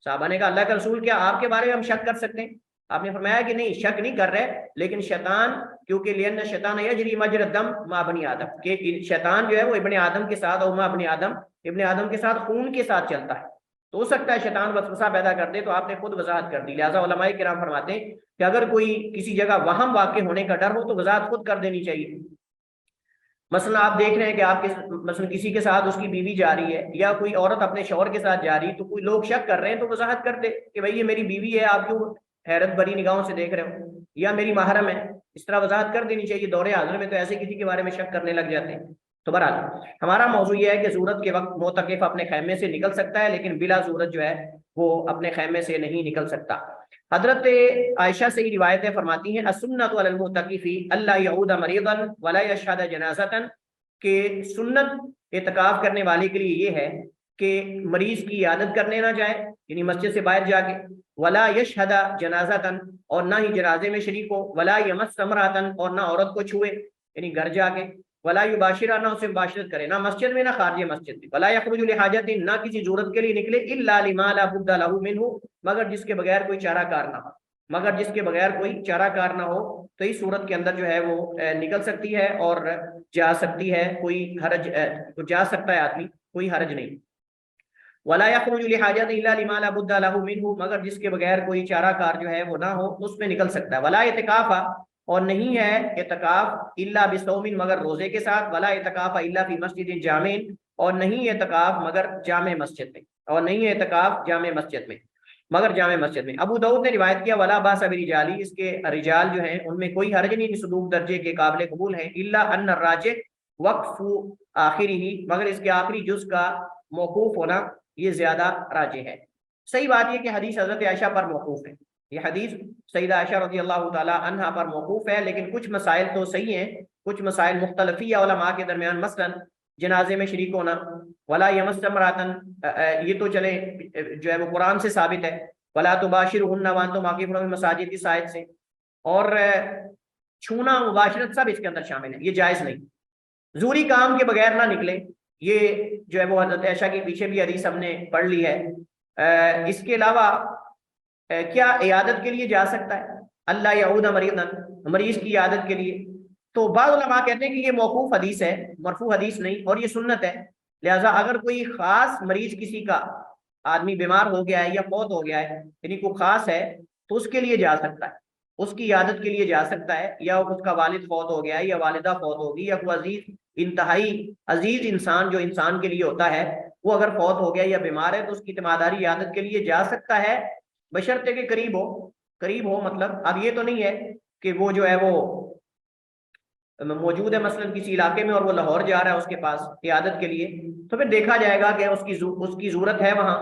صحابہ نے کہا اللہ کا رسول کیا آپ کے بارے میں ہم شک کر سکتے ہیں؟ آپ نے فرمایا کہ نہیں, شک نہیں کر رہے, لیکن شیطان, کیونکہ لین شیطان یجری مجری الدم ما بنی آدم, کہ شیطان جو ہے وہ ابن آدم کے ساتھ, اور ما ابن آدم کے ساتھ خون کے ساتھ چلتا ہے. تو ہو سکتا ہے شیطان وسوسہ پیدا کر دے, تو آپ نے خود وضاحت کر دی. لہٰذا علماء کرام فرماتے ہیں کہ اگر کوئی کسی جگہ وہم واقع ہونے کا ڈر ہو تو وضاحت خود کر دینی چاہیے. مثلا آپ دیکھ رہے ہیں کہ آپ مثلا کسی کے ساتھ اس کی بیوی جا رہی ہے, یا کوئی عورت اپنے شوہر کے ساتھ جا رہی ہے, تو کوئی لوگ شک کر رہے ہیں تو وضاحت کر دے کہ بھائی یہ میری بیوی ہے, آپ کیوں حیرت بھری نگاہوں سے دیکھ رہے ہو, یا میری محرم ہے. اس طرح وضاحت کر دینی چاہیے. دور حاضر میں تو ایسے کسی کے بارے میں شک کرنے لگ جاتے ہیں. تو بہرحال ہمارا موضوع یہ ہے کہ ضرورت کے وقت معتکف اپنے خیمے سے نکل سکتا ہے, لیکن بلا ضرورت جو ہے وہ اپنے خیمے سے نہیں نکل سکتا. حضرت عائشہ سے ہی روایتیں فرماتی ہیں السنۃ علی المعتکف الا یعود مریضا ولا یشهد جنازۃ, کہ سنت اعتکاف کرنے والے کے لیے یہ ہے کہ مریض کی عیادت کرنے نہ جائے, یعنی مسجد سے باہر جا کے, ولا یشهد جنازۃ, اور نہ ہی جنازے میں شریک ہو, ولا یمس امرأۃ, اور نہ عورت کو چھوئے یعنی گھر جا کے, ولا یباشرہ, نہ اسے مباشرت کرے, نہ مسجد میں نہ خارج مسجد میں, ولا یخرج لحاجت, نہ کسی ضرورت کے لیے نکلے, الا لما لا بد له منه, مگر جس کے بغیر کوئی چارہ کار نہ ہو, مگر جس کے بغیر کوئی چارہ کار نہ ہو. تو اس صورت کے اندر جو ہے وہ نکل سکتی ہے اور جا سکتی ہے, کوئی حرج, جا سکتا ہے آدمی, کوئی حرج نہیں. ولا يخرج لحاجت الا لما لا بد له منه, مگر جس کے بغیر کوئی چارہ کار جو ہے وہ نہ ہو, اس میں نکل سکتا ہے. ولا اعتکاف, اور نہیں ہے اعتکاف الا بصوم, مگر روزے کے ساتھ. ولا اعتکاف الا فی مسجد جامع, اور نہیں اعتکاف مگر جامع مسجد میں, اور نہیں ہے اعتکاف جامع مسجد میں مگر جامع مسجد میں. ابو داؤد نے روایت کیا ولا باس برجالی, اس کے رجال جو ہیں ان میں کوئی حرج نہیں, صدوق درجے کے قابل قبول ہیں. الا ان الراجح وقف آخری, مگر اس کے آخری جز کا موقوف ہونا یہ زیادہ راجح ہے. صحیح بات یہ کہ حدیث حضرت عائشہ پر موقوف ہے, یہ حدیث سیدہ عائشہ رضی اللہ تعالی عنہا پر موقوف ہے, لیکن کچھ مسائل تو صحیح ہیں, کچھ مسائل مختلفی علماء کے درمیان. مثلا جنازے میں شریک ہونا, ولا یمس امرأۃ, یہ تو چلے جو ہے وہ قرآن سے ثابت ہے, ولا تباشرہن وانتم عاکفون فی المساجد کی آیت سے, اور چھونا مباشرت سب اس کے اندر شامل ہے, یہ جائز نہیں. ضروری کام کے بغیر نہ نکلے, یہ جو ہے وہ حضرت عائشہ کے پیچھے بھی حدیث ہم نے پڑھ لی ہے. اس کے علاوہ کیا عیادت کے لیے جا سکتا ہے, اللہ یعود مریضا, مریض کی عیادت کے لیے. تو بعض علماء کہتے ہیں کہ یہ موقوف حدیث ہے, مرفوع حدیث نہیں, اور یہ سنت ہے. لہٰذا اگر کوئی خاص مریض, کسی کا آدمی بیمار ہو گیا ہے یا فوت ہو گیا ہے, یعنی کوئی خاص ہے, تو اس کے لیے جا سکتا ہے, اس کی عیادت کے لیے جا سکتا ہے. یا اس کا والد فوت ہو گیا ہے, یا والدہ فوت ہوگی, یا کوئی عزیز, انتہائی عزیز انسان جو انسان کے لیے ہوتا ہے, وہ اگر فوت ہو گیا یا بیمار ہے تو اس کی تیمارداری عیادت کے لیے جا سکتا ہے، بشرطے کہ قریب ہو مطلب اب یہ تو نہیں ہے کہ وہ جو ہے وہ موجود ہے مثلا کسی علاقے میں اور وہ لاہور جا رہا ہے اس کے پاس عیادت کے لیے، تو پھر دیکھا جائے گا کہ اس کی ضرورت ہے وہاں،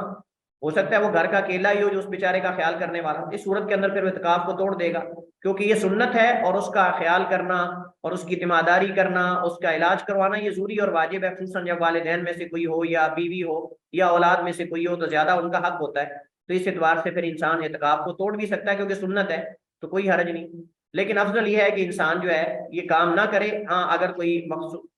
ہو سکتا ہے وہ گھر کا اکیلا ہی ہو جو اس بیچارے کا خیال کرنے والا، اس صورت کے اندر پھر وہ اعتکاف کو توڑ دے گا، کیونکہ یہ سنت ہے اور اس کا خیال کرنا اور اس کی تیمارداری کرنا، اس کا علاج کروانا یہ ضروری اور واجب ہے، خصوصاً جب والدین میں سے کوئی ہو یا بیوی ہو یا اولاد میں سے کوئی ہو تو زیادہ ان کا حق ہوتا ہے، تو اس اعتبار سے پھر انسان اعتکاف کو توڑ بھی سکتا ہے کیونکہ سنت ہے تو کوئی حرج نہیں، لیکن افضل یہ ہے کہ انسان جو ہے یہ کام نہ کرے۔ ہاں اگر کوئی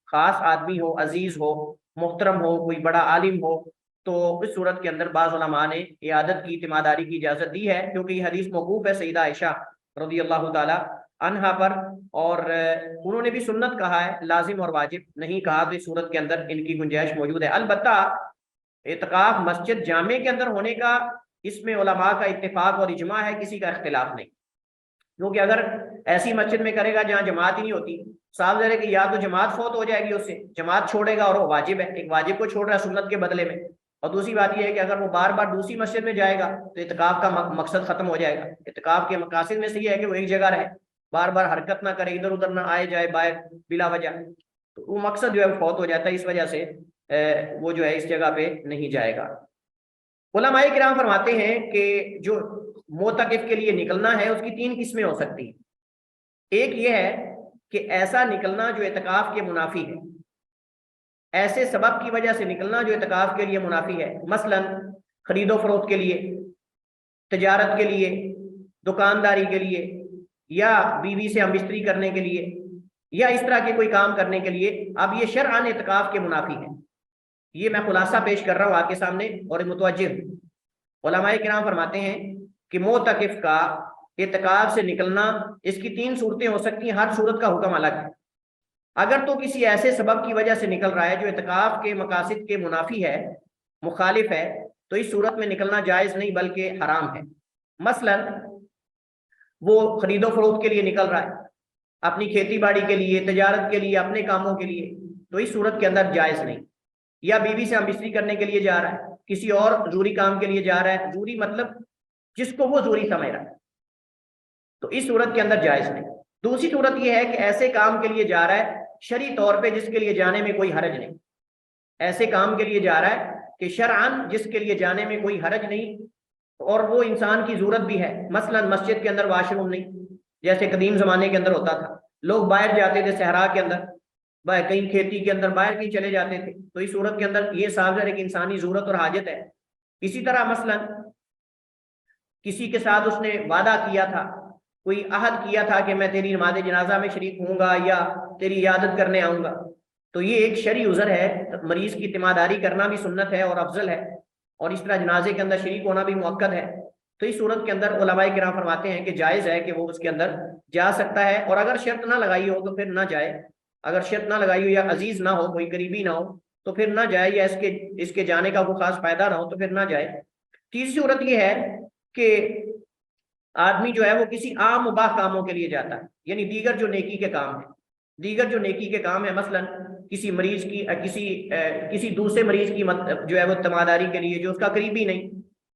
خاص آدمی ہو، عزیز ہو، محترم ہو، کوئی بڑا عالم ہو، تو اس صورت کے اندر بعض علماء نے عیادت کی تیمارداری کی اجازت دی ہے، کیونکہ یہ حدیث موقوف ہے سیدہ عائشہ رضی اللہ تعالی عنہا پر، اور انہوں نے بھی سنت کہا ہے، لازم اور واجب نہیں کہا، تو اس صورت کے اندر ان کی گنجائش موجود ہے۔ البتہ اعتکاف مسجد جامع کے اندر ہونے کا اس میں علماء کا اتفاق اور اجماع ہے، کسی کا اختلاف نہیں، کیونکہ اگر ایسی مسجد میں کرے گا جہاں جماعت ہی نہیں ہوتی، صاف ظاہر ہے کہ یا تو جماعت فوت ہو جائے گی اس سے، جماعت چھوڑے گا اور وہ واجب ہے، ایک واجب کو چھوڑ رہا ہے سنت کے بدلے میں، اور دوسری بات یہ ہے کہ اگر وہ بار بار دوسری مسجد میں جائے گا تو اعتکاف کا مقصد ختم ہو جائے گا۔ اعتکاف کے مقاصد میں سے یہ ہے کہ وہ ایک جگہ رہے، بار بار حرکت نہ کرے، ادھر ادھر نہ آئے جائے باہر بلا وجہ، تو وہ مقصد جو ہے وہ فوت ہو جاتا ہے، اس وجہ سے وہ جو ہے اس جگہ پہ نہیں جائے گا۔ علماء کرام فرماتے ہیں کہ جو معتکف کے لیے نکلنا ہے اس کی 3 قسمیں ہو سکتی ہیں۔ ایک یہ ہے کہ ایسا نکلنا جو اعتکاف کے منافی ہے، ایسے سبب کی وجہ سے نکلنا جو اعتکاف کے لیے منافی ہے، مثلا خرید و فروخت کے لیے، تجارت کے لیے، دکانداری کے لیے، یا بیوی سے ہم بستری کرنے کے لیے، یا اس طرح کے کوئی کام کرنے کے لیے، اب یہ شرعاً اعتکاف کے منافی ہے۔ یہ میں خلاصہ پیش کر رہا ہوں آپ کے سامنے اور متوجہ ہوں۔ علماء کرام فرماتے ہیں کہ معتکف کا اعتکاف سے نکلنا اس کی 3 صورتیں ہو سکتی ہیں، ہر صورت کا حکم الگ ہے۔ اگر تو کسی ایسے سبب کی وجہ سے نکل رہا ہے جو اعتکاف کے مقاصد کے منافی ہے، مخالف ہے، تو اس صورت میں نکلنا جائز نہیں بلکہ حرام ہے۔ مثلا وہ خرید و فروخت کے لیے نکل رہا ہے، اپنی کھیتی باڑی کے لیے، تجارت کے لیے، اپنے کاموں کے لیے، تو اس صورت کے اندر جائز نہیں۔ یا بیوی سے ہم بستری کرنے کے لیے جا رہا ہے، کسی اور ضروری کام کے لیے جا رہا ہے، ضروری مطلب جس کو وہ ضروری سمجھ رہا ہے، تو اس صورت کے اندر جائز نہیں۔ دوسری صورت یہ ہے کہ ایسے کام کے لیے جا رہا ہے شرعی طور پہ جس کے لیے جانے میں کوئی حرج نہیں، ایسے کام کے لیے جا رہا ہے کہ شرعاً جس کے لیے جانے میں کوئی حرج نہیں اور وہ انسان کی ضرورت بھی ہے، مثلا مسجد کے اندر واش روم نہیں، جیسے قدیم زمانے کے اندر ہوتا تھا، لوگ باہر جاتے تھے صحرا کے اندر، کہیں کھیتی کے اندر باہر کہیں چلے جاتے تھے، تو اس صورت کے اندر یہ صاف ظاہر ہے کہ انسانی ضرورت اور حاجت ہے۔ اسی طرح مثلا کسی کے ساتھ اس نے وعدہ کیا تھا، کوئی عہد کیا تھا کہ میں تیری نماز جنازہ میں شریک ہوں گا یا تیری عیادت کرنے آؤں گا، تو یہ ایک شرعی عذر ہے، مریض کی تیمارداری کرنا بھی سنت ہے اور افضل ہے، اور اس طرح جنازے کے اندر شریک ہونا بھی مؤکد ہے، تو اس صورت کے اندر علماء کرام فرماتے ہیں کہ جائز ہے کہ وہ اس کے اندر جا سکتا ہے، اور اگر شرط نہ لگائی ہو تو پھر نہ جائے، اگر شرط نہ لگائی ہو یا عزیز نہ ہو، کوئی قریبی نہ ہو تو پھر نہ جائے، یا اس کے جانے کا کوئی خاص فائدہ نہ ہو تو پھر نہ جائے۔ تیسری صورت یہ ہے کہ آدمی جو ہے وہ کسی عام مباح کاموں کے لیے جاتا ہے، یعنی دیگر جو نیکی کے کام ہیں، دیگر جو نیکی کے کام ہیں، مثلا کسی مریض کی کسی دوسرے مریض کی جو ہے وہ تیمارداری کے لیے جو اس کا قریبی نہیں،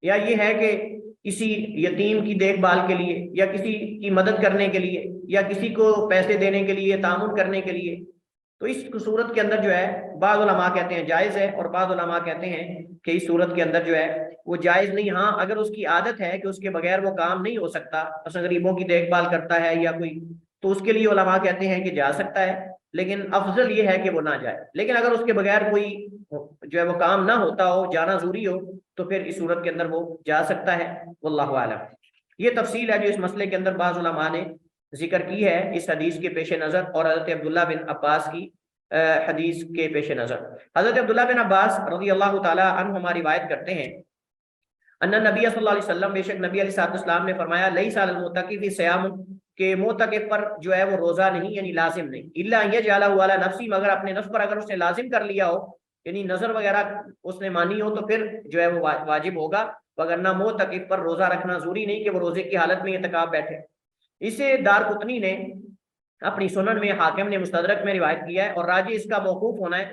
یا یہ ہے کہ کسی یتیم کی دیکھ بھال کے لیے، یا کسی کی مدد کرنے کے لیے، یا کسی کو پیسے دینے کے لیے، تعاون کرنے کے لیے، تو اس صورت کے اندر جو ہے بعض علماء کہتے ہیں جائز ہے اور بعض علماء کہتے ہیں کہ اس صورت کے اندر جو ہے وہ جائز نہیں۔ ہاں اگر اس کی عادت ہے کہ اس کے بغیر وہ کام نہیں ہو سکتا، مثلا غریبوں کی دیکھ بھال کرتا ہے یا کوئی، تو اس کے لیے علماء کہتے ہیں کہ جا سکتا ہے، لیکن افضل یہ ہے کہ وہ نہ جائے۔ لیکن اگر اس کے بغیر کوئی جو ہے وہ کام نہ ہوتا ہو، جانا ضروری ہو، تو پھر اس صورت کے اندر وہ جا سکتا ہے، واللہ اعلم۔ یہ تفصیل ہے جو اس مسئلے کے اندر بعض علماء نے ذکر کی ہے اس حدیث کے پیش نظر اور حضرت عبداللہ بن عباس کی حدیث کے پیش نظر۔ حضرت عبداللہ بن عباس رضی اللہ تعالی عنہما روایت کرتے ہیں ان نبی صلی اللہ علیہ وسلم، بے شک نبی علیہ السلام نے فرمایا، لیس علی المعتکف صیام، کہ معتکف پر جو ہے وہ روزہ نہیں، یعنی لازم نہیں، الا ان یجعلہ علی نفسی، مگر اپنے نفس پر اگر اس نے لازم کر لیا ہو، یعنی نظر وغیرہ اس نے مانی ہو تو پھر جو ہے وہ واجب ہوگا، وگرنہ معتکف پر روزہ رکھنا ضروری نہیں کہ وہ روزے کی حالت میں اعتکاف بیٹھے۔ اسے دارقطنی نے اپنی سنن میں، حاکم نے مستدرک میں روایت کیا ہے، اور راجی اس کا موقوف ہونا ہے،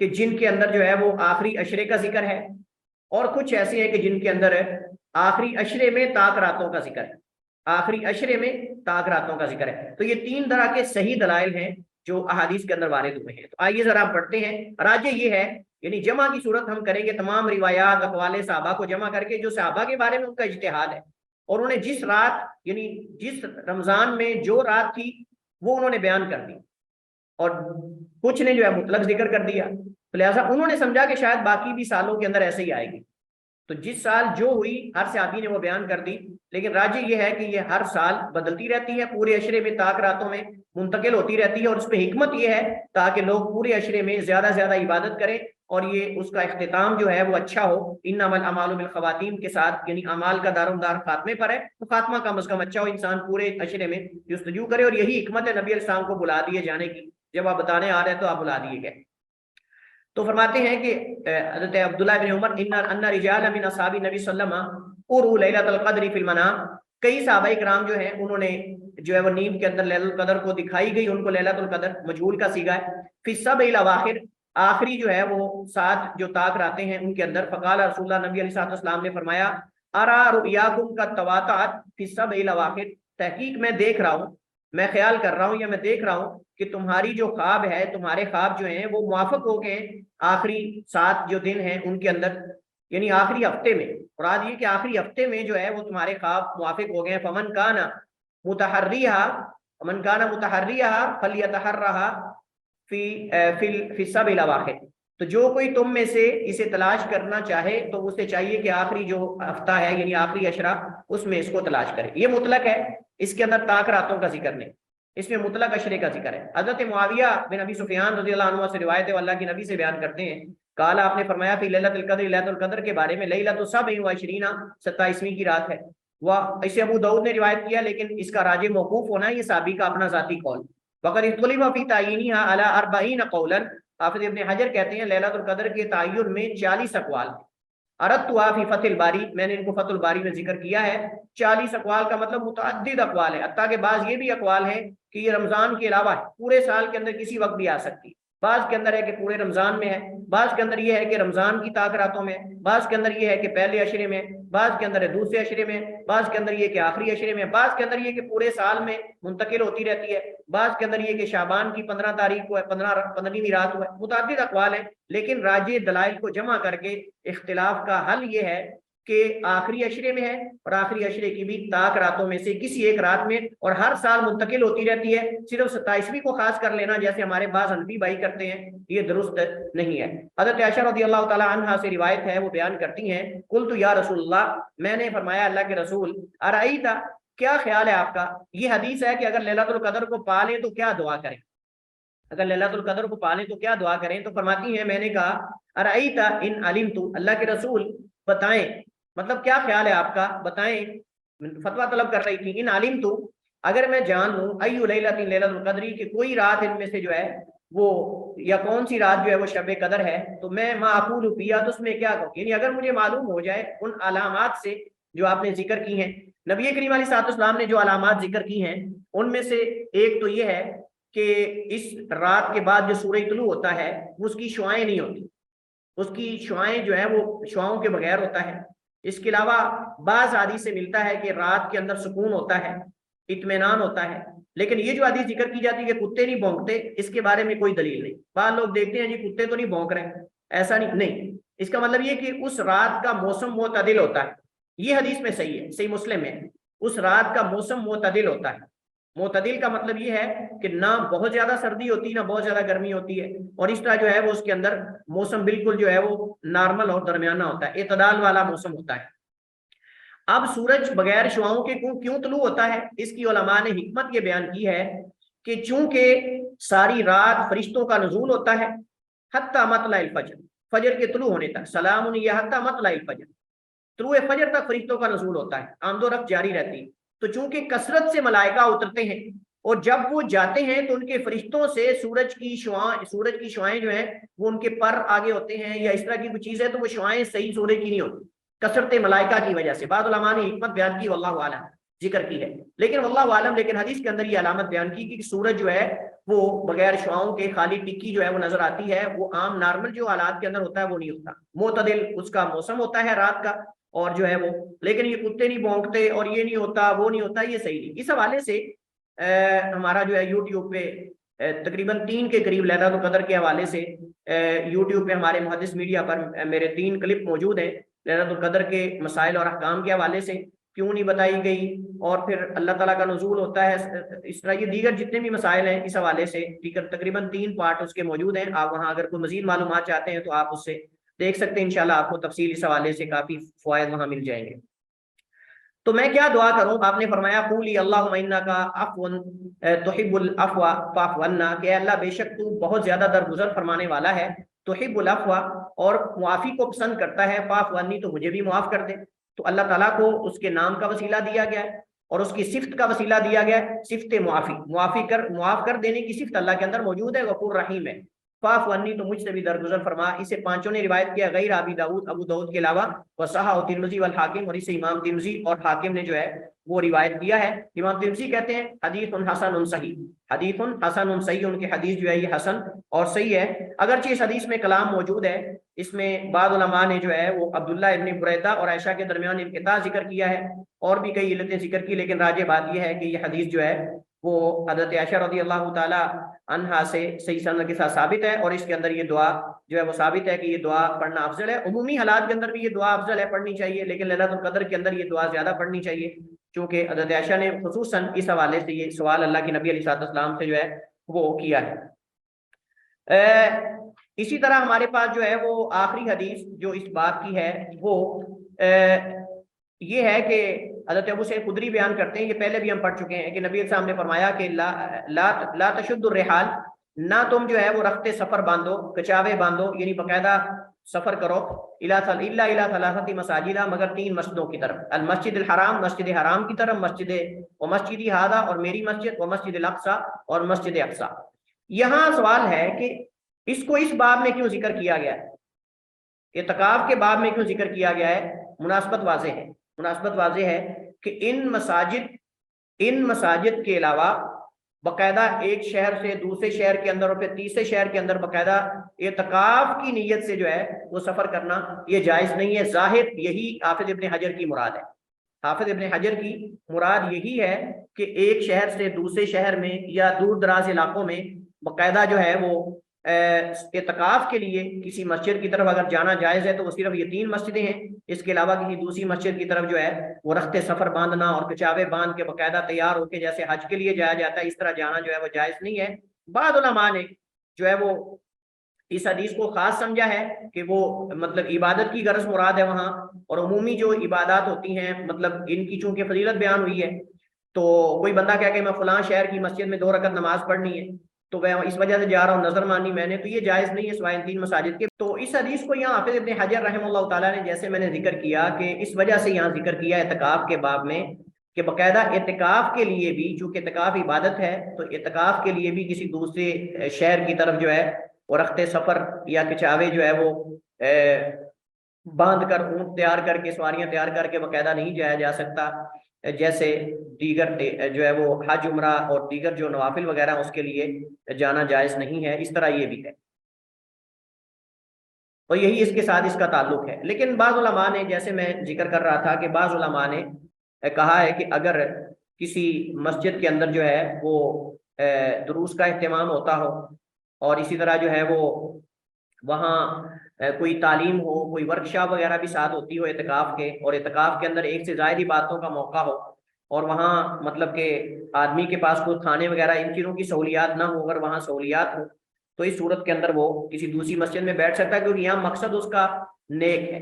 کہ جن کے اندر جو ہے وہ آخری عشرے کا ذکر ہے، اور کچھ ایسے ہیں کہ جن کے اندر آخری عشرے میں طاق راتوں کا ذکر ہے، آخری عشرے میں طاق راتوں کا ذکر ہے۔ تو یہ 3 طرح کے صحیح دلائل ہیں جو احادیث کے اندر وارد ہوئے ہیں۔ تو آئیے ذرا پڑھتے ہیں۔ راجح یہ ہے، یعنی جمع کی صورت ہم کریں گے تمام روایات اقوال صحابہ کو جمع کر کے، جو صحابہ کے بارے میں ان کا اجتہاد ہے، اور انہوں نے جس رات، یعنی جس رمضان میں جو رات تھی وہ انہوں نے بیان کر دی، اور کچھ نے جو ہے مطلق ذکر کر دیا، تو لہٰذا انہوں نے سمجھا کہ شاید باقی بھی سالوں کے اندر ایسے ہی آئے گی، تو جس سال جو ہوئی ہر صحابی نے وہ بیان کر دی۔ لیکن راجح یہ ہے کہ یہ ہر سال بدلتی رہتی ہے، پورے عشرے میں طاق راتوں میں منتقل ہوتی رہتی ہے، اور اس پہ حکمت یہ ہے تاکہ لوگ پورے عشرے میں زیادہ زیادہ عبادت کریں، اور یہ اس کا اختتام جو ہے وہ اچھا ہو۔ انما الاعمال بالخواتیم کے ساتھ، یعنی اعمال کا دار و مدار خاتمے پر ہے، تو خاتمہ کم از کم اچھا ہو، انسان پورے عشرے میں جستجو کرے، اور یہی حکمت ہے نبی علیہ السلام کو بلا دیے جانے کی۔ جب آپ بتانے آ رہے ہیں تو آپ بلا دیے گئے۔ تو فرماتے ہیں کہ حضرت عبداللہ بن عمر ان رجال من اصحاب نبی صلی اللہ علیہ وسلم اروا لیلۃ القدر فی المنام، کئی صحابہ کرام جو ہیں انہوں نے جو ہے وہ نیند کے اندر لیلۃ القدر کو دکھائی گئی ان کو لیلۃ القدر، مجہول کا صیغہ ہے، فی السبع الاواخر، آخری جو ہے وہ 7 جو طاق راتیں ہیں ان کے اندر، فقال رسول اللہ، نبی علیہ السلام نے فرمایا ارا رؤیاکم کا تواتعت فی السبع الاواخر، تحقیق میں دیکھ رہا ہوں، میں خیال کر رہا ہوں یا میں دیکھ رہا ہوں کہ تمہاری جو خواب ہے، تمہارے خواب جو ہیں وہ موافق ہو گئے آخری 7 جو دن ہیں ان کے اندر، یعنی آخری ہفتے میں، مراد یہ کہ آخری ہفتے میں جو ہے وہ تمہارے خواب موافق ہو گئے۔ فمن کان متحریھا فلیتحرھا فی السبع الاواخر، تو جو کوئی تم میں سے اسے تلاش کرنا چاہے تو اسے چاہیے کہ آخری جو ہفتہ ہے یعنی آخری عشرہ اس میں اس کو تلاش کرے۔ یہ مطلق ہے، اس کے اندر طاق راتوں کا ذکر نہیں، اس میں مطلق عشرے کا ذکر ہے۔ حضرت معاویہ بن ابی سفیان رضی اللہ عنہ سے روایت ہے، اللہ کے نبی سے بیان کرتے ہیں، قال آپ نے فرمایا فی لیلۃ القدر، لیلۃ القدر کے بارے میں، لیلۃ السبع وعشرین، 27ویں کی رات ہے۔ اسے ابو داؤد نے روایت کیا، لیکن اس کا راجح موقوف ہونا ہے، یہ صحابی کا اپنا ذاتی قول۔ وقد اختلف فی تعیینھا علی 40 قولا، حافظ ابن حجر کہتے ہیں لیلۃ القدر کے تعین میں 40 اقوال۔ اردتھا فی فتح الباری، میں نے ان کو فتح الباری میں ذکر کیا ہے۔ 40 اقوال کا مطلب متعدد اقوال ہے، حتیٰ کہ بعض یہ بھی اقوال ہیں کہ یہ رمضان کے علاوہ ہے، پورے سال کے اندر کسی وقت بھی آ سکتی، بعض کے اندر ہے کہ پورے رمضان میں ہے، بعض کے اندر یہ ہے کہ رمضان کی طاق راتوں میں، بعض کے اندر یہ ہے کہ پہلے عشرے میں، بعض کے اندر ہے دوسرے عشرے میں، بعض کے اندر یہ کہ آخری عشرے میں، بعض کے اندر یہ کہ پورے سال میں منتقل ہوتی رہتی ہے، بعض کے اندر یہ کہ شعبان کی 15 تاریخ کو ہے، 15ویں رات کو ہے۔ متعدد اقوال ہیں، لیکن راجح دلائل کو جمع کر کے اختلاف کا حل یہ ہے کہ آخری عشرے میں ہے، اور آخری عشرے کی بھی طاق راتوں میں سے کسی ایک رات میں، اور ہر سال منتقل ہوتی رہتی ہے۔ صرف 27ویں کو خاص کر لینا جیسے ہمارے بعض حنفی بھائی کرتے ہیں، یہ درست نہیں ہے۔ حضرت عائشہ رضی اللہ تعالی عنہا سے روایت ہے، وہ بیان کرتی ہیں، قلت یا رسول اللہ، میں نے فرمایا اللہ کے رسول، ارائیت، کیا خیال ہے آپ کا؟ یہ حدیث ہے کہ اگر لیلۃ القدر کو پا لیں تو کیا دعا کریں، اگر لیلۃ القدر کو پا لیں تو کیا دعا کریں؟ تو فرماتی ہیں، میں نے کہا ارائیت ان علمت، اللہ کے رسول بتائیں، مطلب کیا خیال ہے آپ کا، بتائیں، فتویٰ طلب کر رہی تھی، ان علمت، اگر میں جان لوں، ایو لیلۃ لیلۃ القدر، کہ کوئی رات ان میں سے جو ہے وہ، یا کون سی رات جو ہے وہ شب قدر ہے، تو میں ما اقول فیہا، تو اس میں کیا کہوں، یعنی اگر مجھے معلوم ہو جائے ان علامات سے جو آپ نے ذکر کی ہیں، نبی کریم علیہ الصلوۃ والسلام نے جو علامات ذکر کی ہیں ان میں سے ایک تو یہ ہے کہ اس رات کے بعد جو سورج طلوع ہوتا ہے اس کی شعائیں نہیں ہوتی، اس کی شعائیں جو ہے وہ شعاؤں کے بغیر ہوتا ہے۔ اس کے علاوہ بعض حدیث سے ملتا ہے کہ رات کے اندر سکون ہوتا ہے، اطمینان ہوتا ہے، لیکن یہ جو حدیث ذکر کی جاتی ہے کہ کتے نہیں بھونکتے، اس کے بارے میں کوئی دلیل نہیں۔ بعض لوگ دیکھتے ہیں جی کتے تو نہیں بھونک رہے، ایسا نہیں، اس کا مطلب یہ کہ اس رات کا موسم معتدل ہوتا ہے، یہ حدیث میں صحیح ہے، صحیح مسلم ہے، اس رات کا موسم معتدل ہوتا ہے۔ معتدل کا مطلب یہ ہے کہ نہ بہت زیادہ سردی ہوتی نہ بہت زیادہ گرمی ہوتی ہے، اور اس طرح جو ہے وہ اس کے اندر موسم بالکل جو ہے وہ نارمل اور درمیانہ ہوتا ہے، اعتدال والا موسم ہوتا ہے۔ اب سورج بغیر شعاؤں کے کیوں طلوع ہوتا ہے؟ اس کی علماء نے حکمت یہ بیان کی ہے کہ چونکہ ساری رات فرشتوں کا نزول ہوتا ہے حتی مطلع الفجر، فجر کے طلوع ہونے تک، سلام یہ حتی مطلع الفجر، طلوع فجر تک فرشتوں کا نزول ہوتا ہے، آمد و رفت جاری رہتی ہے۔ تو چونکہ کثرت سے ملائکہ اترتے ہیں، اور جب وہ جاتے ہیں تو ان کے فرشتوں سے سورج کی شعائیں جو ہیں وہ ان کے پر آگے ہوتے ہیں یا اس طرح کی کوئی چیز ہے، تو وہ شعائیں صحیح سورج کی نہیں ہوتی کثرت ملائکہ کی وجہ سے۔ بعض علماء نے حکمت بیان کی، واللہ عالم ذکر کی ہے، لیکن واللہ عالم، لیکن حدیث کے اندر یہ علامت بیان کی کہ سورج جو ہے وہ بغیر شعاؤں کے خالی ٹکی جو ہے وہ نظر آتی ہے، وہ عام نارمل جو حالات کے اندر ہوتا ہے وہ نہیں ہوتا، معتدل اس کا موسم ہوتا ہے رات کا، اور جو ہے وہ لیکن یہ کتے نہیں بھونکتے اور یہ نہیں ہوتا وہ نہیں ہوتا، یہ صحیح نہیں۔ اس حوالے سے ہمارا جو ہے یوٹیوب پہ تقریباً 3 کے قریب لیلۃ القدر کے حوالے سے یوٹیوب پہ ہمارے محدث میڈیا پر میرے 3 کلپ موجود ہیں لیلۃ القدر کے مسائل اور احکام کے حوالے سے، کیوں نہیں بتائی گئی، اور پھر اللہ تعالیٰ کا نزول ہوتا ہے، اس طرح یہ دیگر جتنے بھی مسائل ہیں اس حوالے سے تقریباً 3 پارٹ اس کے موجود ہیں۔ آپ وہاں اگر کوئی مزید معلومات چاہتے ہیں تو آپ اس سے دیکھ سکتے ہیں، انشاءاللہ آپ کو تفصیل اس حوالے سے کافی فوائد وہاں مل جائیں گے۔ تو میں کیا دعا کروں؟ آپ نے فرمایا قولی اللہم انک عفو تحب العفو فاعف عنا، کہ اللہ بے شک تو بہت زیادہ درگزر فرمانے والا ہے، تحب العفو اور معافی کو پسند کرتا ہے، فاعف عنی تو مجھے بھی معاف کر دے۔ تو اللہ تعالیٰ کو اس کے نام کا وسیلہ دیا گیا ہے اور اس کی صفت کا وسیلہ دیا گیا ہے، صفت معافی، معاف کر دینے کی صفت اللہ کے اندر موجود ہے، غفور رحیم ہے۔ فاعف عنی تو مجھ سے بھی درگزر فرما، اسے 5 نے روایت کیا غیر ابو داؤد کے علاوہ، وصححہ ترمذی والحاکم، اور اسے امام ترمذی اور حاکم نے جو ہے وہ روایت کیا ہے۔ امام ترمذی کہتے ہیں حدیث حسن صحیح، حدیث حسن صحیح، ان کی حدیث جو ہے یہ حسن اور صحیح ہے، اگرچہ اس حدیث میں کلام موجود ہے، اس میں بعض علماء نے جو ہے وہ عبداللہ ابن بریدہ اور عائشہ کے درمیان انقطاع ذکر کیا ہے، اور بھی کئی علتیں ذکر کی، لیکن راجح بات یہ ہے کہ یہ حدیث جو ہے وہ حضرت عائشہ رضی اللہ تعالی عنہا سے صحیح سند کے ساتھ ثابت ہے، اور اس کے اندر یہ دعا جو ہے وہ ثابت ہے کہ یہ دعا پڑھنا افضل ہے۔ عمومی حالات کے اندر بھی یہ دعا افضل ہے، پڑھنی چاہیے، لیکن لیلۃ القدر کے اندر یہ دعا زیادہ پڑھنی چاہیے، چونکہ حضرت عائشہ نے خصوصاً اس حوالے سے یہ سوال اللہ کے نبی علیہ السلام سے جو ہے وہ کیا ہے۔ اسی طرح ہمارے پاس جو ہے وہ آخری حدیث جو اس بات کی ہے وہ یہ ہے کہ حضرت ابو سعید خدری بیان کرتے ہیں، یہ پہلے بھی ہم پڑھ چکے ہیں، کہ نبی صلی اللہ علیہ وسلم نے فرمایا کہ لا تشد الرحال، نہ تم جو ہے وہ رخت سفر باندھو، کچاوے باندھو، یعنی باقاعدہ سفر کرو، الا ثلاثۃ مساجد، مگر 3 مسجدوں کی طرف، المسجد الحرام، مسجد حرام کی طرف، مسجد ہذا، اور میری مسجد، و مسجد الاقصی، اور مسجد اقصی۔ یہاں سوال ہے کہ اس کو اس باب میں کیوں ذکر کیا گیا ہے، اعتکاف کے باب میں کیوں ذکر کیا گیا ہے؟ مناسبت واضح ہے کہ ان مساجد کے علاوہ باقاعدہ ایک شہر سے دوسرے شہر کے اندر اور پھر تیسرے شہر کے اندر باقاعدہ اعتکاف کی نیت سے جو ہے وہ سفر کرنا یہ جائز نہیں ہے۔ ظاہر یہی حافظ ابن حجر کی مراد ہے، حافظ ابن حجر کی مراد یہی ہے کہ ایک شہر سے دوسرے شہر میں یا دور دراز علاقوں میں باقاعدہ جو ہے وہ اعتکاف کے لیے کسی مسجد کی طرف اگر جانا جائز ہے تو وہ صرف یہ 3 مسجدیں ہیں، اس کے علاوہ کسی دوسری مسجد کی طرف جو ہے وہ رخت سفر باندھنا اور کچاوے باندھ کے باقاعدہ تیار ہو کے جیسے حج کے لیے جایا جاتا ہے اس طرح جانا جو ہے وہ جائز نہیں ہے۔ بعض علماء نے جو ہے وہ اس حدیث کو خاص سمجھا ہے کہ وہ مطلب عبادت کی غرض مراد ہے وہاں، اور عمومی جو عبادات ہوتی ہیں مطلب ان کی چونکہ فضیلت بیان ہوئی ہے، تو کوئی بندہ کہہ کہ میں فلاں شہر کی مسجد میں 2 رکعت نماز پڑھنی ہے تو میں اس وجہ سے جا رہا ہوں، نظر مانی میں نے، تو یہ جائز نہیں ہے سوائے 3 مساجد کے۔ تو اس حدیث کو یہاں حافظ ابن حجر رحمہ اللہ تعالیٰ نے جیسے میں نے ذکر کیا کہ اس وجہ سے یہاں ذکر کیا اعتکاف کے باب میں کہ باقاعدہ اعتکاف کے لیے بھی، چونکہ اعتکاف عبادت ہے تو اعتکاف کے لیے بھی کسی دوسرے شہر کی طرف جو ہے وہ رخت سفر یا کچاوے جو ہے وہ باندھ کر، اونٹ تیار کر کے، سواریاں تیار کر کے باقاعدہ نہیں جایا جا سکتا، جیسے دیگر جو ہے وہ حج عمرہ اور دیگر جو نوافل وغیرہ اس کے لیے جانا جائز نہیں ہے، اس طرح یہ بھی ہے، اور یہی اس کے ساتھ اس کا تعلق ہے۔ لیکن بعض علماء نے، جیسے میں ذکر کر رہا تھا کہ بعض علماء نے کہا ہے کہ اگر کسی مسجد کے اندر جو ہے وہ دروس کا اہتمام ہوتا ہو اور اسی طرح جو ہے وہ وہاں کوئی تعلیم ہو، کوئی ورکشاپ وغیرہ بھی ساتھ ہوتی ہو اعتکاف کے، اور اعتکاف کے اندر 1 سے زائد عبادتوں کا موقع ہو، اور وہاں مطلب کہ آدمی کے پاس کوئی کھانے وغیرہ ان چیزوں کی سہولیات نہ ہو، اگر وہاں سہولیات ہو تو اس صورت کے اندر وہ کسی دوسری مسجد میں بیٹھ سکتا ہے، کیونکہ یہاں مقصد اس کا نیک ہے،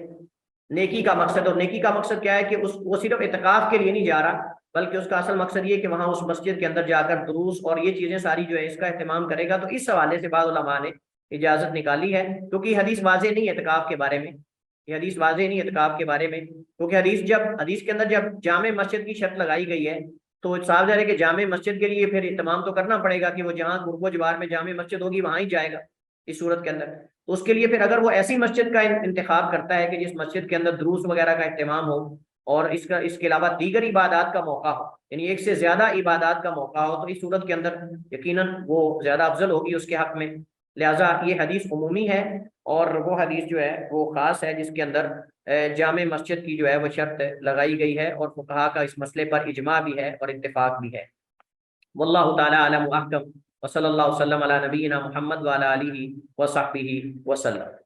نیکی کا مقصد، اور نیکی کا مقصد کیا ہے کہ وہ صرف اعتکاف کے لیے نہیں جا رہا بلکہ اس کا اصل مقصد یہ کہ وہاں اس مسجد کے اندر جا کر دروس اور یہ چیزیں ساری جو ہے اس کا اہتمام کرے گا۔ تو اس حوالے سے بعض علماء نے اجازت نکالی ہے، کیونکہ یہ حدیث واضح نہیں ہے اعتکاف کے بارے میں، یہ حدیث واضح نہیں ہے اعتکاف کے بارے میں، کیونکہ حدیث کے اندر جب جامع مسجد کی شرط لگائی گئی ہے تو صاف ظاہر ہے کہ جامع مسجد کے لیے پھر اہتمام تو کرنا پڑے گا کہ وہ جہاں قرب و جوار میں جامع مسجد ہوگی وہاں ہی جائے گا اس صورت کے اندر، تو اس کے لیے پھر اگر وہ ایسی مسجد کا انتخاب کرتا ہے کہ جس مسجد کے اندر دروس وغیرہ کا اہتمام ہو اور اس کے علاوہ دیگر عبادات کا موقع ہو، یعنی ایک سے زیادہ عبادات کا موقع ہو، تو اس صورت کے اندر یقیناً وہ زیادہ افضل ہوگی اس کے حق میں۔ لہٰذا یہ حدیث عمومی ہے، اور وہ حدیث جو ہے وہ خاص ہے جس کے اندر جامع مسجد کی جو ہے وہ شرط لگائی گئی ہے، اور فقہا کا اس مسئلے پر اجماع بھی ہے اور اتفاق بھی ہے۔ واللہ تعالی اعلم و احکم، وصلی اللہ وسلم علی نبینا محمد وعلی آلہ وصحبہ وسلم۔